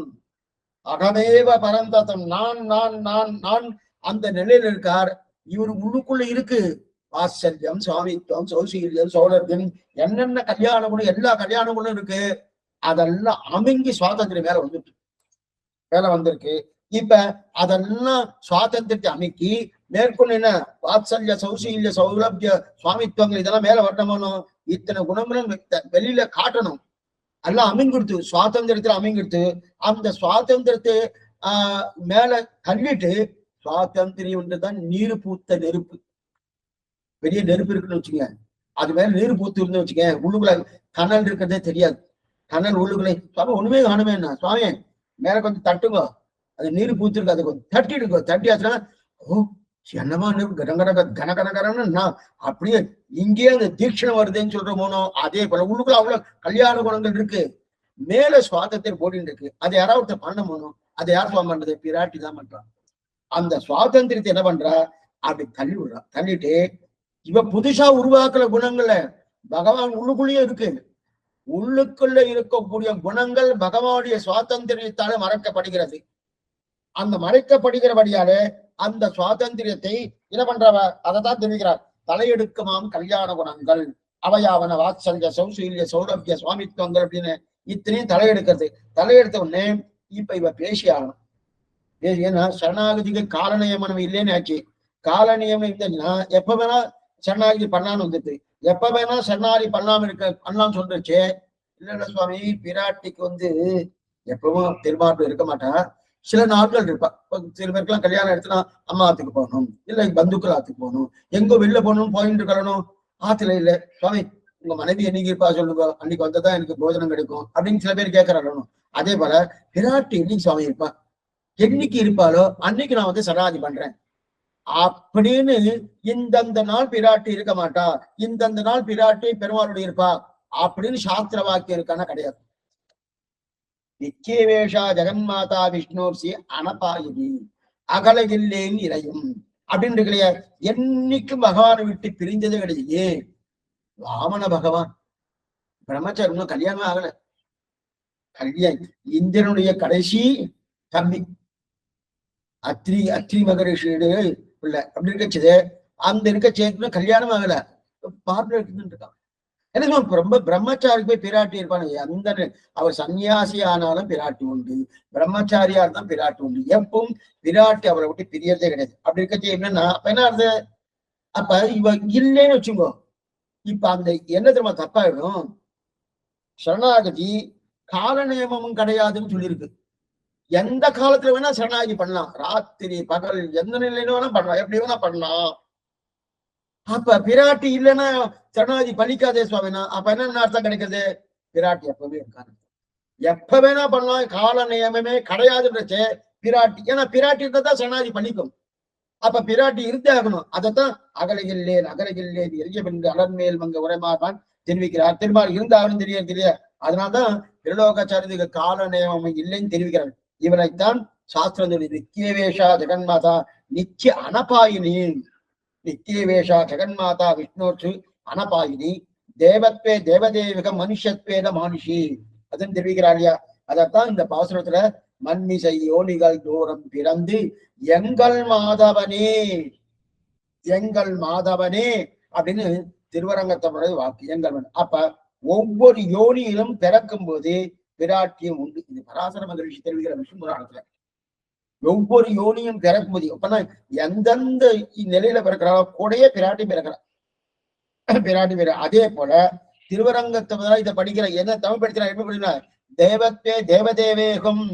அகமேவ பரந்ததம், நான் நான் நான் நான் அந்த நிலையில இருக்கார். இவர் உள்ளுக்குள்ள இருக்கு வாத்சல்யம், சுவாமித்துவம், சௌசீல்யம், சௌலபியம், என்னென்ன கல்யாண குணம், எல்லா கல்யாண குணம் இருக்கு, அதெல்லாம் அமுங்கி சுவாதந்திரம் மேல வந்திருக்கு. இப்ப அதெல்லாம் சுவாதந்திரத்தை அமைக்கி மேற்கொண்டு என்ன வாத்சல்ய, சௌசீல்ய, சௌலபிய, சுவாமித்துவங்கள் இதெல்லாம் மேல வரணும். இத்தனை குணங்களும் வெளியில காட்டணும். எல்லாம் அமைங்கிடுத்து, சுவாதந்திரத்துல அமைங்கிடுத்து. அந்த சுவாதந்திரத்தை மேல தள்ளிட்டு, சுவாதந்திரியம் நீர் பூத்த நெருப்பு, பெரிய நெருப்பு இருக்குன்னு வச்சுங்க, அது மேல நீர் பூத்து இருந்து வச்சுக்க, உள்ளுக்குள்ள கனல் இருக்கிறதே தெரியாது. கனல் உள்ளுக்குள்ள சுவாமி ஒண்ணுமே காணுமே, என்ன சுவாமி மேல கொஞ்சம் தட்டுங்க, அது நீர் பூத்து இருக்கு, அது கொஞ்சம் தட்டிடுங்க. தட்டியாச்சுன்னா ஓ என்னமா கனகனகரன்னு அப்படியே இங்கே அந்த தீட்சணம் வருதுன்னு சொல்ற போனோ. அதே போல உள்ளுக்குள்ள அவ்வளவு கல்யாண குணங்கள் இருக்கு, மேல சுவாதந்திரம் போட்டின்னு இருக்கு. அதை யாராவது பண்ண போனோம், அதை யார் சுவாமி பண்றது, பிராட்டி தான் பண்றான். அந்த சுவாதந்திரத்தை என்ன பண்றா, அப்படி தள்ளி விடுறா. தள்ளிட்டு இவ புதுசா உருவாக்குற குணங்கள்ல பகவான் உள்ளுக்குள்ளேயே இருக்கு. உள்ளுக்குள்ள இருக்கக்கூடிய குணங்கள் பகவானுடைய சுவாதந்திரியத்தால மறைக்கப்படுகிறது. அந்த மறைக்கப்படுகிறபடியாலே அந்த சுவாதந்திரியத்தை என்ன பண்றவ, அதை தான் தெரிவிக்கிறார். தலையெடுக்குமாம் கல்யாண குணங்கள் அவையாவன வாத்சல்ய, சௌசீல்ய, சௌரபிய, சுவாமித்துவங்கள் அப்படின்னு இத்தனையும் தலையெடுக்கிறது. தலையெடுத்த உடனே இப்ப இவ பேசி ஆகணும். ஏன்னா சரணாகதிக்கு கால நியமனம் இல்லைன்னு ஆச்சு. கால நியமனம் இல்லைன்னா எப்ப வேணா சரணாகதி பண்ணான்னு வந்துட்டு, எப்ப வேணா சரணாகதி பண்ணலாம்னு சொல்றச்சு. இல்ல சுவாமி, பிராட்டிக்கு எப்பவும் திருமாட்டு இருக்க மாட்டா, சில நாட்கள் இருப்பா. சில பேருக்குலாம் கல்யாணம் எடுத்துனா அம்மா ஆத்துக்கு போகணும், இல்ல பந்துக்கள் ஆத்துக்கு போகணும், எங்கோ வெளில போகணும், போயிட்டு இருக்கணும். ஆத்துல இல்ல சுவாமி உங்க மனைவி என்னைக்கு இருப்பா சொல்லுங்க, அன்னைக்கு வந்ததான் எனக்கு போஜனம் கிடைக்கும் அப்படின்னு சில பேர் கேட்கறாங்க. அதே போல பிராட்டி என்னைக்கு சுவாமி இருப்பா, என்னைக்கு இருப்பாளோ அன்னைக்கு நான் சரணாகதி பண்றேன் அப்படின்னு. இந்தந்த நாள் பிராட்டி இருக்க மாட்டா, இந்தந்த நாள் பிராட்டி பெருமாளுடைய இருப்பா அப்படின்னு சாஸ்திர வாக்கியம் இருக்கானா கிடையாது. நிச்சயவேஷா ஜெகன்மாதா விஷ்ணோர்சி அனபாயதி அகலகில்லேன் இறையும் அப்படின்னு இருக்கலையே. என்னைக்கும் பகவானை விட்டு பிரிஞ்சதே கிடையாது. வாமன பகவான் பிரம்மச்சாரி கல்யாணமே ஆகல. கல்யாணம் இந்திரனுடைய கடைசி தம்பி அத்ரி மகரிஷியோட பிள்ளை அப்படி இருக்கச்சது. அந்த இருக்க கல்யாணம் ஆகல, பார்த்து இருக்கான். என்ன ரொம்ப பிரம்மச்சாரிக்கு போய் பிராட்டி இருப்பானு. அந்த அவர் சன்னியாசி ஆனாலும் பிராட்டி உண்டு, பிரம்மச்சாரியா இருந்தாலும் பிராட்டி உண்டு. எப்பவும் பிராட்டி அவரை விட்டு பிரியறதே கிடையாது. அப்படி இருக்கச்சு என்னன்னா அப்ப என்ன ஆகுது, அப்ப இவ இல்லைன்னு வச்சுக்கோ, இப்ப அந்த என்ன தெரியுமா தப்பாயிடும். சரணாகதி கால நியமமும் கிடையாதுன்னு சொல்லியிருக்கு. எந்த காலத்துல வேணா சரணாகதி பண்ணலாம், ராத்திரி பகல் எந்த நிலையில வேணா பண்ணலாம், எப்படி வேணா பண்ணலாம். அப்ப பிராட்டி இல்லைன்னா சரணாகதி பலிக்காதே சுவாமினா அப்ப என்ன அர்த்தம் கிடைக்கிறது, பிராட்டி எப்பவுமே இருக்காரு, எப்ப வேணா பண்ணலாம், கால நியமமே கிடையாதுன்றச்சே பிராட்டி. ஏன்னா பிராட்டி இருந்தா சரணாகதி பலிக்கும். அப்ப பிராட்டி இருந்தே ஆகணும். அதைத்தான் அகலையில்லேன் அகலையில்லேன் எரிய வென்று அலர்மேல் மங்க உரைமாறான் தெரிவிக்கிறார். திருமால் இருந்தாலும் தெரியாது இல்லையா? அதனால்தான் திருலோகாச்சாரியத்துக்கு கால நியமம் இல்லைன்னு தெரிவிக்கிறார். இவனைத்தான் சாஸ்திரம் சொல்லி நித்தியவேஷா ஜெகன்மாதா நித்திய அனபாயினி, நித்தியவேஷா ஜெகன்மாதா விஷ்ணோற்று அனபாயினி தேவத்வே தேவதேவிக மனுஷத்வேத மானுஷி அதுன்னு தெரிவிக்கிறார் இல்லையா? அதத்தான் இந்த பாசுரத்துல மன்மிசை யோனிகள் தூரம் பிறந்து எங்கள் மாதவனே எங்கள் மாதவனே அப்படின்னு திருவரங்கத்தோட வாக்கு எங்கள். அப்ப ஒவ்வொரு யோனியிலும் பிறக்கும் போது பிராட்டியம் உண்டு. இது பராசர மகரிஷி தெரிவிக்கிற விஷ்ணு புராணத்துல ஒவ்வொரு யோனியும் பிறக்கும் போது அப்பனா எந்தெந்த நிலையில பிறக்கிறாரோ கூடயே பிராட்டி பிறக்கிறார். பிராட்டி பிற அதே போல திருவரங்கத்தை இதை படிக்கிற என்ன தமிழ் படிக்கிறார் எப்படி படிக்கிறார்? தேவத்வே தேவதேவேகம்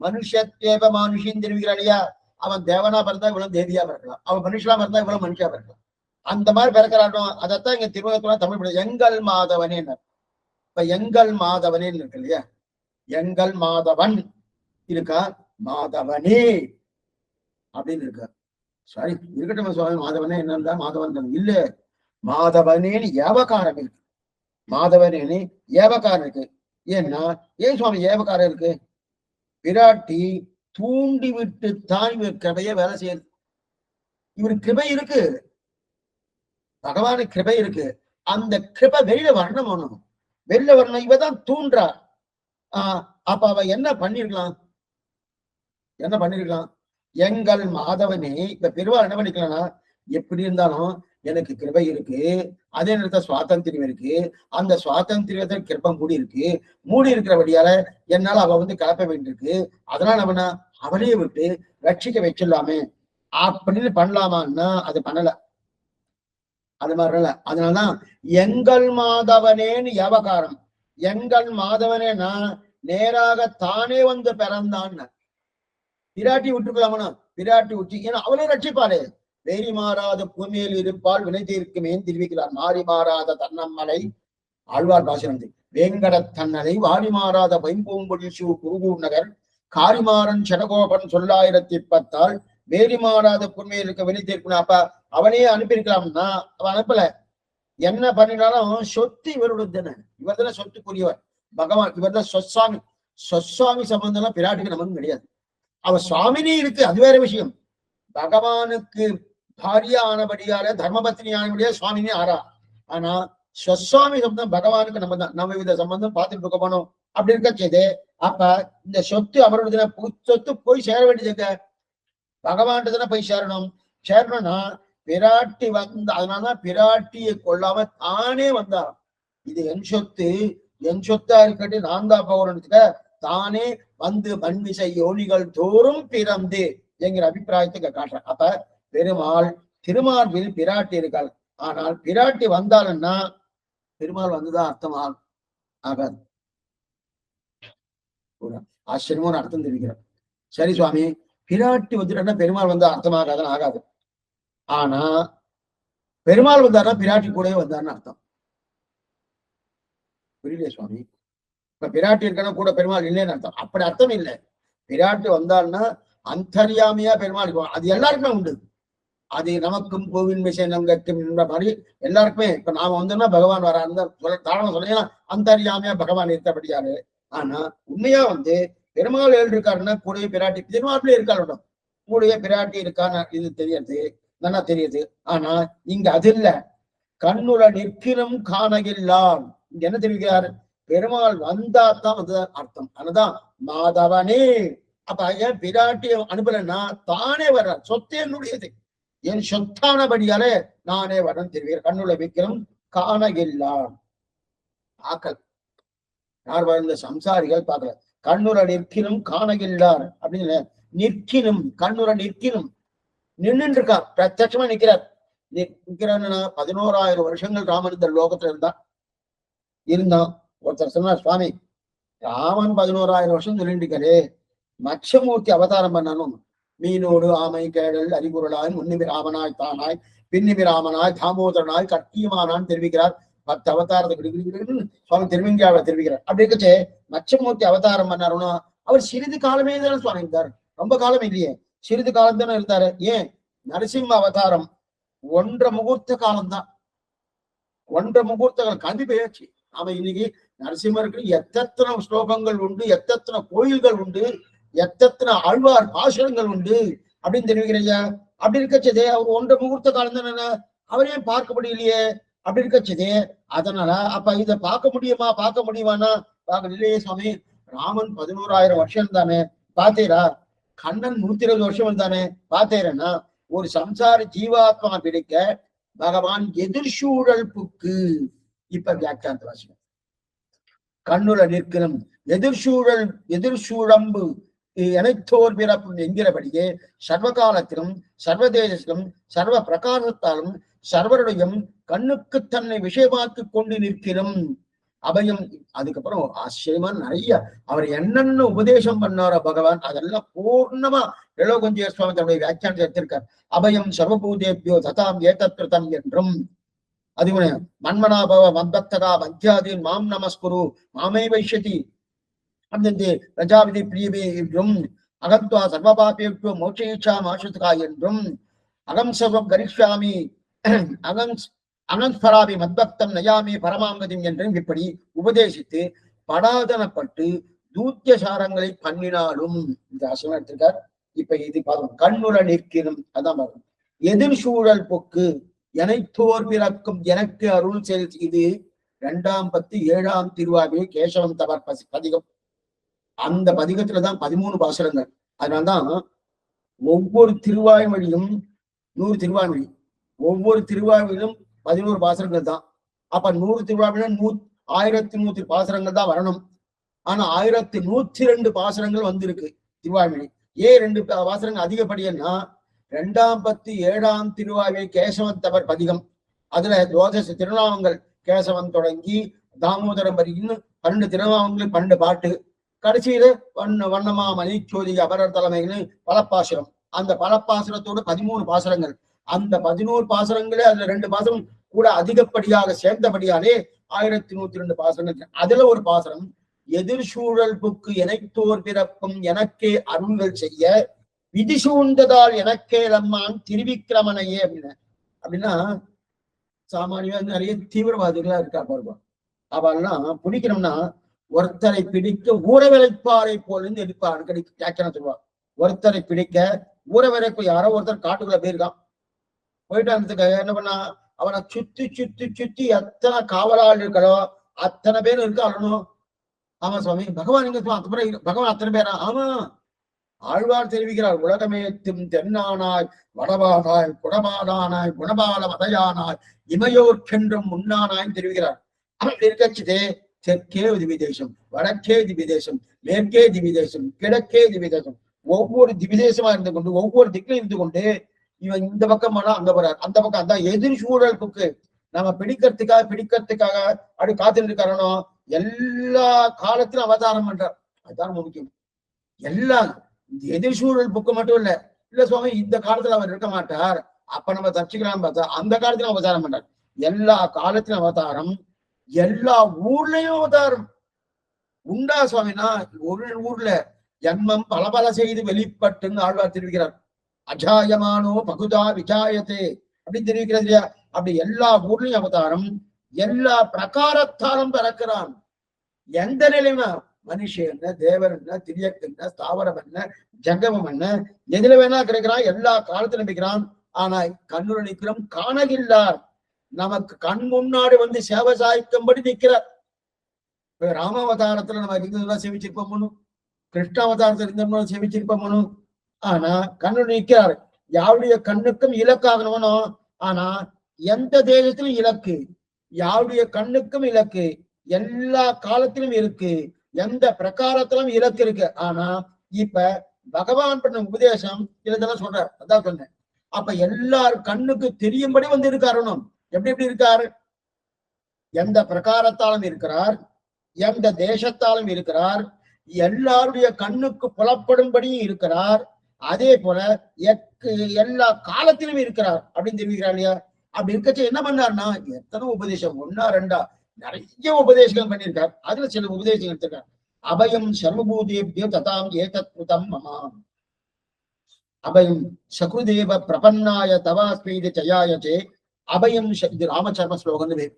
மனுஷத்வேவ மானுஷின்னு தெரிவிக்கிறான் இல்லையா? அவன் தேவனா பிறந்தா இவ்வளவு தேவியா பிறக்கலாம், அவன் மனுஷனா பிறந்தா இவ்வளவு மனுஷா பிறக்கலாம். அந்த மாதிரி பிறக்கிறாட்டும். அதைத்தான் இங்க திருவங்கத்துல தமிழ் படி எங்கள் மாதவனே. இப்ப எங்கள் மாதவனேன்னு இருக்கு இல்லையா? எங்கள் மாதவன் இருக்கா, மாதவனே அப்படின்னு இருக்கா. சாரி இருக்கட்டும் சுவாமி, மாதவனே என்னன்னா மாதவன் இல்ல, மாதவனேன்னு ஏவகாரம் இருக்கு. மாதவனேன்னு ஏவகாரம் இருக்கு. ஏன்னா ஏன் சுவாமி ஏவகாரம் இருக்கு? பிராட்டி தூண்டி விட்டு தான் இவர் கிருபைய வேலை செய்யுது. இவர் கிருபை இருக்கு, பகவானுக்கு கிருபை இருக்கு. அந்த கிருபை வெளியில வரணும் ஒண்ணும், வெளியில வரணும். இவதான் தூண்டுறா. அப்ப அவ என்ன பண்ணிருக்கலாம்? என்ன பண்ணிருக்கலாம்? எங்கள் மாதவனே. இப்ப பெருவாள் என்ன பண்ணிக்கலாம்னா, எப்படி இருந்தாலும் எனக்கு கிருபை இருக்கு, அதே நேரத்தில் சுவாதந்திரியம் இருக்கு, அந்த சுவாதந்திரியத்தை கிருப்பம் மூடி இருக்கு, மூடி இருக்கிறபடியால என்னால அவ கலப்ப வேண்டியிருக்கு. அதனால அவனை அவனையே விட்டு ரட்சிக்க வச்சிடலாமே அப்படின்னு பண்ணலாமான்னா அது பண்ணல. அது மாதிரில. அதனாலதான் எங்கள் மாதவனேன்னு வியாபகாரம். எங்கள் மாதவனேனா நேராக தானே பிறந்தான்னு. பிராட்டி விட்டுக்கலாமனா? பிராட்டி விட்டு, ஏன்னா அவளே ரட்சிப்பாளே. வேரி மாறாத பூமியில் இருப்பால் வினை தீர்க்குமேன்னு தெரிவிக்கிறார். மாறி மாறாத தன்னம்மலை ஆழ்வார் பாசனம். வேங்கட தன்னலை வாரி மாறாத வைம்பூம்பொழி சூ குருகூர் நகர் காரிமாறன் சடகோபன் 910 வேரி மாறாத பூமியில் இருக்க வினை தீர்க்கணும். அப்ப அவனே அனுப்பியிருக்கலாம்னா அவன் அனுப்பல. என்ன பண்ணினாலும் சொத்து இவருடைய தானே, இவர் தானே சொத்துக்குரியவர் பகவான். இவர் தான் சொஸ்வாமி. சொஸ்வாமி சம்பந்தம்லாம் பிராட்டிக்கு நமக்கு கிடையாது. அவ சுவாமினி இருக்கு, அது வேற விஷயம். பகவானுக்கு பாரியா ஆனபடியால தர்மபத்தினி ஆனபடியா சுவாமினி ஆறா. ஆனா ஸ்வஸ்வாமி சம்பந்தம் பகவானுக்கு நம்ம தான், நம்ம வித சம்பந்தம் பார்த்துட்டு இருக்க போனோம். அப்படி இருக்க செய்து அப்ப இந்த சொத்து அவருடைய சொத்து போய் சேர வேண்டியதுங்க, பகவான்கிட்ட போய் சேரணும். சேரணும்னா பிராட்டி அதனாலதான் பிராட்டியை கொள்ளாம தானே வந்தாராம். இது என் சொத்து, என் சொத்தா இருக்கட்டு நான் தான் போகிறேன்னு தானே மண்மிசை யோனிகள் தோறும் பிறந்து என்கிற அபிப்பிராயத்துக்கு காட்டுறேன். அப்ப பெருமாள் திருமார்பில் பிராட்டி இருக்காள். ஆனால் பிராட்டி வந்தாலுன்னா பெருமாள் வந்துதான் அர்த்தம் ஆகாது. ஆச்சரியமான அர்த்தம் தெரிவிக்கிறார். சரி சுவாமி, பிராட்டி வந்துட்டா பெருமாள் வந்து அர்த்தமாகாதுன்னு ஆகாது. ஆனா பெருமாள் வந்தாருன்னா பிராட்டி கூடவே வந்தாருன்னு அர்த்தம். புரியலையே சுவாமி? இப்ப பிராட்டி இருக்கணும் கூட பெருமாள் இல்லைன்னு அர்த்தம். அப்படி அர்த்தம் இல்லை. பிராட்டி வந்தாருன்னா அந்தர்யாமியா பெருமாள் இருக்கும். அது எல்லாருக்குமே உண்டு. அது நமக்கும் கோவில் மிஷனுக்கும் மாதிரி எல்லாருக்குமே. இப்ப நாம வந்தோம்னா பகவான் வர அந்த தாரணம் சொன்னீங்கன்னா அந்தர்யாமியா பகவான் இருந்தபடியாரு. ஆனா உண்மையா பெருமாள் இருக்காருன்னா கூடவே பிராட்டி திருமாப்பிலே இருக்காரு, கூடவே பிராட்டி இருக்கான்னு இது தெரியுது, நல்லா தெரியுது. ஆனா இங்க அது இல்ல. கண்ணுல நிற்கிலும் காணகில்லாம். இங்க என்ன தெரிவிக்கிறார்? பெருமாள் வந்தாதான் வந்துதான் அர்த்தம். அதுதான் மாதவனே. அப்ப ஏன் பிராட்டி அனுப்பலன்னா தானே வர்றார். சொத்து என்னுடையது, என் சொத்தானபடியாலே நானே வரணும் தெரிவிக்கிறேன். கண்ணுல விக்கிரம் காணகில்லாம். ஆக்கள் யார் வாழ்ந்த சம்சாரிகள் பார்க்கல. கண்ணுல நிற்கினும் காணகில்லார் அப்படின்னு நிற்கினும், கண்ணுல நிற்கினும் நின்று இருக்கார், பிரத்யட்சமா நிற்கிறார். நிற்கிறான்னா 11,000 வருஷங்கள் ராமன் இந்த லோகத்துல இருந்தான். ஒருத்தர் சொன்னார், சுவாமி ராமன் 11,000 வருஷம் சொல்லிட்டு இருக்காரு, மச்சமூர்த்தி அவதாரம் பண்ணணும். மீனோடு ஆமை கேடல் அறிகுறலாய் முன்னிமி ராமனாய் தானாய் பின்னிமி ராமனாய் தாமோதரனாய் கட்டியமானான்னு தெரிவிக்கிறார். 10 அவதாரத்தை சுவாமி திருவெங்கியாவை தெரிவிக்கிறார். அப்படி இருக்கச்சே மச்சமூர்த்தி அவதாரம் பண்ணாருன்னா அவர் சிறிது காலமே தானே சுவாமி இருந்தார், ரொம்ப காலம் இல்லையே, சிறிது காலம் தானே இருந்தாரு. ஏன் நரசிம்ம அவதாரம் 1.5 முகூர்த்த காலம்தான். 1.5 முகூர்த்த காலம் கல்வி பெயர்ச்சி. அவன் இன்னைக்கு நரசிம்மருக்கு எத்தனை ஸ்லோகங்கள் உண்டு, எத்தனை கோயில்கள் உண்டு, எத்தனை ஆழ்வார் பாசுரங்கள் உண்டு அப்படின்னு தெரிவிக்கிறீங்க. அப்படி இருக்கச்சதே அவர் 1.5 முகூர்த்த காலம் தானே, அவரையும் பார்க்க முடியலையே அப்படி இருக்கச்சதே. அதனால அப்ப இதை பார்க்க முடியுமானா பார்க்க இல்லையே சுவாமி. ராமன் 11,000 வருஷம் தானே பார்த்தேரா, கண்ணன் 120 வருஷம் தானே பார்த்தேரன்னா, ஒரு சம்சார ஜீவாத்மா பிடிக்க பகவான் எதிர்சூழல் புக்கு. இப்ப வியாக்கியானத்தை வாசிக்கும். கண்ணுல நிற்கணும் எதிர்சூழம்பு எனைத்தோர் பிறப்பு என்கிறபடியே சர்வகாலத்திலும் சர்வதேசத்திலும் சர்வ பிரகாசத்தாலும் சர்வருடையும் கண்ணுக்கு தன்னை விஷயமாக்கி கொண்டு நிற்கிறோம் அபயம். அதுக்கப்புறம் ஆச்சரியமா நிறைய அவர் என்னென்ன உபதேசம் பண்ணாரோ பகவான், அதெல்லாம் பூர்ணமா எலோகஞ்சய சுவாமி தன்னுடைய வியாக்கியானத்தை எடுத்திருக்கார். அபயம் சர்வபூதேபியோ ததாம் ஏதத்ருதம் என்றும், அதுவே மன்மனாபவ மந்தத்தகா மத்தியாதீன் மாம் நமஸ்குரு மாமை வைஷதி அந்த பிரஜாவிதி பிரியவே என்றும், அகத்வா சர்வபாபேபியோ மோட்சேச்சா மாஷத்துகா என்றும், அகம் சர்வம் கரிஷ்யாமி அனந்த்பராமி மத்பக்தம் நயாமி பரமாங்கதிம் என்றும் இப்படி உபதேசித்து படாதனப்பட்டு தூத்திய சாரங்களை பண்ணினாலும் இந்த ஆசிரியர் எடுத்திருக்கார். இப்ப இது பார்க்கணும். கண்ணுல நிற்கணும், அதான் பார்க்கணும். எதிர் சூழல் பொக்கு எனைத்தோர் பிறக்கும் எனக்கு அருள் செல். இது 2ஆம் பத்து 7ஆம் திருவாவி கேசவன் தவர் பதிகம். அந்த பதிகத்துலதான் 13 பாசுரங்கள். அதனால்தான் ஒவ்வொரு திருவாய்மொழியும் 100 திருவாய்மொழி, ஒவ்வொரு திருவாய்மொழியும் 11 பாசுரங்கள் தான். அப்ப 100 திருவாய்மொழியும் 1100 பாசுரங்கள் தான் வரணும். ஆனா 1102 பாசுரங்கள் வந்திருக்கு திருவாய்மொழி. ஏன் 2 பாசுரங்கள் அதிகப்படியன்னா, 2ஆம் பத்து 7ஆம் திருவாய்மொழி கேசவன் தவர் பதிகம். அதுல துவாதச திருநாமங்கள் கேசவன் தொடங்கி தாமோதரம் வரைக்கும் 12 திருநாமங்கள் 12 பாட்டு. கடைசியில வண்ணமா மணிச்சோதி அபரர் தலைமைன்னு பலப்பாசுரம். அந்த பலப்பாசுரத்தோடு 13 பாசுரங்கள். அந்த 11 பாசுரங்களே அதுல 2 பாசுரம் கூட அதிகப்படியாக சேர்ந்தபடியாலே 1102 பாசுரங்கள். அதுல ஒரு பாசுரம் எதிர்சூழல் புக்கு எனைத்தோர் பிறப்பும் எனக்கே அருள்கள் செய்ய விதி சூழ்ந்ததால் எனக்கே லம்மான் திருவிக்கிரமனையே அப்படின்னா சாமானியா நிறைய தீவிரவாதிகளா இருக்கா பாருங்க. அவெல்லாம் பிடிக்கணும்னா ஒருத்தரை பிடிக்க ஊரவிளைப்பாறை போல இருந்து எடுப்பார். அடிக்கடி வியாக்கியானம் சொல்லுவார். ஒருத்தரை பிடிக்க ஊரவிளைப்பு, யாரோ ஒருத்தர் காட்டுக்குள்ள போயிருக்கான், போயிட்டு அந்த என்ன பண்ணா அவனை சுத்தி சுத்தி சுத்தி எத்தனை காவலாளி இருக்கிறோ அத்தனை பேர் இருக்கு அழணும். ஆமா சுவாமி பகவான் எங்க பகவான் அத்தனை பேரா? ஆமா, ஆழ்வார் தெரிவிக்கிறார். உலகமேத்தும் தென்னானாய் வடபானாய் குடபாடானாய் குணபால மதையானாய் இமையோர்க்கென்றும் முன்னானாய் தெரிவிக்கிறார். அப்படி இருக்கச்சுதே தெற்கே திவிதேசம், வடக்கே திவிதேசம், மேற்கே திவிதேசம், கிழக்கே திவிதேசம், ஒவ்வொரு திவிதேசமா இருந்து கொண்டு ஒவ்வொரு திக்கிலும் இருந்து கொண்டு இவன் இந்த பக்கம் போனா அங்க போறார், அந்த பக்கம் அந்த எதிர் சூழல் புக்கு நம்ம பிடிக்கிறதுக்காக அப்படி காத்துட்டு காரணம் எல்லா காலத்திலும் அவதாரம் பண்றார். அதுதான் முக்கியம். எல்லா எதிர் சூழல் புக்கு மட்டும் இல்ல சுவாமி இந்த காலத்துல அவர் இருக்க மாட்டார், அப்ப நம்ம தப்பிச்சுக்கலாம்னு பார்த்தா அந்த காலத்திலும் அவதாரம் பண்றார். எல்லா காலத்திலும் அவதாரம், எல்லா ஊர்லயும் அவதாரம் உண்டா சுவாமினா. ஒரு ஊர்ல ஜன்மம் பல செய்து வெளிப்பட்டுன்னு ஆழ்வார் தெரிவிக்கிறார். அஜாயமானோ பகுதா விஜாயத்தே அப்படின்னு தெரிவிக்கிறது இல்லையா? அப்படி எல்லா ஊர்லயும் அவதாரம், எல்லா பிரகாரத்தாலும் பிறக்கிறான். எந்த நிலையுமா மனுஷன் என்ன, தேவர் என்ன, திரியக்கு என்ன, ஸ்தாவரம் என்ன, ஜங்கமம் என்ன, எதுல வேணா கிடைக்கிறான், எல்லா காலத்திலும் நிற்கிறான். ஆனா கண்ணுடன் நிற்கிறோம் காணகில்லார். நமக்கு கண் முன்னாடி வந்து சேவை சாய்க்கும்படி நிற்கிறார். ராமாவதாரத்துல நம்ம இருந்ததுதான் சேவிச்சிருப்போம், கிருஷ்ணாவதாரத்துல இருந்தோம்னா சேவிச்சிருப்போம். ஆனா கண்ணு நிற்கிறார். யாருடைய கண்ணுக்கும் இலக்காகணும்னோ. ஆனா எந்த தேசத்திலும் இலக்கு, யாருடைய கண்ணுக்கும் இலக்கு, எல்லா காலத்திலும் இருக்கு, எந்த பிரகாரத்திலும் இலக்கு இருக்கு. ஆனா இப்ப பகவான் பண்ண உபதேசம் இதெல்லாம் சொல்றார். அதான் சொன்னேன். அப்ப எல்லாரும் கண்ணுக்கு தெரியும்படி வந்து இருக்காருணும். எப்படி இருக்காரு? எந்த பிரகாரத்தாலும் இருக்கிறார், எந்த தேசத்தாலும் இருக்கிறார், எல்லாருடைய கண்ணுக்கு புலப்படும்படியும் இருக்கிறார். அதே போல எல்லா காலத்திலும் இருக்கிறார் அப்படின்னு தெரிவிக்கிறார் இல்லையா? அப்படி இருக்கச்சு என்ன பண்ணார்னா எத்தனை உபதேசம், 1 2 நிறைய உபதேசங்கள் பண்ணியிருக்கார். அதுல சில உபதேசங்கள் எடுத்திருக்கார். அபயம் சர்வபூதேபியோ ததாம் ஏதத்ருதம் மமாம். அபயம் சகுதேவ பிரபன்னாய தவாஸ்மீதி சயாயச்சே அபயம் இது ராமச்சர்ம ஸ்லோகம்னு பேர்.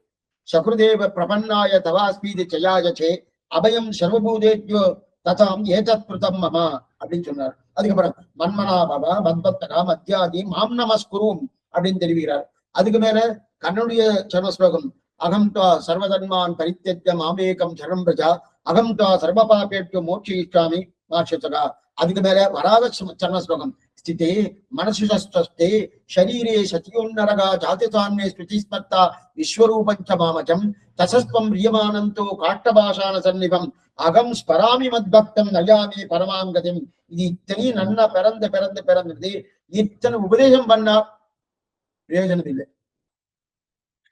சகுதேவ பிரபன்னாய தவாஸ்மீதி சயாயச்சே அபயம் சர்வபூதேத்யோ ததாம் ஏதத் கிருதம் மம அப்படின்னு சொன்னார். அதுக்கப்புறம் மன்மனாபவ மத்பத்தகா மத்தியாதி மாம் நமஸ்குரும் அப்படின்னு தெரிவிக்கிறார். அதுக்கு மேல கண்ணுடைய சர்ம ஸ்லோகம் அகம் துவா சர்வதன்மான் பரித்தியஜ்ய மாமேகம் சரணம் பிரஜா அகம் துவா சர்வபாபேட்யோ மோட்சயிஷ்யாமி மாட்சதகா. அதுக்கு மேல வராக சர்ம ஸ்லோகம் ஸ்திதே மனசுஸ்தே ஷரீரே சத்யோன்னரகா ஜாதிசான்யே ஸ்ருதிஸ்மர்த்தா விஸ்வரூபஞ்ச மாமஜம் தசஸ்வம் ரியமானந்தோ காட்டபாஷான சன்னிபம் அகம் ஸ்பராமி மத்பக்தம் நயாமி பரமாம் கதிம். இது இத்தனையும் நன்னா பிறந்து பிறந்து பிறந்தது. இத்தனை உபதேசம் பண்ணா பிரயோஜனம் இல்லை.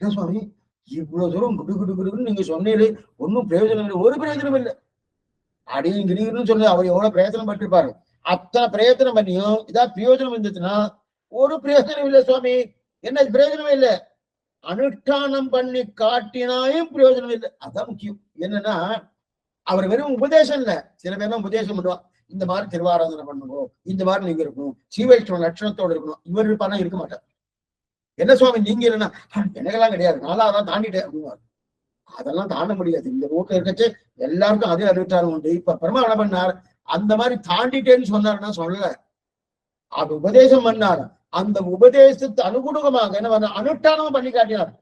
என்ன சுவாமி இவ்வளவு தூரம் குடு குடு குடுன்னு நீங்க சொன்னீங்களே ஒன்னும் பிரயோஜனம் இல்லை. ஒரு பிரயோஜனம் இல்லை அப்படின்னு கிரின்னு சொல்லி அவர் எவ்வளவு பிரயோஜனம் பட்டிருப்பாரு. அத்தனை பிரயோஜனம் பண்ணியும் இதான் பிரயோஜனம் இருந்துச்சுன்னா ஒரு பிரயோஜனம் இல்லை சுவாமி. என்ன பிரயோஜனமே இல்லை. அனுஷ்டானம் பண்ணி காட்டினாயும் பிரயோஜனம் இல்லை. அதான் முக்கியம். என்னன்னா அவர் வெறும் உபதேசம் இல்ல. சில பேர்லாம் உபதேசம் பண்ணுவான், இந்த மாதிரி திருவாராதனை பண்ணுவோம், இந்த மாதிரி நீங்க இருக்கணும், சீவைஷ்ணவ லட்சணத்தோடு இருக்கணும். இவர் இருப்பானா இருக்க மாட்டார். என்ன சுவாமி நீங்க இல்லைன்னா எனக்கெல்லாம் கிடையாது, நான்லாம் தாண்டிட்டேன் அப்படின்னா அதெல்லாம் தாண்ட முடியாது. இந்த ரோட்ல இருக்கச்சு எல்லாருக்கும் அதே அறிவிட்டாரும் உண்டு. இப்ப பெருமா என்ன பண்ணார், அந்த மாதிரி தாண்டிட்டேன்னு சொன்னாருன்னா சொல்லல, அது உபதேசம் பண்ணார். அந்த உபதேசத்து அனுகுணமாக என்ன பண்ண அனுஷ்டானமும் பண்ணி காட்டினார்.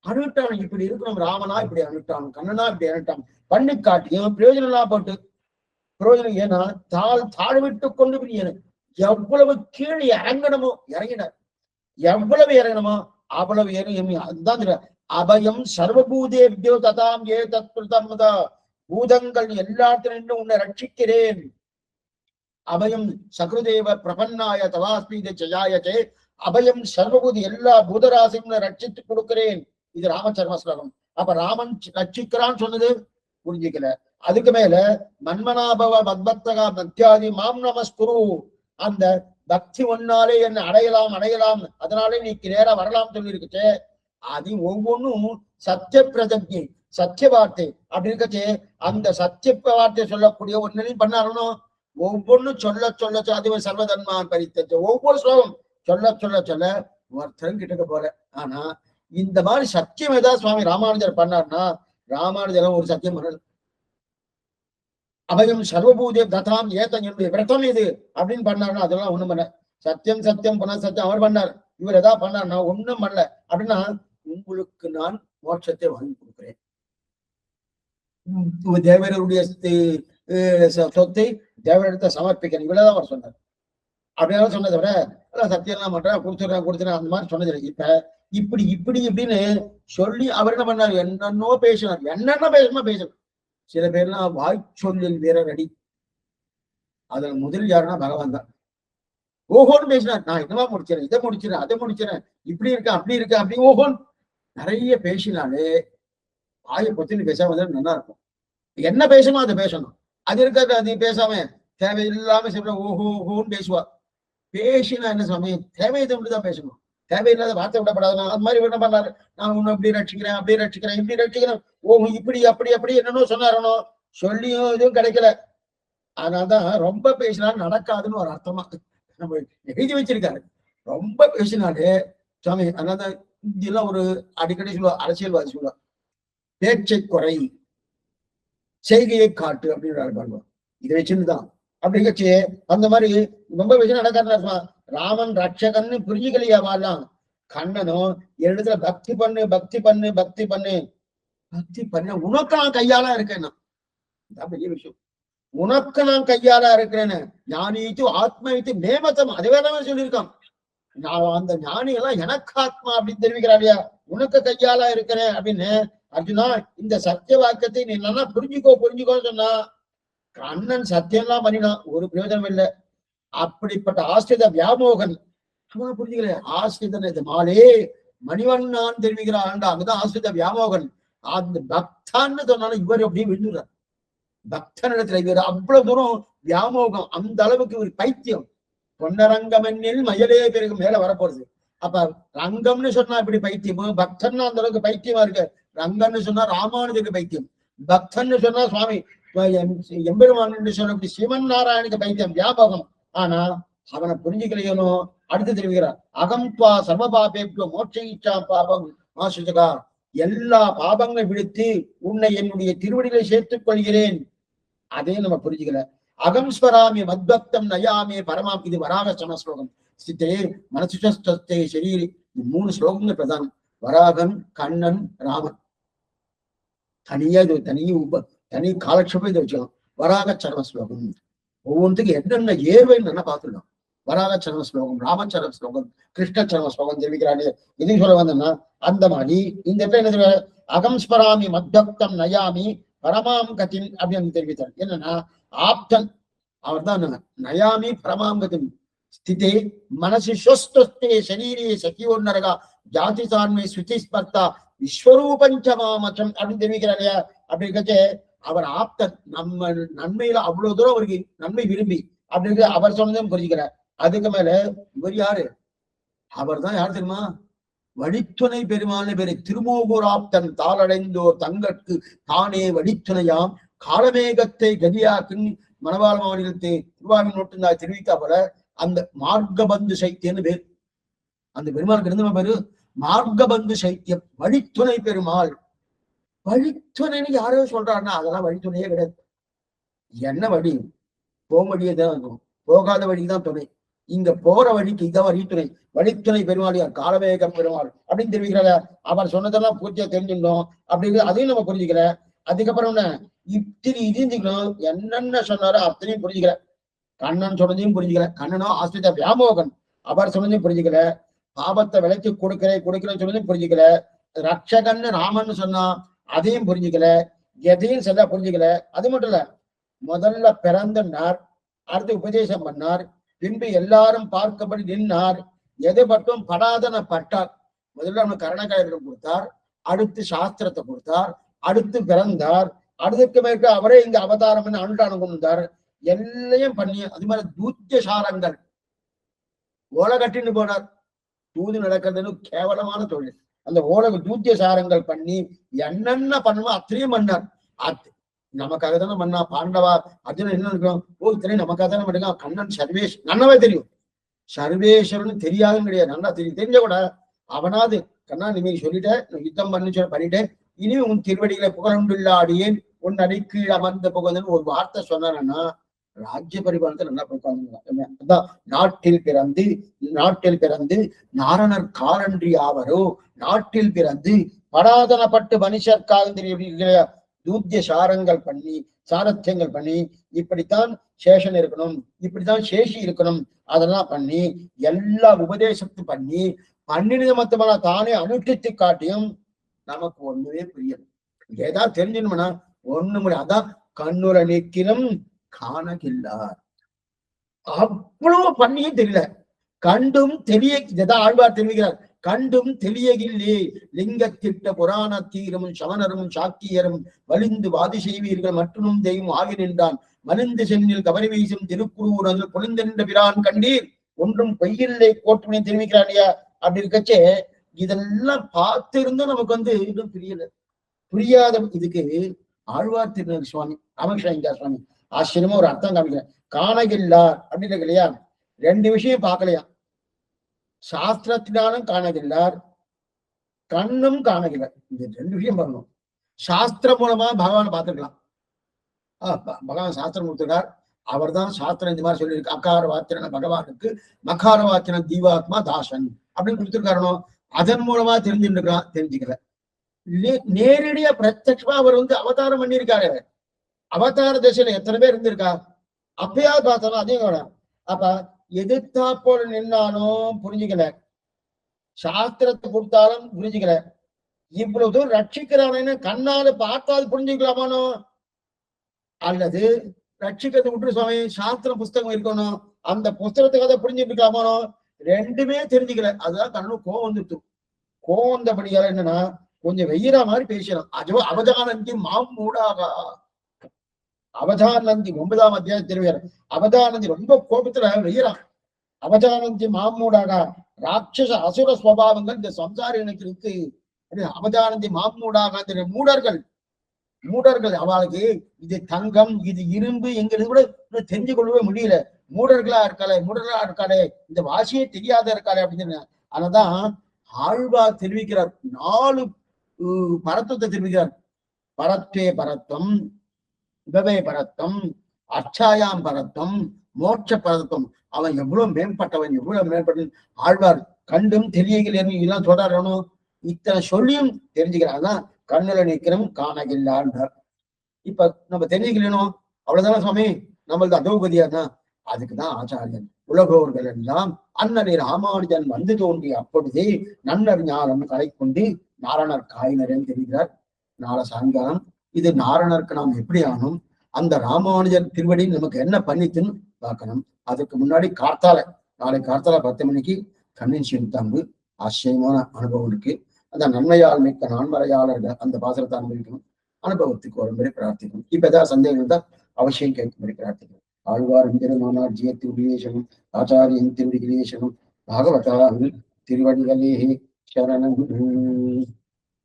அனுஷ்டானம் இப்படி இருக்கணும், ராமனா இப்படி அனுஷ்டானம், கண்ணனா இப்படி அனுஷ்டானம் பண்ணி காட்டியும் பிரயோஜனம் எல்லாம் போட்டு பிரயோஜனம். ஏன்னா தாழ்விட்டு கொண்டு பிரியணும். எவ்வளவு கீழே இறங்கணுமோ இறங்கினார், எவ்வளவு இறங்கணுமோ அவ்வளவு இறங்கி. அதுதான் அபயம் சர்வபூதேபியோ ததாம் ஏ தத்கிருதம் பூதங்கள் எல்லாத்திலும் உன்னை ரட்சிக்கிறேன். அபயம் சகுதேவ பிரபன்னாய தவாஸ்மீதி ஜயாயச்சே அபயம் சர்வபூதி எல்லா பூதராசியும் ரட்சித்து கொடுக்கிறேன். இது ராமச்சர்ம ஸ்லோகம். அப்ப ராமன் ரட்சிக்கிறான்னு சொன்னது புரிஞ்சுக்கல. அதுக்கு மேல மன்மனாபவ மத்பக்தகா மத்தியாதி மாம் நமஸ்குரு, அந்த பக்தி ஒன்னாலே என்ன அடையலாம் அடையலாம், அதனாலே நீ நேரா வரலாம் சொல்லி இருக்குச்சு. அது ஒவ்வொன்றும் சத்திய பிரதஜை சத்திய வார்த்தை அப்படி இருக்கச்சு. அந்த சத்திய வார்த்தை சொல்லக்கூடிய ஒன்னையும் பண்ணாரணும். ஒவ்வொன்றும் சொல்ல சொல்ல அதுவே சர்வதன்மான் பரித்தஞ்ச ஒவ்வொரு ஸ்லோகம் சொல்ல சொல்ல சொல்ல ஒருத்தரும் கிட்டக்க போல. ஆனா இந்த மாதிரி சத்தியம் ஏதாவது சுவாமி ராமானுஜர் பண்ணார்னா, ராமானுஜர் ஒரு சத்தியம் பண்ணல. அபயம் சர்வபூதே ததாம் ஏத்த என்னுடைய விரதம் இது அப்படின்னு பண்ணாருன்னா அதெல்லாம் ஒண்ணும் பண்ண. சத்தியம் சத்தியம் புன சத்தியம் அவர் பண்ணார், இவர் ஏதாவது பண்ணார்னா ஒண்ணும் பண்ணல. அப்படின்னா உங்களுக்கு நான் மோட்சத்தை வாங்கி கொடுக்குறேன், தேவருடைய சொத்தை தேவரிடத்தை சமர்ப்பிக்கிறேன், இவ்வளவுதான் அவர் சொன்னார். அப்படியெல்லாம் சொன்னதை விட சத்தியம்லாம் பண்றேன் கொடுத்துறேன் அந்த மாதிரி சொன்னது. இப்ப இப்படி இப்படி இப்படின்னு சொல்லி அவர் என்ன பண்ணார், என்னென்னோ பேசினார். என்னென்ன பேசணுமோ பேசணும். சில பேர்லாம் வாய்ச்சொல்லில் வீரர் அடி. அதுல முதல் யாருன்னா பகவான் தான். ஓஹோன்னு பேசினார், நான் என்னவா முடிச்சிடறேன், இதை முடிச்சிடறேன், அதை முடிச்சிடறேன், இப்படி இருக்கேன் அப்படி இருக்கேன் அப்படி ஓஹோன் நிறைய பேசினாலே வாயை பொத்தின்னு பேசாம நல்லா இருக்கும். என்ன பேசணும் அதை பேசணும். அது இருக்காது, அது பேசாம தேவையில்லாம சில ஓஹோன்னு பேசுவா. பேசினா என்ன சமயம் தேவையை மட்டும் தான் பேசணும், தேவையில்லாத வார்த்தை விடப்படாது. அது மாதிரி என்ன பண்ணாரு, நான் உன்னை இப்படி ரட்சிக்கிறேன் அப்படி ரட்சிக்கிறேன் இப்படி ரட்சிக்கிறேன், ஓ இப்படி அப்படி அப்படி என்னன்னோ சொன்னாரனோ, சொல்லியும் இதுவும் கிடைக்கல. அதனால்தான் ரொம்ப பேசினாலும் நடக்காதுன்னு ஒரு அர்த்தமா நம்ம எழுதி வச்சிருக்காரு. ரொம்ப பேசினாலே சுவாமி. அதனால்தான் இதெல்லாம் ஒரு அடிக்கடி சொல்லுவா, அரசியல்வாதி சொல்லுவா, பேச்சை குறை செய்கையை காட்டு அப்படின்னு பாருவோம். இதை வச்சுன்னுதான் அப்படி கட்சி அந்த மாதிரி ரொம்ப விஷயம் நடக்காதுன்னு. ராமன் ரட்சகன்னு புரிஞ்சுக்கலையா வாழலாம். கண்ணனும் இடத்துல பக்தி பண்ணு பக்தி பண்ணு பக்தி பண்ணு பக்தி பண்ண உனக்கு நான் கையாளா இருக்கேன்னா பெரிய விஷயம். உனக்கு நான் கையாளா இருக்கிறேன்னு ஞானித்து ஆத்மீத்து மேமத்தம் அதுவே தான் சொல்லியிருக்கான். நான் அந்த ஞானி எல்லாம் எனக்கு ஆத்மா அப்படின்னு தெரிவிக்கிறாரியா, உனக்கு கையாளா இருக்கிறேன் அப்படின்னு. அர்ஜுனா இந்த சத்திய வாக்கியத்தை நீ நல்லா புரிஞ்சுக்கோன்னு சொன்னா, கண்ணன் சத்தியம்லாம் பண்ணினான், ஒரு பிரயோஜனம் இல்லை. அப்படிப்பட்ட ஆசிரித வியாமோகன் அவன் புரிஞ்சுக்கல. ஆசிரிதன் இது மாலே மணிவண்ணான்னு தெரிவிக்கிறான், அங்கதான் ஆசிரித வியாமோகன். அந்த பக்தான்னு சொன்னாலும் இவர் அப்படியே விழுந்துறார். பக்தனிடத்துல இவர் அவ்வளவு தூரம் வியாமோகம், அந்த அளவுக்கு ஒரு பைத்தியம். பொன்னரங்கமென்னில் மயலே பிறகு மேல வரப்போறது. அப்ப ரங்கம்னு சொன்னா இப்படி பைத்தியமும், பக்தன்னா அந்த அளவுக்கு பைத்தியமா இருக்கு. ரங்கன்னு சொன்னா ராமானுஜருக்கு பைத்தியம், பக்தன்னு சொன்னா சுவாமி எம்பெருமான் சொல்லக்கூடிய சிவன் நாராயணுக்கு பைத்தியம் வியாபகம். ஆனா அவனை புரிஞ்சுக்கலையனோ அடுத்து தெரிவிக்கிறார். அகம்பா சர்வபாபேப்யோ மோட்ச இச்சா பாபம் மாசுஜகா, எல்லா பாபங்களை விடுத்து உன்னை என்னுடைய திருவடிகளை சேர்த்துக் கொள்கிறேன். அதையும் நம்ம புரிஞ்சுக்கல. அகம் ஸ்வராமி மத்பக்தம் நயாமே பரமாம், இது வராக சம ஸ்லோகம். ஸ்திதே மனசுஷ்டே சரீரி, 3 ஸ்லோகங்கள் பிரதானம். வராகன், கண்ணன், ராமன். தனியா இது தனி காலட்சேபம் இதை வச்சுக்கலாம். வராக சரம ஸ்லோகம் ஒவ்வொன்றுக்கு என்னென்ன ஏர்வைன்னு நல்லா பார்த்துடலாம். வராக சரம ஸ்லோகம், ராமச்சரம ஸ்லோகம், கிருஷ்ண சரம ஸ்லோகம் தெரிவிக்கிறாரு. எதுவும் சொல்ல வந்தோம்னா அந்த மாதிரி இந்த இடத்துல என்ன அகம் ஸ்மராமி மத்பக்தம் நயாமி பரமாம் கதின் அப்படின்னு தெரிவித்தார். என்னன்னா ஆப்தன் அவர் தான் நயாமி பரமாம் கதின் ஸ்திதே மனசு ஸ்வஸ்தே சரீரே சகியோன்னரகா ஜாதி சான்மை சுத்தி ஸ்பர்த்தா விஸ்வரூபஞ்சமாமச்சம் அப்படின்னு தெரிவிக்கிறார் இல்லையா? அப்படி இருக்கச்சே அவர் ஆப்தன், நம்ம நன்மையில அவ்வளவு தூரம் அவருக்கு நன்மை விரும்பி அப்படின்னு அவர் சொன்னதும் புரிஞ்சுக்கிறார். அதுக்கு மேல இவர் யாரு? அவர் தான் யார் தெரியுமா? வழித்துணை பெருமான பேரு. திருமோகூராப்தன் தாளடைந்தோர் தங்கற்கு தானே வழித்துணையாம் காலமேகத்தை கதியாக்கின் மணவாள மாநிலத்தை திருவாமி நோட்டுந்தாய் தெரிவித்தா போல அந்த மார்க்கபந்து சைத்தியன்னு பேர். அந்த பெருமாளுக்கு இருந்த பேரு மார்க்கபந்து சைத்தியம், வழித்துணை பெருமாள். வழித்துணைன்னு யாரோ சொல்றாருன்னா அதெல்லாம் வழித்துணையே கிடையாது. என்ன வழி? போவழியே தான் இருக்கும், போகாத வழிதான் துணை. இங்க போற வழிக்கு இதான் வழித்துணை. வழித்துணை பெருமாள் யார்? காலவேக பெருமாள் அப்படின்னு தெரிவிக்கிறார. அவர் சொன்னதெல்லாம் பூர்த்தியா தெரிஞ்சுக்கணும் அப்படிங்கிறது அதையும் நம்ம புரிஞ்சுக்கல. அதுக்கப்புறம் என்ன இத்திரி இதிஞ்சுக்கணும், என்னென்ன சொன்னாரோ அத்தனையும் புரிஞ்சுக்கல. கண்ணன் சொன்னதையும் புரிஞ்சுக்கல. கண்ணனோ ஆஸ்திரித வியாமோகன், அவர் சொன்னதையும் புரிஞ்சுக்கல. பாபத்தை விலைக்கு கொடுக்கிறேன்னு சொன்னதையும் புரிஞ்சுக்கல. ரட்சகன்னு ராமன் சொன்னா அதையும் புரிஞ்சுக்கல. எதையும் சரியா புரிஞ்சுக்கல. அது மட்டும் இல்ல, முதல்ல பிறந்தார், அடுத்து உபதேசம் பண்ணார், பின்பு எல்லாரும் பார்க்கப்படி நின்றார், எது மட்டும் படாதன பட்டார். முதல்ல அவனுக்கு கரணகாயிரம் கொடுத்தார், அடுத்து சாஸ்திரத்தை கொடுத்தார், அடுத்து பிறந்தார், அடுத்துக்கு மேற்க அவரே இங்க அவதாரம் அனுஷ்டானம் கொண்டார். எல்லையும் பண்ணி அது மாதிரி தூத்திய சாரங்கள் ஓலை கட்டின்னு போனார். தூது நடக்கிறதுன்னு கேவலமான தொழில். அந்த ஓலை தூத்திய சாரங்கள் பண்ணி என்னென்ன பண்ணுமோ அத்தனையும் பண்ணார். நமக்காக தானே பண்ணா. பாண்டவா அர்ஜுனன் என்ன இருக்கணும்? ஓ இத்தனையும் நமக்காக தானே பண்ணுங்க. கண்ணன் சர்வேஷ் நன்னவே தெரியும், சர்வேஸ்வரன் தெரியாதுன்னு கிடையாது, நல்லா தெரியும். தெரிஞ்ச கூட அவனாவது கண்ணா நீ சொல்லிட்ட, யுத்தம் பண்ணிட்டேன், இனி உன் திருவடிகளை புகழுண்டுள்ளாடியேன் உன் அடிக்கு அமர்ந்த புகழ்ந்து ஒரு வார்த்தை சொன்னான்னா ராஜ்ய பரிபாலனத்தை நல்லா பார்ப்பாங்க. அதான் நாட்டில் பிறந்து நாரணர் காலன்றி ஆவரோ, நாட்டில் பிறந்து படாதனப்பட்டு மனுஷர்க்காக தூத்திய சாரங்கள் பண்ணி சாரத்தியங்கள் பண்ணி இப்படித்தான் சேஷன் இருக்கணும், இப்படித்தான் சேஷி இருக்கணும், அதெல்லாம் பண்ணி எல்லா உபதேசத்து பண்ணி பன்னிரண்டு மத்தமான தானே அனுஷ்டித்து காட்டியும் நமக்கு ஒண்ணுமே புரியல. ஏதாவது தெரிஞ்சுக்கணும்னா ஒண்ணு முடியும். அதான் கண்ணுர நீக்கினும் காணகில்லார். அவ்வளவு பண்ணியும் தெரியல, கண்டும் தெரிய. இதான் ஆழ்வார் தெரிவிக்கிறார். கண்டும் தெளியகில்லே லிங்கத்திட்ட புராண தீரமும் சமணரும் சாக்கியரும் வலிந்து வாதி செய்வீர்கள் மற்றும் தெய்வம் ஆகி நின்றான் மலிந்து சென்னில் கவரி வீசும் திருக்குறூர் பொழிந்தென்ற பிரான் கண்டீர் ஒன்றும் பொய்யில்லை கோட்டுமே தெரிவிக்கிறான் இல்லையா? அப்படி இருக்கச்சே இதெல்லாம் பார்த்திருந்தோம் நமக்கு இன்னும் புரியாத. இதுக்கு ஆழ்வார் திருநெல் சுவாமி ராமகிருஷ்ண சுவாமி ஆச்சரியமா ஒரு அர்த்தம் காமிக்கிறேன். காணகில்லார் அப்படின்னு இருக்கு இல்லையா? 2 விஷயம் பார்க்கலையா? சாஸ்திரத்தினாலும் காணகில்லார், கண்ணும் காணகில்லார். இந்த 2 விஷயம் பண்ணணும். சாஸ்திரம் மூலமா பகவான் பார்த்துக்கலாம். பகவான் சாஸ்திரம் கொடுத்திருக்கார். அவர் தான் சாஸ்திரம் இந்த மாதிரி சொல்லியிருக்கு. அகார வாத்திரன பகவானுக்கு மகார வாத்திரன தீவாத்மா தாசன் அப்படின்னு கொடுத்திருக்காரனோ, அதன் மூலமா தெரிஞ்சுக்கல. நேரடியா பிரத்யட்சமா அவர் அவதாரம் பண்ணியிருக்காரு. அவதார திசையில எத்தனை பேர் இருந்திருக்கா? அப்பயாவது பார்த்தாலும் அதே வேணும். அப்ப எதிர்த்தா போல நின்னாலும் புரிஞ்சுக்கல, சாஸ்திரத்தை கொடுத்தாலும் புரிஞ்சுக்கல. இவ்வளவு தூரம் ரட்சிக்கிறானு கண்ணால பார்த்தாது புரிஞ்சுக்கலாமானோ, அல்லது ரட்சிக்கிறத விட்டு சுவாமி சாஸ்திர புஸ்தகம் இருக்கணும் அந்த புஸ்தகத்துக்காக புரிஞ்சுட்டு இருக்கலாமானோ, 2மே தெரிஞ்சுக்கல. அதுதான் கண்ணு கோவம் வந்துட்டு. கோவம் வந்தபடியால என்னன்னா கொஞ்சம் வெயிற மாதிரி பேசலாம். அவதானந்தி மாமூடாக அவதானந்தி 9ஆம் அத்தியாயம் தெரிவிக்கிறார். அவதானந்தி ரொம்ப கோபத்துல வெய்யறான். அவதானந்தி மாமூடாக ராட்சச அசுர சுவாவங்கள் இந்த சம்சாரிகளுக்கு இருக்கு. அவதானந்தி மாமூடாக மூடர்கள் அவளுக்கு இது தங்கம் இது இரும்பு எங்கிறது கூட தெரிஞ்சு கொள்ளவே முடியல. மூடர்களா இருக்காளே இந்த வாசியே தெரியாத இருக்காளே அப்படின்னு. அதனாலதான் ஆழ்வார் தெரிவிக்கிறார், 4 பரத்துவத்தை தெரிவிக்கிறார். பரத்வே பரத்வம், விபவே பரத்வம், அர்ச்சாயாம் பரத்வம், மோட்ச பரத்வம். அவன் எவ்வளவு மேம்பட்டவன், எவ்வளவு மேம்பட்டவன். ஆழ்வார் கண்டும் தெரியலைன்னு இதெல்லாம் சொல்றாரணும், இத்தனை சொல்லியும் தெரிஞ்சுக்கிறான். கண்ணுல நிற்கிறோம் காணகில்லான்றார். இப்ப நம்ம தெரிஞ்சுக்கணும் அவ்வளவுதானே சுவாமி, நம்மளது அதோபதியானா. அதுக்குதான் ஆச்சாரியன் உலகோர்கள் எல்லாம் அன்னரை ராமானுஜன் வந்து தோன்றி அப்பொழுதே நன்னர் ஞானம் கலை கொண்டு நாரணர் காயினரன் தெரிகிறார். நாளை சாயங்காலம் இது நாரணருக்கு நாம் எப்படி ஆகணும், அந்த ராமானுஜன் திருவடி நமக்கு என்ன பண்ணித்துன்னு பார்க்கணும். அதுக்கு முன்னாடி நாளை கார்த்தால 10 மணிக்கு கண்ணின் சிறுத்தாம்பு ஆச்சரியமான அனுபவம் இருக்கு. அந்த நன்மையால் மிக்க நான்மறையாளர்கள் அந்த பாசனத்தை அனுபவிக்கணும், அனுபவத்துக்கு வரும்படி பிரார்த்திக்கணும். இப்ப ஏதாவது சந்தேகம் இருந்தால் அவசியம் கேட்கும்படி பிரார்த்திக்கணும். ஆழ்வார் திருமானார் ஜிய திருவிலேசனும் ஆச்சாரியன் திருவிலேசனும் பாகவதா திருவடிகளே சரணம்.